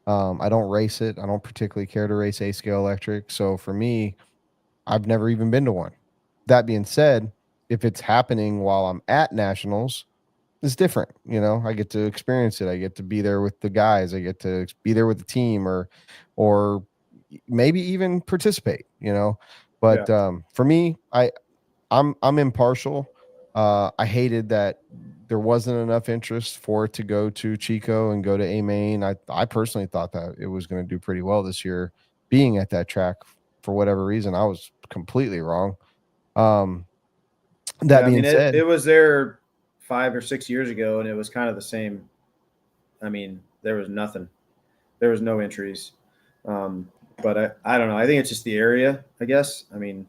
I don't race it. I don't particularly care to race A scale electric. So for me, I've never even been to one. That being said, if it's happening while I'm at nationals, it's different. I get to experience it. I get to be there with the guys. I get to be there with the team or maybe even participate, but for me, I'm impartial. I hated that there wasn't enough interest for it to go to Chico and go to A Main. I personally thought that it was going to do pretty well this year being at that track. For whatever reason, I was completely wrong. That being said, it was there 5 or 6 years ago, and it was kind of the same. I mean, there was nothing. There was no entries. But I don't know. I think it's just the area, I guess. I mean,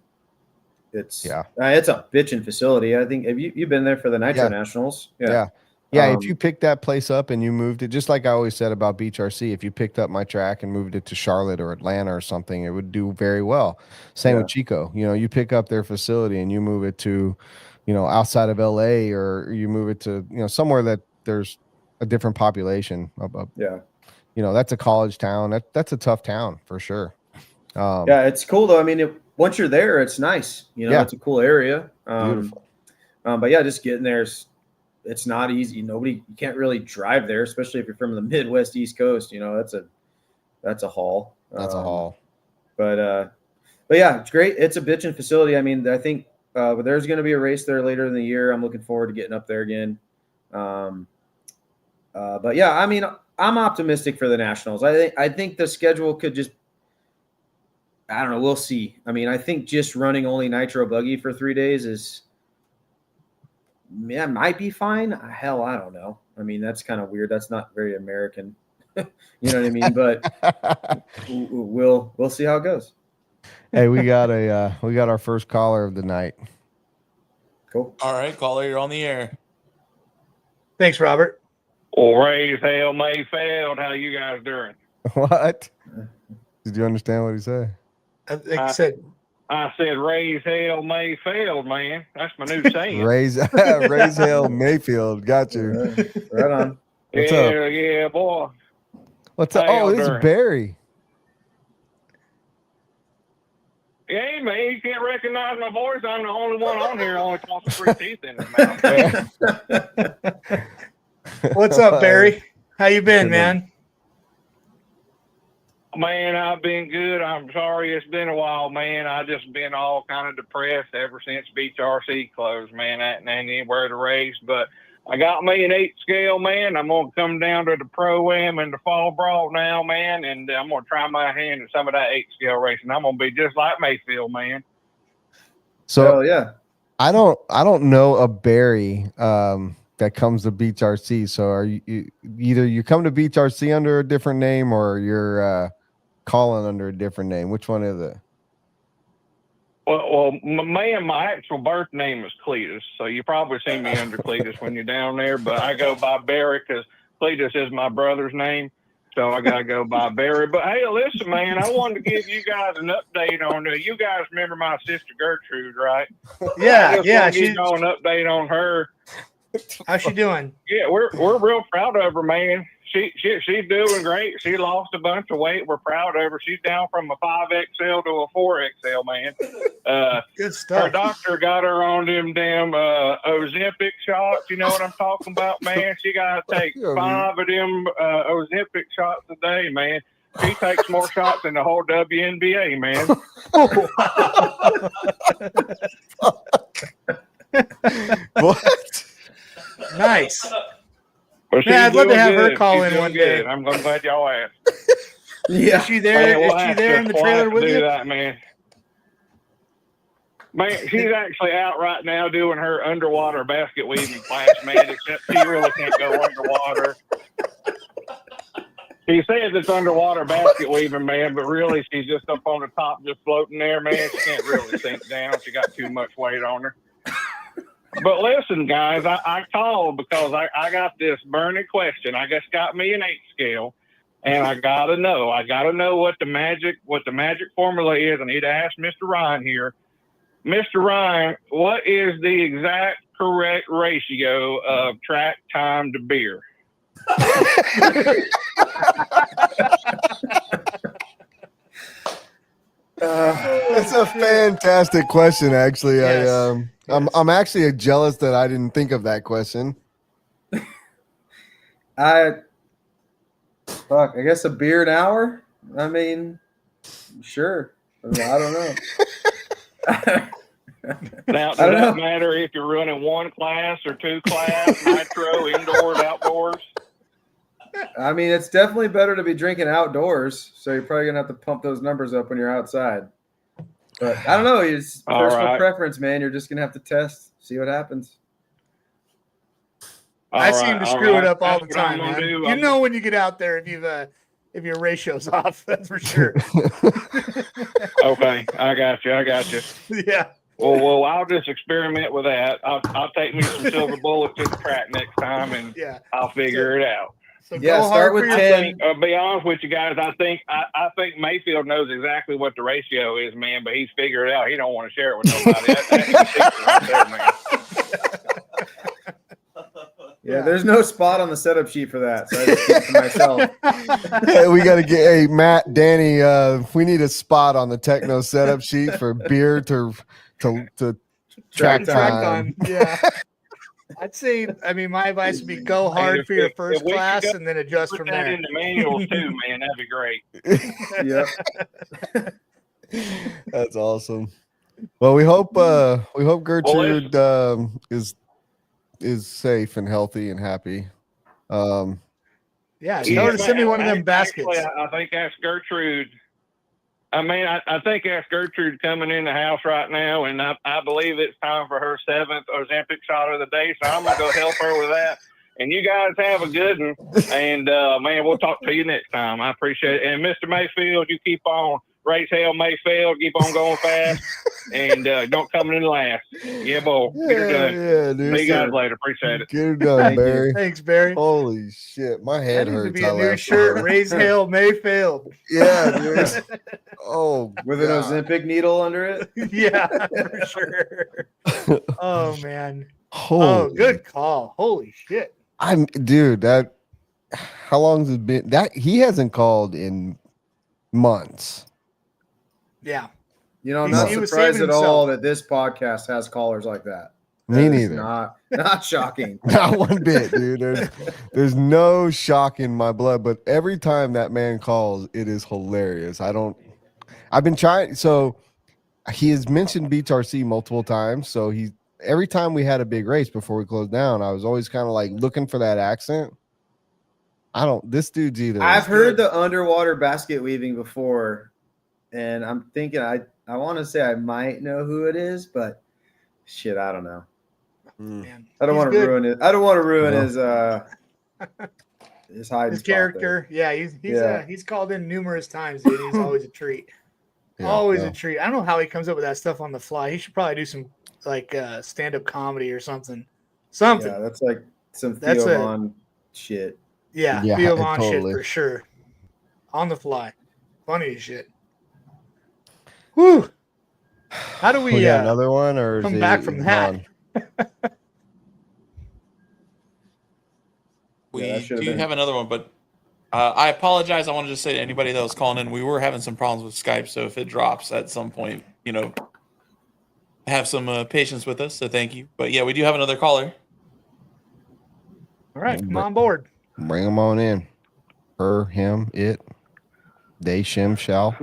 it's a bitchin' facility. I think have you been there for the Nitro Nationals? Yeah. If you picked that place up and you moved it, just like I always said about Beach RC, if you picked up my track and moved it to Charlotte or Atlanta or something, it would do very well. Same with Chico. You pick up their facility and you move it to, outside of LA, or you move it to, somewhere that there's a different population. Yeah. That's a college town. That's a tough town for sure. Yeah, it's cool though. I mean, once you're there, it's nice. Yeah. It's a cool area. Beautiful. But yeah, just getting there, it's not easy. You can't really drive there, especially if you're from the Midwest, East Coast. That's a haul. That's a haul. But yeah, it's great. It's a bitchin' facility. I mean, I think there's going to be a race there later in the year. I'm looking forward to getting up there again. But yeah, I mean, I'm optimistic for the Nationals. I think the schedule could just, I don't know. We'll see. I mean, I think just running only nitro buggy for 3 days might be fine. Hell, I don't know. I mean, that's kind of weird. That's not very American. You know what I mean? But we'll see how it goes. Hey, we got our first caller of the night. Cool. All right, caller, you're on the air. Thanks, Robert. Well, raise hell, Maifield. How you guys doing? What? Did you understand what he said? I said raise hell, Maifield, man. That's my new saying. raise hell, Mayfield. Got you. Right on. What's yeah, up? Yeah, boy. What's up? How Oh, this is doing? Barry. Yeah, man, you can't recognize my voice. I'm the only one on here only talking 3 teeth in his mouth. What's up, Barry? How you been, man? Man, I've been good. I'm sorry it's been a while, man. I just been all kind of depressed ever since Beach RC closed, man. I ain't anywhere to race, but I got me an 8 scale, man. I'm going to come down to the Pro-Am and the Fall Brawl now, man, and I'm going to try my hand at some of that 8 scale racing. I'm going to be just like Mayfield, man. So yeah, I don't know a Barry that comes to Beach RC. So are you either you come to Beach RC under a different name, or you're calling under a different name? Which one is it? Well, man, my actual birth name is Cletus, so you probably see me under Cletus when you're down there, but I go by Barry because Cletus is my brother's name, so I got to go by Barry. But, hey, listen, man, I wanted to give you guys an update on you guys remember my sister Gertrude, right? Yeah. She's an update on her. How's she doing? Yeah, we're real proud of her, man. She's doing great. She lost a bunch of weight. We're proud of her. She's down from a 5XL to a 4XL, man. Good stuff. Her doctor got her on them damn Ozempic shots. You know what I'm talking about, man? She got to take 5 of them Ozempic shots a day, man. She takes more shots than the whole WNBA, man. What? Nice. Well, Man, I'd love to have her good. call She's in one doing day. good. I'm glad y'all asked. Yeah. Is she there? Man, Is she there in the trailer with you? That, man, she's actually out right now doing her underwater basket weaving class, man, except she really can't go underwater. She says it's underwater basket weaving, man, but really she's just up on the top just floating there, man. She can't really sink down. She got too much weight on her. But listen, guys, I called because I got this burning question. I just got me an 8 scale, and I gotta know what the magic formula is. I need to ask Mr. Ryan here. Mr. Ryan, what is the exact correct ratio of track time to beer? That's a fantastic question, actually. Yes. I'm actually jealous that I didn't think of that question. I guess a beer an hour. I mean, sure. I don't know. Now, does that matter if you're running 1 class or 2 class, nitro, indoors, outdoors? I mean, it's definitely better to be drinking outdoors, so you're probably gonna have to pump those numbers up when you're outside. But I don't know. It's personal preference, man. You're just gonna have to test, see what happens. I seem to screw it up all the time, man. You know when you get out there if your ratio's off, that's for sure. Okay, I got you. Yeah. Well, I'll just experiment with that. I'll take me some silver bullets to the track next time, and I'll figure it out. So yeah, start with 10. I'll be honest with you guys. I think Mayfield knows exactly what the ratio is, man. But he's figured it out. He don't want to share it with nobody. That's the secret right there, man. Yeah, there's no spot on the setup sheet for that, so I just keep it to myself. Hey, we got to get. Hey, Matt, Danny, we need a spot on the Tekno setup sheet for beer to track time. Yeah. I'd say, I mean, my advice would be go hard for your first class and then adjust from there. Put that in the manuals too, man. That'd be great. Yep. That's awesome. Well, we hope Gertrude is safe and healthy and happy. Yeah, tell her to send me one of them baskets. Actually, I think that's Gertrude. I mean, I think that's Gertrude coming in the house right now, and I believe it's time for her 7th Ozempic shot of the day, so I'm going to go help her with that. And you guys have a good one, and, man, we'll talk to you next time. I appreciate it. And Mr. Maifield, you keep on. Race hell, Mayfield. Keep on going fast, and don't come in last. Yeah, boy. Get her done. Yeah, dude. See you guys later. Appreciate it. Get her done, Barry. Thanks, Barry. Holy shit, my head that needs hurts. To be a new shirt. Raise hell, Mayfield. Yeah, dude. Oh, with an Ozempic needle under it. Yeah, for sure. Oh man. Holy. Good call. Holy shit. Dude. That. How long has it been? That he hasn't called in months. Yeah. You know, I'm not surprised at all that this podcast has callers like that. Me neither. Not shocking. Not one bit, dude. There's no shock in my blood, but every time that man calls, it is hilarious. I've been trying. So he has mentioned Beach RC multiple times. So every time we had a big race before we closed down, I was always kind of like looking for that accent. This dude's either. I've heard the underwater basket weaving before. And I'm thinking I want to say I might know who it is, but shit, I don't know. Man, I don't want to ruin it. I don't want to ruin his hiding character. Yeah, he's called in numerous times, dude. He's always a treat. A treat. I don't know how he comes up with that stuff on the fly. He should probably do some like stand-up comedy or something. Yeah, that's like some Theo Von shit. Yeah, Theo Von shit for sure. On the fly. Funny as shit. Whew. How do we got another one or come back from that? We do have another one, but I apologize. I want to just say to anybody that was calling in, we were having some problems with Skype, so if it drops at some point, have some patience with us, so thank you. But yeah, we do have another caller. All right, come on board. Bring them on in. Her, him, it, they, shim, shall.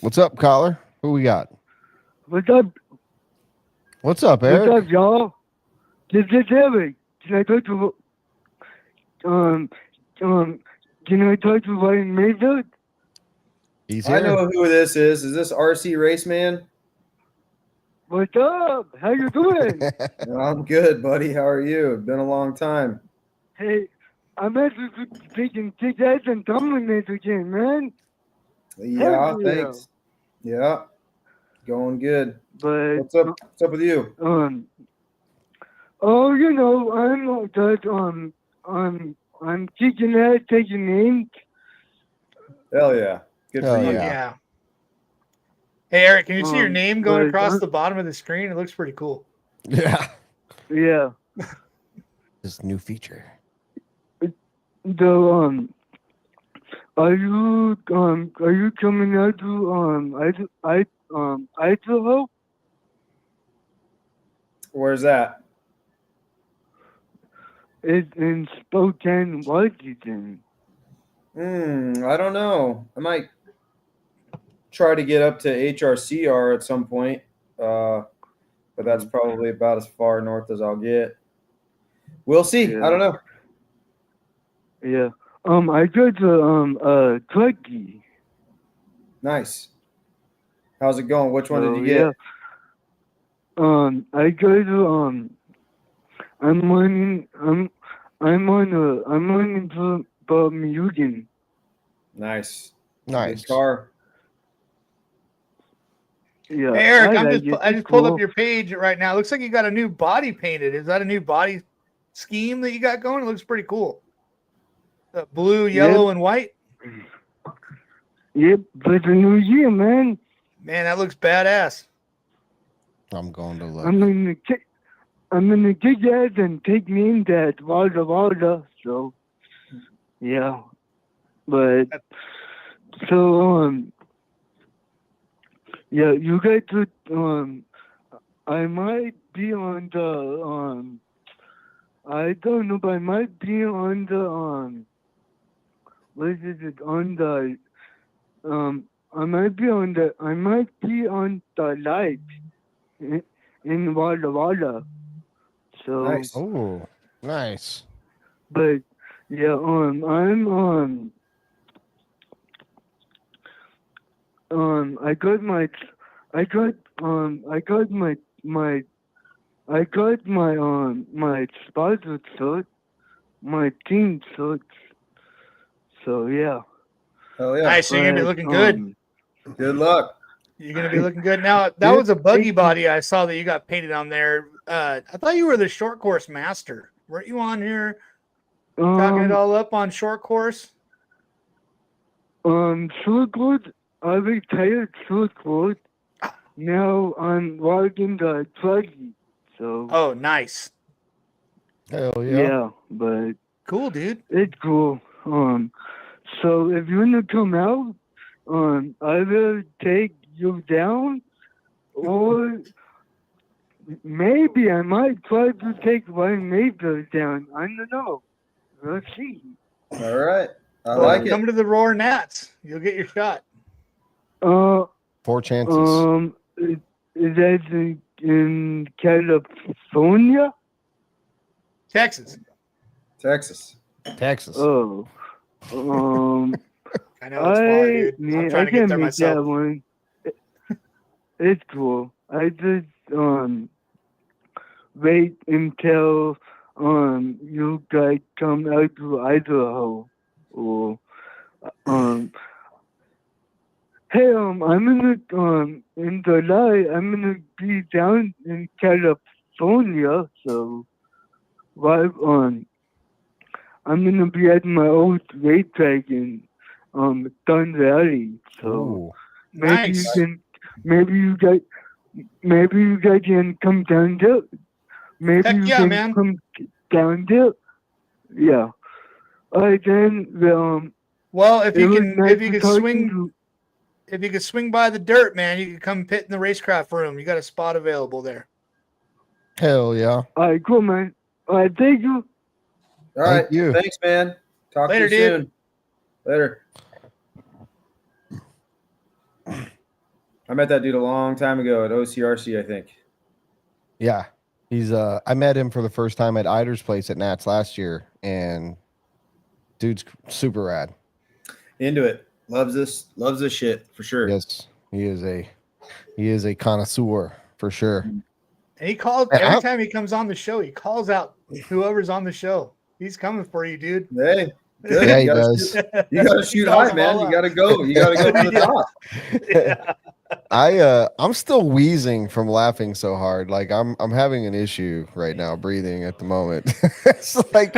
What's up, caller? Who we got? What's up? What's up, Eric? What's up, y'all? This is Ehrlich. Can I talk to Ryan Maifield? He's here. I know who this is. Is this RC Race Man? What's up? How you doing? I'm good, buddy. How are you? It's been a long time. Hey, I'm actually taking kick ass and tumbling this again, man. Yeah, thanks. Yeah, going good. But what's up with you? I'm kicking ass, taking names. Hell yeah, good for you. Yeah. Hey Eric, can you see your name going across the bottom of the screen? It looks pretty cool. Yeah. Yeah. This new feature. Are you coming out to Idaho? Where's that? It's in Spokane, Washington. I don't know. I might try to get up to HRCR at some point, but that's probably about as far north as I'll get. We'll see. Yeah. I don't know. Yeah. I go to Turkey. Nice. How's it going? Which one did you get? I go to I'm running to Bermuda. Nice. Nice car. Yeah. Hey Eric, I just pulled up your page right now. It looks like you got a new body painted. Is that a new body scheme that you got going? It looks pretty cool. Blue, yellow, and white. Yep, for the new year, man. Man, that looks badass. I'm going to look. I'm gonna get that and take me in that water. So, yeah. But so yeah, you guys would I might be on the I don't know, but I might be on the what is it on the I might be on the light in Walla. So Nice. Oh, nice. but yeah, I got my sponsor suit, my team suit. So yeah. Oh yeah. Nice. So you're gonna be looking good. Good luck. You're gonna be looking good. Now that was a buggy body I saw that you got painted on there. I thought you were the short course master. Weren't you on here talking it all up on short course? Short course. I retired short course. Now I'm working the buggy. So. Oh, nice. Hell yeah. Yeah, but cool, dude. It's cool. So if you wanna come out, I will take you down, or maybe I might try to take Ryan Maifield down. I don't know. We'll see. All right. I like it. Come to the Roar Nats. You'll get your shot. 4 chances. Is that in California? Texas. Oh. I know it's far, dude. Man, I'm trying to get there myself. That one. It's cool. I just wait until you guys come out to Idaho, or hey, I'm gonna in July I'm gonna be down in California, so I'm gonna be at my old racetrack in Sun Valley. So maybe you guys can come down there. Maybe Heck you yeah, can man. come down there. Yeah. All right then. Well, if you can swing. If you could swing by the dirt, man, you can come pit in the racecraft room. You got a spot available there. Hell yeah. All right, cool, man. All right, thank you. All right. Thank you. Thanks, man. Talk Later, to you dude. soon. Later. I met that dude a long time ago at OCRC, I think. Yeah. He's I met him for the first time at Eider's place at Nats last year, and dude's super rad. Into it. Loves this shit for sure. Yes. He is a connoisseur for sure. And he calls every time he comes on the show, he calls out whoever's on the show. He's coming for you, dude. Hey, good. Yeah, he does. You gotta shoot high, man. You gotta go. You gotta go to the top. Yeah. I'm still wheezing from laughing so hard. Like I'm having an issue right now breathing at the moment. It's like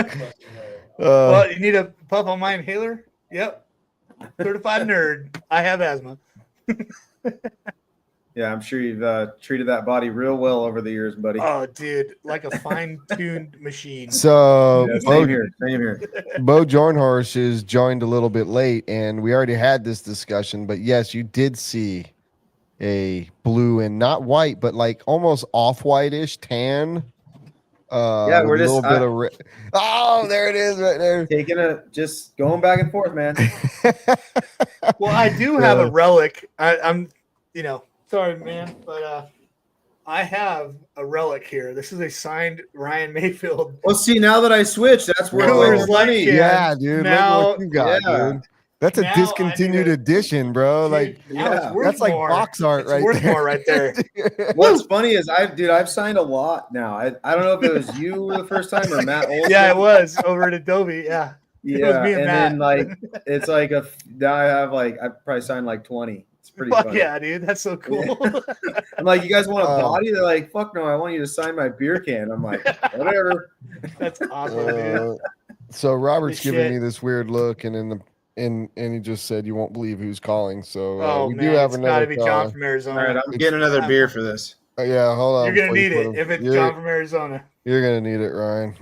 well, you need a puff on my inhaler? Yep. Certified nerd. I have asthma. Yeah, I'm sure you've treated that body real well over the years, buddy. Oh, dude, like a fine-tuned machine. So yeah, same here. Bo Jornhorst is joined a little bit late, and we already had this discussion. But yes, you did see a blue and not white, but like almost off-white-ish tan. Yeah, we're a just little bit of oh, there it is, right there. Just going back and forth, man. Well, I do have a relic. I'm, sorry, man, but I have a relic here. This is a signed Ryan Maifield. Well, see, now that I switched, that's where Coors Light money. can. Yeah, dude. Now- look what you got, dude. That's a Now discontinued edition, bro. Dude, Like, now it's worth that's like more. box art It's right worth there. more right there. What's funny is I've signed a lot now. I don't know if it was you the first time or Matt Olson. Yeah, it was over at Adobe. Yeah. Yeah, It was me and Matt. then like it's like now I have like I probably signed like 20. It's pretty Fuck funny. yeah, dude. That's so cool. I'm like, you guys want a body? They're like, fuck no, I want you to sign my beer can. I'm like, whatever. That's awesome, dude. So Robert's Good giving shit. me this weird look, and he just said, "You won't believe who's calling." So Oh, we man, do have it's got another to be call. John from Arizona. All right, I'm getting another beer for this. Yeah, hold on. You're gonna before you need put it him- if it's you're, John from Arizona. You're gonna need it, Ryan.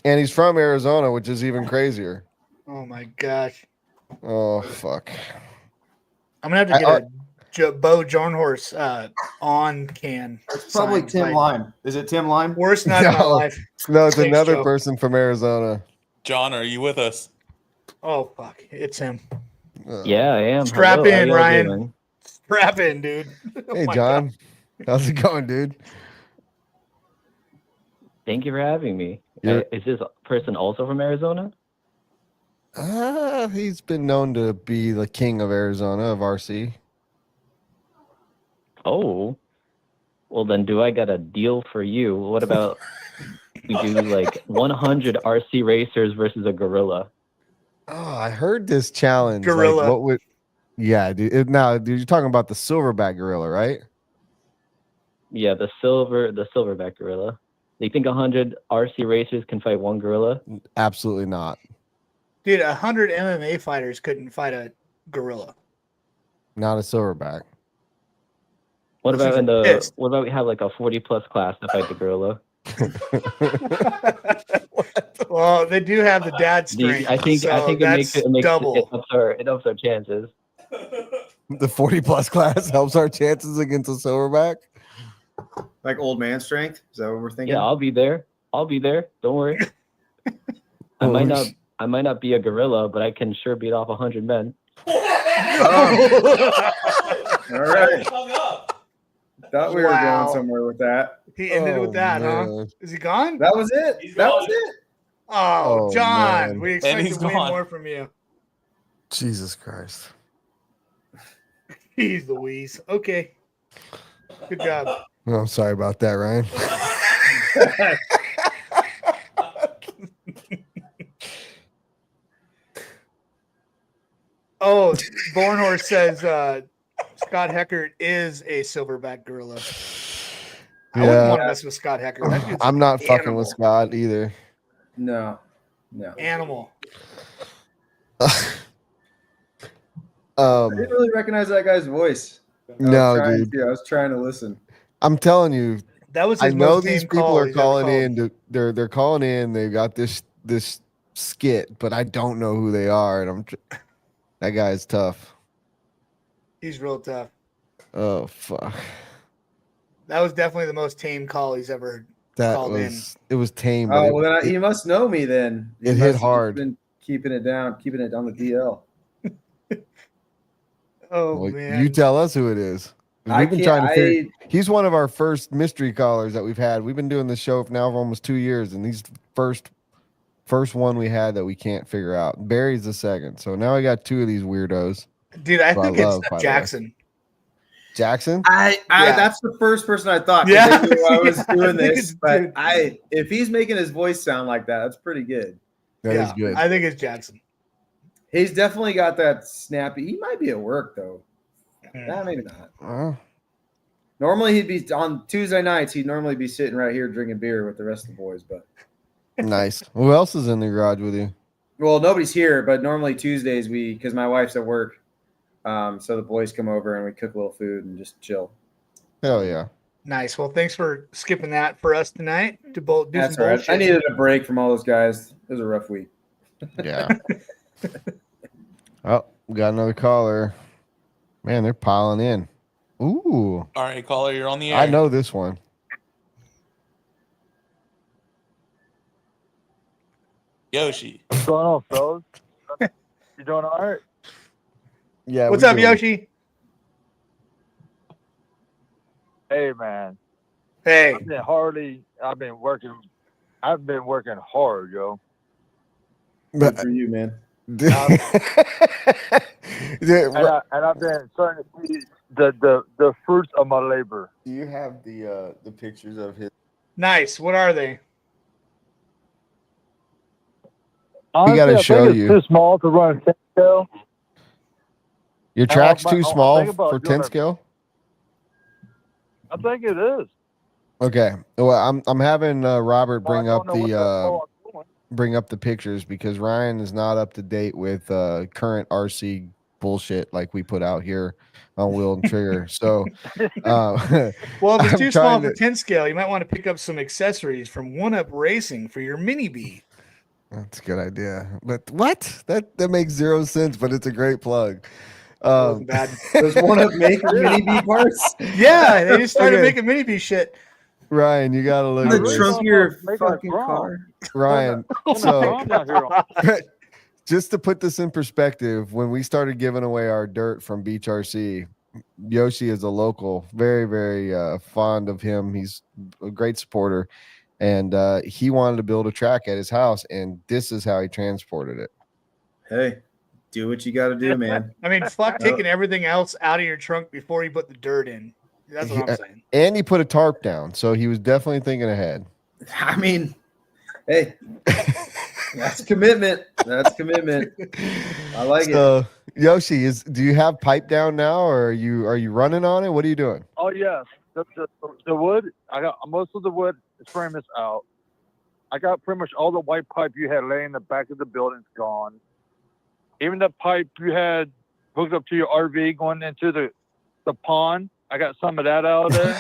And he's from Arizona, which is even crazier. Oh my gosh. Oh fuck. I'm gonna have to get a Bo Jarnhorst on can. It's probably signed Tim by- Lime. Is it Tim Lime? Worst night of my No. life. No, it's Thanks, another Joe. person from Arizona. John, are you with us? Oh fuck, it's him. Yeah, I am. Strap Hello, how in, y'all Ryan. doing? Strap in, dude. Oh Hey my John. How's it going, dude? Thank you for having me. You're- Is this person also from Arizona? He's been known to be the king of Arizona of RC. Oh, well then, do I got a deal for you? What about we do like 100 RC racers versus a gorilla? Oh, I heard this challenge. like, Gorilla. what would? Yeah, dude. Now, dude, you're talking about the silverback gorilla, right? Yeah, the silverback gorilla. Do you think 100 RC racers can fight one gorilla? Absolutely not. Dude, 100 MMA fighters couldn't fight a gorilla. Not a silverback. What Those about things are pissed. what about we have like a 40+ class to fight the gorilla? Well, they do have the dad The- strength. I think so it makes that's it double. it ups our chances. The 40+ class helps our chances against a silverback. Like old man strength? Is that what we're thinking? Yeah, I'll be there. Don't worry. I Oh, might not be a gorilla, but I can sure beat off 100 men. All right. Thought we were Wow. going somewhere with that. He ended with that, huh? man. Is he gone? That was it. That was it. Oh, Oh, John, man. we And expected he's way gone. more from you. Jesus Christ. He's Louise. Okay. Good job. Oh, I'm sorry about that, Ryan. Oh, Bornhorst says Scott Heckert is a silverback gorilla. I wouldn't Yeah. want to mess with Scott Heckert. That dude's I'm not an fucking animal. with Scott either. No. Animal. I didn't really recognize that guy's voice. No, dude. dude. I was trying to listen. I'm telling you, That was I his know most these tame people call are he's ever calling called. in. They're calling in. They've got this skit, but I don't know who they are, and that guy's tough. He's real tough. Oh fuck, That was definitely the most tame call he's ever that called it was tame. But Oh, well, then he must know me then. He it must hit have just hard. Been keeping it on the DL. Oh well, man. you tell us who it is. We've been trying to figure. He's one of our first mystery callers that we've had. We've been doing this show now for almost 2 years, and he's first one we had that we can't figure out. Barry's the second, so now I got 2 of these weirdos. Dude, I who think love, by it's the way. Jackson. Jackson. I Yeah. that's the first person I thought. 'cause Yeah. they knew I was I doing think this, it's- but dude. if he's making his voice sound like that, that's pretty good. That is good. I think it's Jackson. He's definitely got that snappy. He might be at work though. Nah, maybe not. Normally he'd be on Tuesday nights. He'd normally be sitting right here drinking beer with the rest of the boys. But Nice. Who else is in the garage with you? well, nobody's here. But normally Tuesdays because my wife's at work, so the boys come over and we cook a little food and just chill. Hell yeah. Nice. Well, thanks for skipping that for us tonight to do That's some all right. bullshit. I needed a break from all those guys. It was a rough week. Yeah. Oh, we got another caller. Man, they're piling in. Ooh. All right, caller, you're on the air. I know this one. Yoshi. What's going on, fellas? You doing all right? Yeah. What's we up, doing- Yoshi? Hey, man. Hey. I've been working hard, yo. Good for you, man. And I've been starting to see the fruits of my labor. Do you have the pictures of his? Nice. What are they? Honestly, gotta I think show it's you. too small to run a 10 scale. Your track's I'm too thinking small about for doing 10 it. scale? I think it is. Okay. Well, I'm having Robert Well, I bring up don't know what the hell I'm doing. bring up the pictures because Ryan is not up to date with current RC bullshit like we put out here on Wheel and Trigger. So, Well, if it's I'm too small trying for to- 10 scale, you might want to pick up some accessories from One Up Racing for your mini bee. That's a good idea. But what? That makes zero sense, but it's a great plug. That wasn't bad. Does One Up make mini bee parts? Yeah, they just started Okay. making mini bee shit. Ryan, you gotta look In the at this. trunk of your Make it fucking wrong. car. Ryan. So Calm down here. just to put this in perspective, when we started giving away our dirt from Beach RC, Yoshi is a local, very, very fond of him. He's a great supporter, and he wanted to build a track at his house, and this is how he transported it. Hey, do what you got to do, man. I mean, fuck taking everything else out of your trunk before you put the dirt in. That's what I'm saying. And he put a tarp down, so he was definitely thinking ahead. I mean, hey, that's commitment. That's commitment. I like it. So Yoshi, do you have pipe down now, or are you running on it? What are you doing? Oh yes, the wood. I got most of the wood frame is out. I got pretty much all the white pipe you had laying in the back of the building's gone. Even the pipe you had hooked up to your RV going into the pond. I got some of that out of there.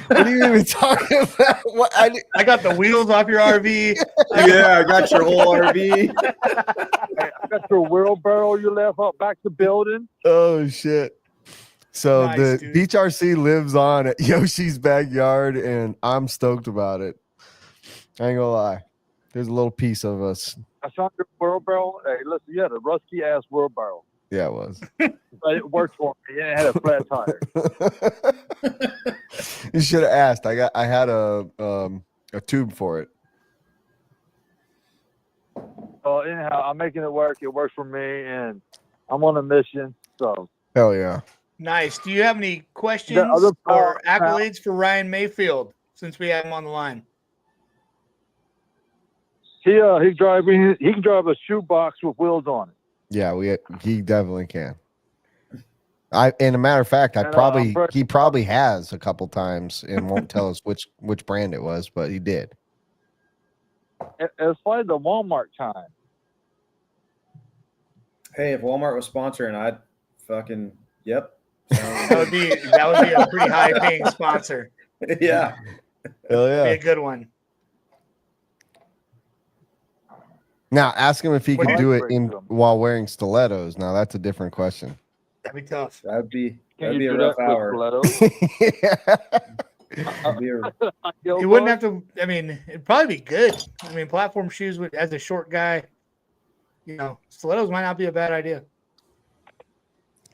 What are you even talking about? What, I got the wheels off your RV. Yeah, I got your whole RV. I got your wheelbarrow you left out back the building. Oh shit. So Nice, the dude. Beach RC lives on at Yoshi's backyard, and I'm stoked about it. I ain't gonna lie. There's a little piece of us. I found your wheelbarrow. Hey, listen, you had a rusty ass wheelbarrow, Yeah, it was. but it worked for me. It had a flat tire. You should have asked. I had a tube for it. So anyhow, I'm making it work. It works for me, and I'm on a mission. So Hell yeah. Nice. Do you have any questions other or power- accolades for Ryan Maifield since we have him on the line? he can drive a shoebox with wheels on it. Yeah, he definitely can. And a matter of fact, And, he probably has a couple times and won't tell us which brand it was, but he did. It's like the Walmart time. Hey, if Walmart was sponsoring, I'd fucking yep. That would be a pretty high paying sponsor. Yeah. Hell Be yeah. a good one. Now ask him if he What could do do you- it while wearing stilettos. Now that's a different question. That'd be tough. That'd be Can a you do rough that hour. with stilettos? That'd be a- You wouldn't have to. I mean, it'd probably be good. I mean, platform shoes would, as a short guy, stilettos might not be a bad idea.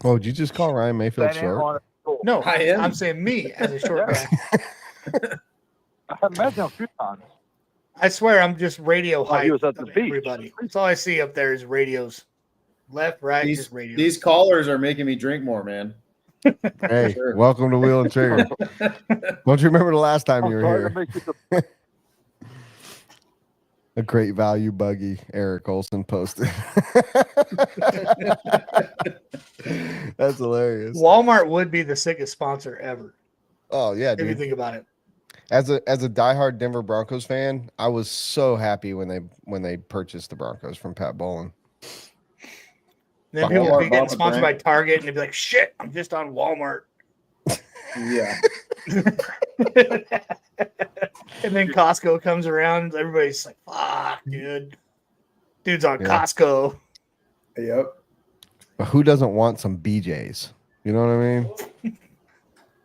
Oh, did you just call Ryan Mayfield That ain't short? on it. No, I am. I'm saying me as a short guy. I met him a few times. I swear I'm just radio While hype. he was at the of beach. everybody. That's all I see up there is radios. Left, right, These, just radios. these callers are making me drink more, man. Hey, Sure. welcome to Wheel and Trigger. Don't you remember the last time you I'm were sorry to here? make you the A great value buggy, Eric Olson posted. That's hilarious. Walmart would be the sickest sponsor ever Oh yeah, if you dude. think about it. As a diehard Denver Broncos fan, I was so happy when they purchased the Broncos from Pat Bowlen. Then Fuck people yeah. would be getting Walmart, sponsored by Brent. Target and they'd be like, "Shit, I'm just on Walmart." Yeah. And then Costco comes around, everybody's like, "Fuck, dude, dude's on Yeah. Costco." Yep. But who doesn't want some BJs? You know what I mean?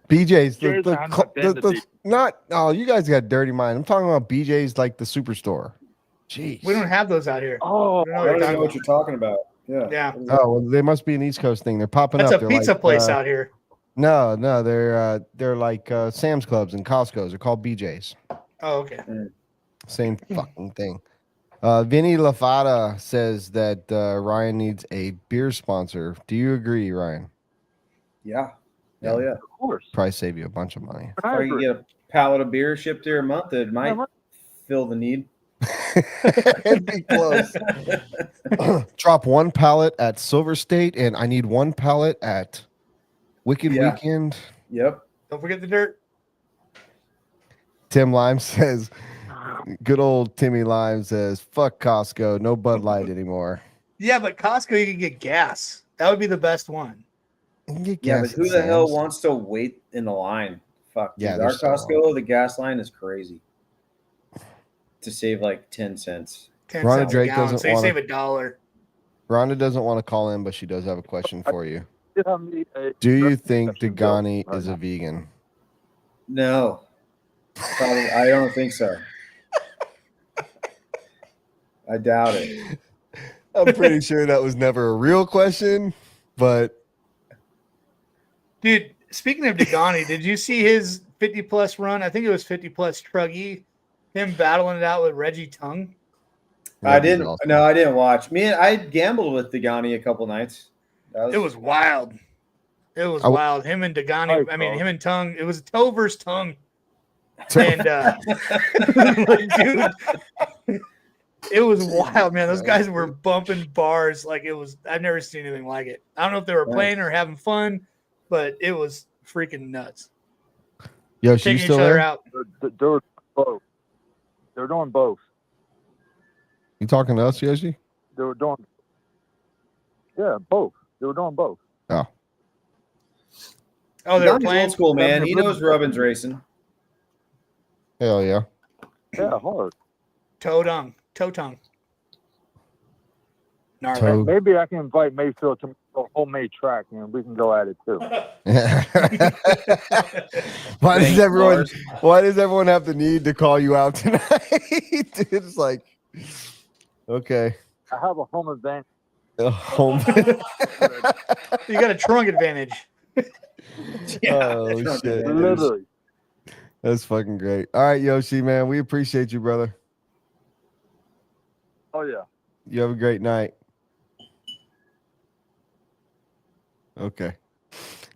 BJs, Here's an identity. not. Oh, you guys got dirty mind. I'm talking about BJs like the superstore. Jeez. We don't have those out here. Oh, We don't know I what don't you're even know what talking you're talking about. Yeah. about. Yeah, Oh, well, they must be an East Coast thing. They're popping that's up. a They're pizza like, place out here. No, they're like Sam's Clubs and Costco's. They're called BJs. Oh, okay. Same fucking thing. Vinny Lafada says that Ryan needs a beer sponsor. Do you agree, Ryan? Yeah. Hell yeah. of course. Probably save you a bunch of money. If I could get a pallet of beer shipped here a month, it might fill the need. It'd be close. Drop one pallet at Silver State, and I need one pallet at Wicked Yeah. Weekend. Yep. Don't forget the dirt. Tim Lime says, good old Timmy Lime says, fuck Costco, no Bud Light anymore. Yeah, but Costco, you can get gas. That would be the best one. Yeah, but who the hell wants to wait in the line? Fuck, dude. Yeah, Our they're so Costco, the gas line is crazy. To save like 10 cents. 10 Rhonda cents Drake a gallon, doesn't so you want save to. $1. Rhonda doesn't want to call in, but she does have a question for you. Give me a Do you think question, Bill, Dagani right is now. a vegan? No. Probably, I don't think so. I doubt it. I'm pretty sure that was never a real question, but Dude, speaking of Dagani, did you see his 50-plus run? I think it was 50-plus Truggy. Him battling it out with Reggie Tongue. I didn't. No, I didn't watch. I gambled with Dagani a couple nights. It was wild. It was I w- wild. Him and Dagani. Alright, I mean, Carl. him and Tongue. It was toe versus tongue. And like, dude, it was wild, man. Those guys were bumping bars like it was. I've never seen anything like it. I don't know if they were playing or having fun, but it was freaking nuts. Yoshi, you Taking still each other there? out. They're both. They're doing both. You talking to us, Yoshi? They were doing. Yeah, both. They were doing both. Oh, Oh, they were Dagani's playing. old school, man. He knows Rubbin's racing. hell yeah. Yeah, hard. Toe tongue. Toe tongue. Gnarly. Toe. Maybe I can invite Mayfield to a homemade track, and we can go at it too. Why does Thanks, everyone? Lars. Why does everyone have the need to call you out tonight? It's like, okay, I have a home event. home. You got a trunk advantage. Oh Trump shit, advantage. Literally. that's fucking great. All right, Yoshi, man, we appreciate you, brother. Oh yeah. You have a great night. Okay.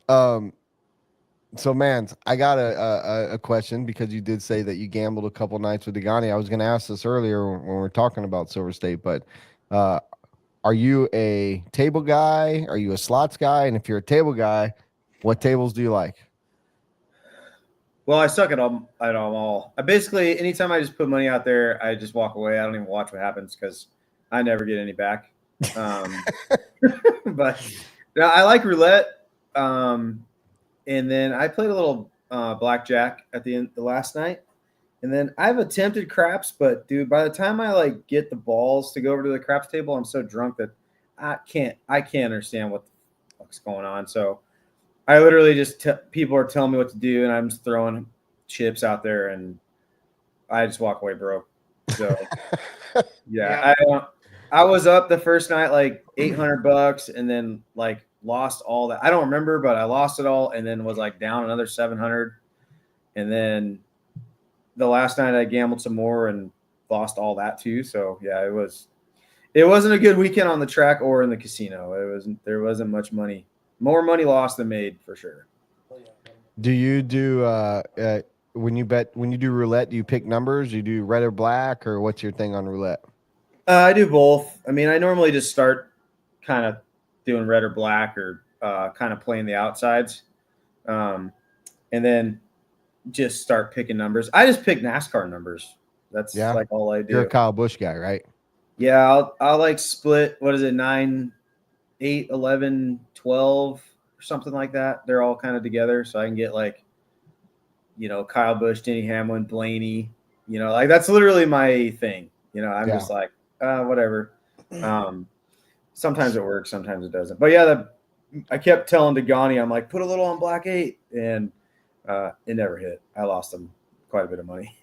So, man, I got a question because you did say that you gambled a couple nights with Dagani. I was going to ask this earlier when we were talking about Silver State, but are you a table guy? Are you a slots guy? And if you're a table guy, what tables do you like? Well, I suck at them all. I basically, anytime I just put money out there, I just walk away. I don't even watch what happens because I never get any back. But no, I like roulette. And then I played a little blackjack at the last night. And then I've attempted craps, but dude, by the time I like get the balls to go over to the craps table, I'm so drunk that I can't understand what the fuck's going on. So I literally just people are telling me what to do, and I'm just throwing chips out there, and I just walk away broke. So yeah. I was up the first night like $800, and then like lost all that. I don't remember, but I lost it all, and then was like down another 700, and then the last night I gambled some more and lost all that too. So yeah, it wasn't a good weekend on the track or in the casino. There wasn't much money. More money lost than made for sure. Do you do when you do roulette? Do you pick numbers? Do you do red or black, or what's your thing on roulette? I do both. I mean, I normally just start kind of doing red or black, or kind of playing the outsides, and then just start picking numbers. I just pick NASCAR numbers. That's like all I do. You're a Kyle Busch guy, right? Yeah, I'll like split. What is it? 9, 8, 11, 12, or something like that. They're all kind of together, so I can get like, Kyle Busch, Denny Hamlin, Blaney. Like that's literally my thing. I'm just like, whatever. Sometimes it works, sometimes it doesn't. But yeah, I kept telling Dagani, I'm like, put a little on black 8, and it never hit. I lost them quite a bit of money.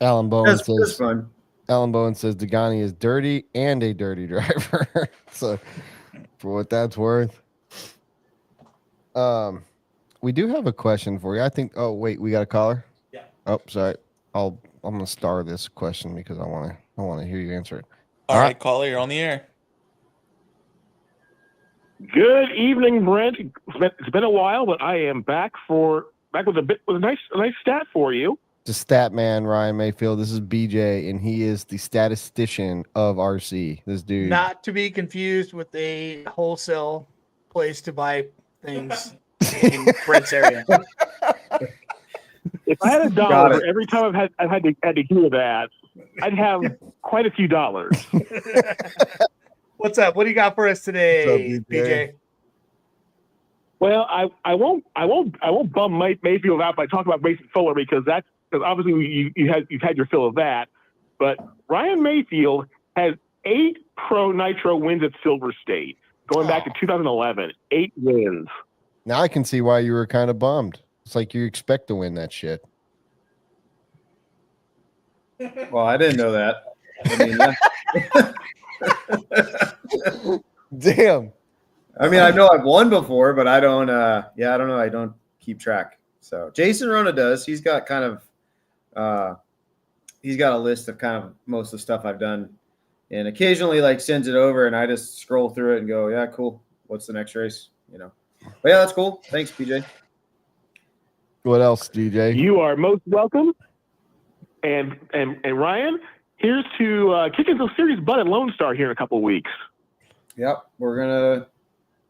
Alan Bowen says fun. Alan Bowen says Dagani is dirty and a dirty driver. So for what that's worth. We do have a question for you. I think wait, we got a caller? Yeah. Oh, sorry. I'm gonna star this question because I wanna hear you answer it. All right, caller, you're on the air. Good evening, Brent. It's been a while, but I am back with a nice stat for you. The stat man, Ryan Maifield. This is BJ, and he is the statistician of RC. This dude. Not to be confused with a wholesale place to buy things in Brent's area. If I had $1 for every time I've had to hear that, I'd have quite a few dollars. What's up? What do you got for us today, BJ? Well, I won't bum Mayfield out by talking about Mason Fuller because obviously you've had your fill of that. But Ryan Maifield has 8 Pro Nitro wins at Silver State going back to 2011. 8 wins. Now I can see why you were kind of bummed. It's like you expect to win that shit. Well, I didn't know that. I mean, Damn. I mean, I know I've won before, but I don't. I don't know. I don't keep track. So Jason Rona does. He's got kind of, he's got a list of kind of most of the stuff I've done, and occasionally like sends it over, and I just scroll through it and go, yeah, cool. What's the next race? You know. But yeah, that's cool. Thanks, PJ. What else, DJ? You are most welcome. And Ryan, here's to kicking some serious butt at Lone Star here in a couple of weeks. Yep, we're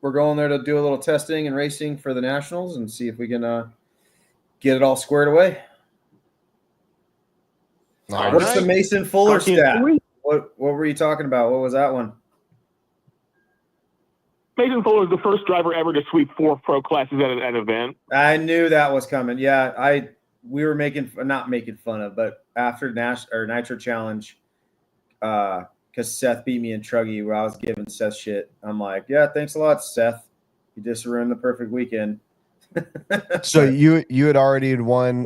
going there to do a little testing and racing for the Nationals and see if we can get it all squared away. What's the Mason Fuller stat? What were you talking about? What was that one? Mason Fuller is the first driver ever to sweep 4 pro classes at an event. I knew that was coming. Yeah, we were not making fun of, but after Nitro Challenge, because Seth beat me in Truggy, where I was giving Seth shit. I'm like, yeah, thanks a lot, Seth. You just ruined the perfect weekend. So you had already won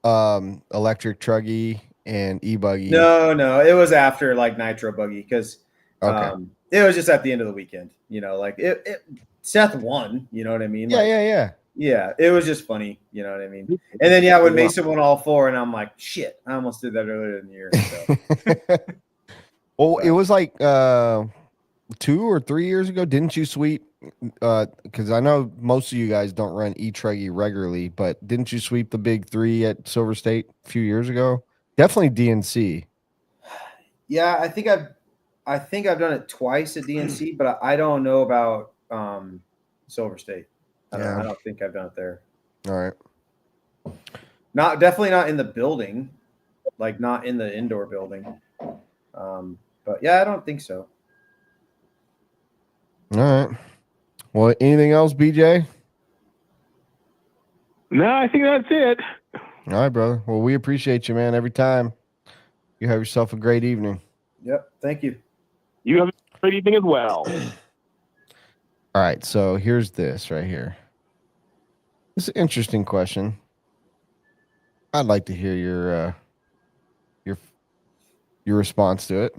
electric Truggy and e-buggy. No, it was after like Nitro Buggy because okay. It was just at the end of the weekend. You know, like Seth won. You know what I mean? Yeah. Yeah, it was just funny. You know what I mean? And then when Mason won all 4, and I'm like, shit, I almost did that earlier in the year. So. Well, it was like 2 or 3 years ago. Didn't you sweep? Because I know most of you guys don't run e-truggy regularly, but didn't you sweep the big 3 at Silver State a few years ago? Definitely DNC. Yeah, I think I've done it twice at DNC, but I don't know about Silver State. I don't think I've done it there. All right. Definitely not in the building, like not in the indoor building. But yeah, I don't think so. All right. Well, anything else, BJ? No, I think that's it. All right, brother. Well, we appreciate you, man. Every time. You have yourself a great evening. Yep. Thank you. You have a great evening as well. All right. So here's this right here. This is an interesting question. I'd like to hear your response to it.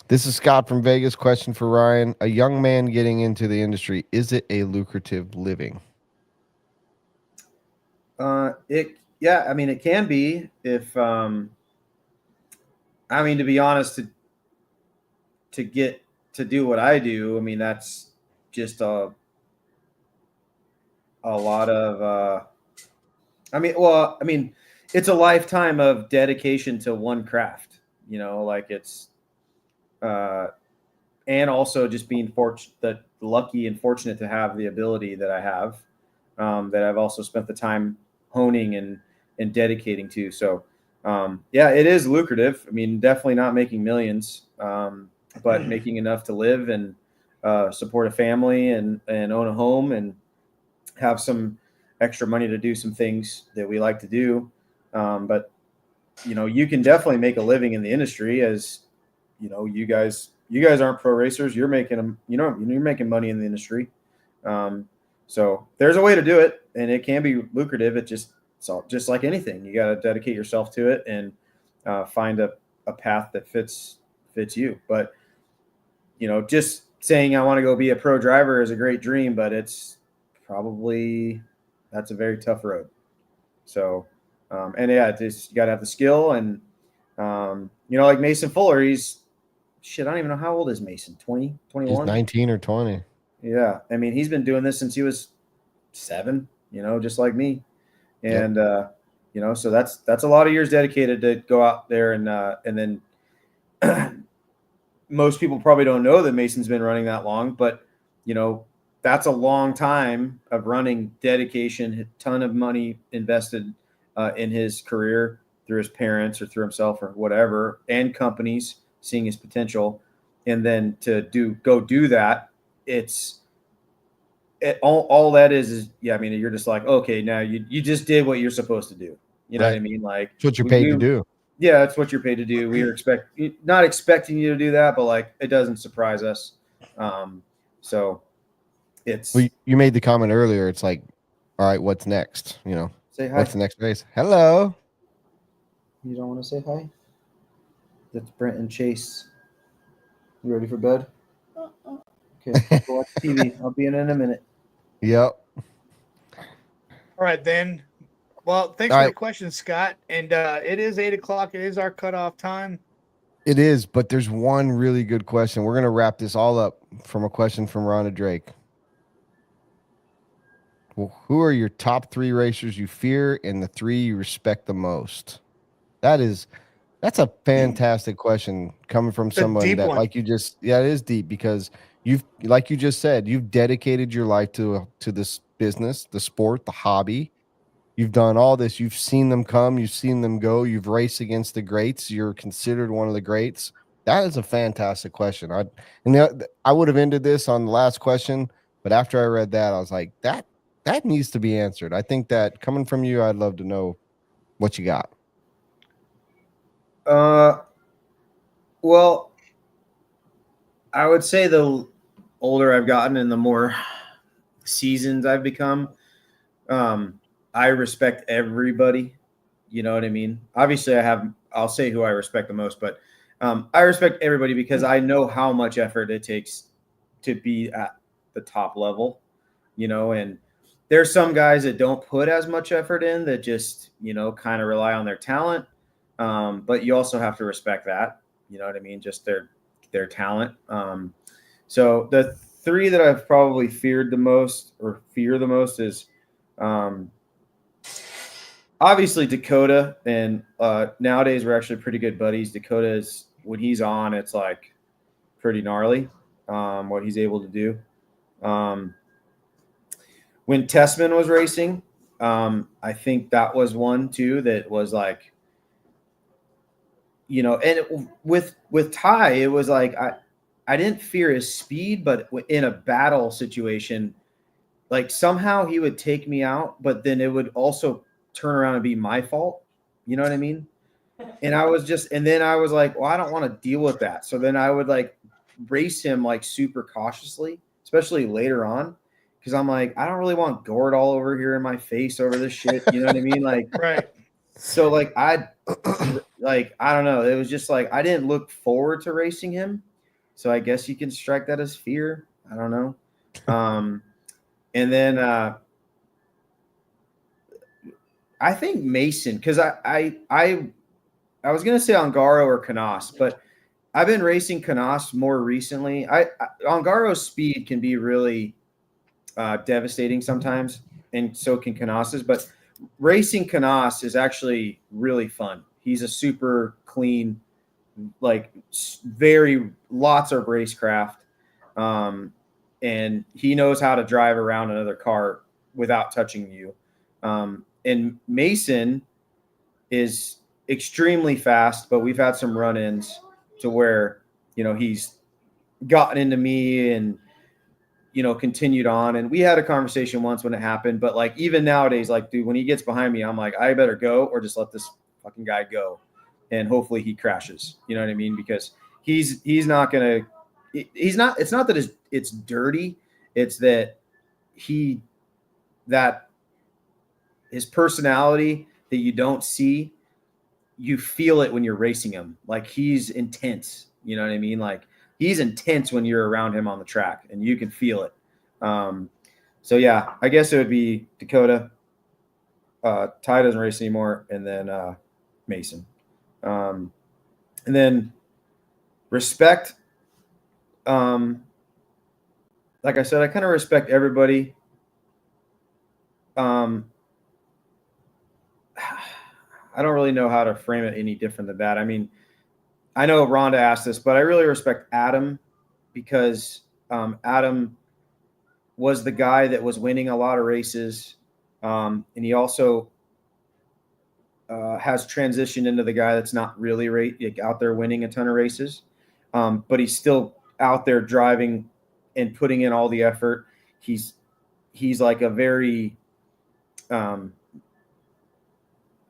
This is Scott from Vegas. Question for Ryan. A young man getting into the industry, is it a lucrative living? It can be if to be honest, to get to do what I do, I mean, that's just a lot of it's a lifetime of dedication to one craft, you know, like it's and also just being lucky and fortunate to have the ability that I have, that I've also spent the time honing and dedicating to. So it is lucrative. I mean, definitely not making millions, but making enough to live and support a family and own a home and have some extra money to do some things that we like to do. But you know, you can definitely make a living in the industry, as you know, you guys aren't pro racers. You're making them, you're making money in the industry. So there's a way to do it, and it can be lucrative. It's just like anything. You got to dedicate yourself to it and find a path that fits you. But, you know, just saying I want to go be a pro driver is a great dream, but that's a very tough road. So, just you got to have the skill and, like Mason Fuller, I don't even know how old is Mason, 20, 21? He's 19 or 20. Yeah. I mean, he's been doing this since he was 7, just like me. And, so that's a lot of years dedicated to go out there and then most people probably don't know that Mason's been running that long, but that's a long time of running, dedication, a ton of money invested in his career through his parents or through himself or whatever, and companies seeing his potential. and then to go do that, all that is yeah. I mean, you're just like, okay, now you just did what you're supposed to do. You know what I mean? Like It's what you're paid to do. Yeah, that's what you're paid to do. We are not expecting you to do that, but like it doesn't surprise us. So it's Well, you made the comment earlier. It's like, all right, what's next? say hi. What's the next race? Hello. You don't want to say hi? That's Brent and Chase. You ready for bed? Okay, go watch TV. I'll be in a minute. Yep. All right, then. Well, thanks for the question, Scott. And it is 8:00. It is our cutoff time. It is, but there's one really good question. We're gonna wrap this all up from a question from Rhonda Drake. Well, who are your top 3 racers you fear and the 3 you respect the most? That's a fantastic question coming from someone that, like you just, it is deep because like you just said, you've dedicated your life to this business, the sport, the hobby. You've done all this. You've seen them come. You've seen them go. You've raced against the greats. You're considered one of the greats. That is a fantastic question. I would have ended this on the last question, but after I read that, I was like, that needs to be answered. I think that coming from you, I'd love to know what you got. Well, I would say the older I've gotten and the more seasoned I've become, I respect everybody. You know what I mean? Obviously, I'll say who I respect the most, but I respect everybody because I know how much effort it takes to be at the top level, and there's some guys that don't put as much effort in that just, kind of rely on their talent. But you also have to respect that, you know what I mean? Just their talent. So the 3 that I've probably fear the most is, obviously Dakota, and nowadays we're actually pretty good buddies. Dakota is, when he's on, it's like pretty gnarly, what he's able to do. When Tessman was racing, I think that was one too that was like, and with Ty, it was like I didn't fear his speed, but in a battle situation, like somehow he would take me out, but then it would also turn around and be my fault. You know what I mean? And then I was like, well, I don't want to deal with that. So then I would like race him like super cautiously, especially later on. Cause I'm like, I don't really want Gord all over here in my face over this shit. You know what I mean? Like, right. So like, I don't know. It was just like, I didn't look forward to racing him. So I guess you can strike that as fear. I don't know. And then I think Mason, because I was gonna say Ongaro or Canas, but I've been racing Canas more recently. Ongaro's speed can be really devastating sometimes, and so can Canas's. But racing Canas is actually really fun. He's a super clean, like lots of racecraft, and he knows how to drive around another car without touching you. And Mason is extremely fast, but we've had some run-ins to where, he's gotten into me and, continued on. And we had a conversation once when it happened, but like, even nowadays, like, dude, when he gets behind me, I'm like, I better go or just let this fucking guy go. And hopefully he crashes. You know what I mean? Because he's not going to, it's not that it's dirty. It's that his personality that you don't see, you feel it when you're racing him. Like he's intense. You know what I mean? Like he's intense when you're around him on the track and you can feel it. So yeah, I guess it would be Dakota. Ty doesn't race anymore. And then Mason. And then respect. Like I said, I kind of respect everybody. I don't really know how to frame it any different than that. I mean, I know Rhonda asked this, but I really respect Adam because Adam was the guy that was winning a lot of races. And he also has transitioned into the guy that's not really out there winning a ton of races. but he's still out there driving and putting in all the effort. He's like a very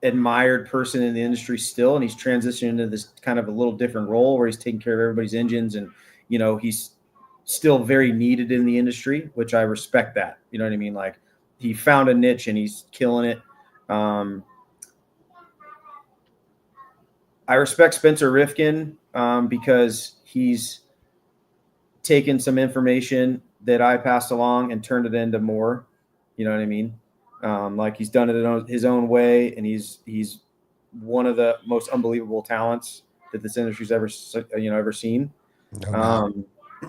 admired person in the industry still, and he's transitioned into this kind of a little different role where he's taking care of everybody's engines, and he's still very needed in the industry, which I respect that. You know what I mean? Like, he found a niche and he's killing it. I respect Spencer Rifkin because he's taken some information that I passed along and turned it into more. You know what I mean? Like, he's done it in his own way, and he's one of the most unbelievable talents that this industry's ever seen.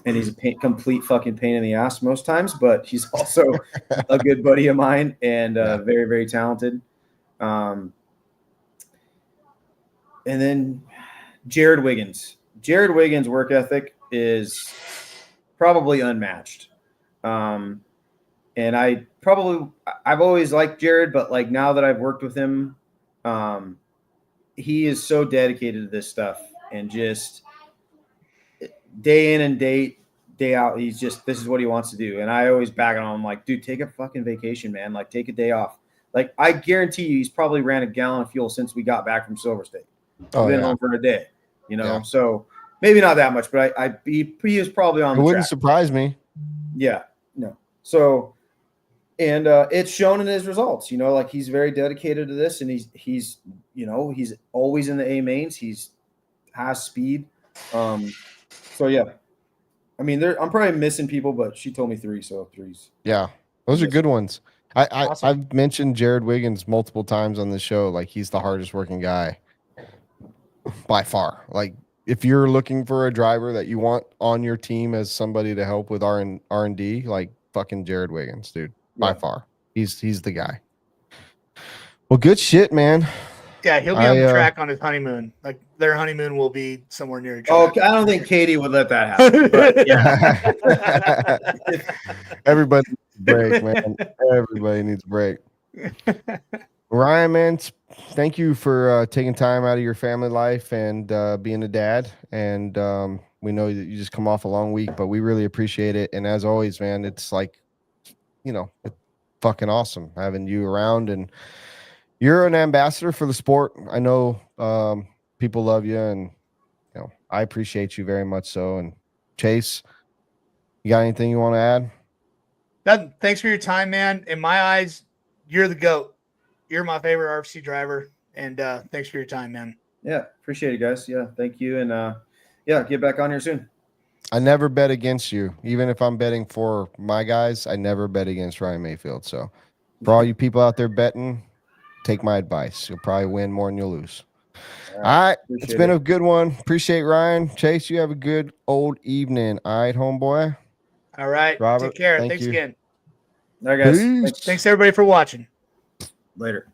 And he's a complete fucking pain in the ass most times, but he's also a good buddy of mine and very, very talented. And then Jared Wiggins. Jared Wiggins' work ethic is probably unmatched. And I've always liked Jared, but like, now that I've worked with him, he is so dedicated to this stuff, and just day in and day out, this is what he wants to do. And I always back on him, like, dude, take a fucking vacation, man. Like, take a day off. Like, I guarantee you, he's probably ran a gallon of fuel since we got back from Silver State. Been home for a day, So maybe not that much, but he is probably on. It wouldn't surprise me. Yeah, no. So, and it's shown in his results. Like, he's very dedicated to this, and he's always in the A mains. Has speed. So yeah, I mean, I'm probably missing people, but she told me 3, so 3's. Yeah, those are good ones. Awesome. I've mentioned Jared Wiggins multiple times on the show. Like, he's the hardest working guy by far. Like, if you're looking for a driver that you want on your team as somebody to help with R&D, like, fucking Jared Wiggins, dude, by far. He's the guy. Well, good shit, man. Yeah, he'll be on the track on his honeymoon. Like, their honeymoon will be somewhere near each Oh, other. I don't think Katie would let that happen. But yeah. Everybody needs a break, man. Everybody needs a break. Ryan, man, thank you for taking time out of your family life and being a dad. And we know that you just come off a long week, but we really appreciate it. And as always, man, it's like, it's fucking awesome having you around, and you're an ambassador for the sport. I know people love you, and I appreciate you very much so. And Chase, you got anything you want to add? Nothing. Thanks for your time, man. In my eyes, you're the GOAT. You're my favorite RFC driver, and thanks for your time, man. Yeah, appreciate it, guys. Yeah, thank you, and get back on here soon. I never bet against you. Even if I'm betting for my guys, I never bet against Ryan Maifield. So for all you people out there betting, take my advice. You'll probably win more than you'll lose. All right. It's been a good one. Appreciate Ryan. Chase, you have a good old evening. All right, homeboy. All right. Robert, take care. thank Thanks you. again. All right, guys. Thanks everybody for watching. Later.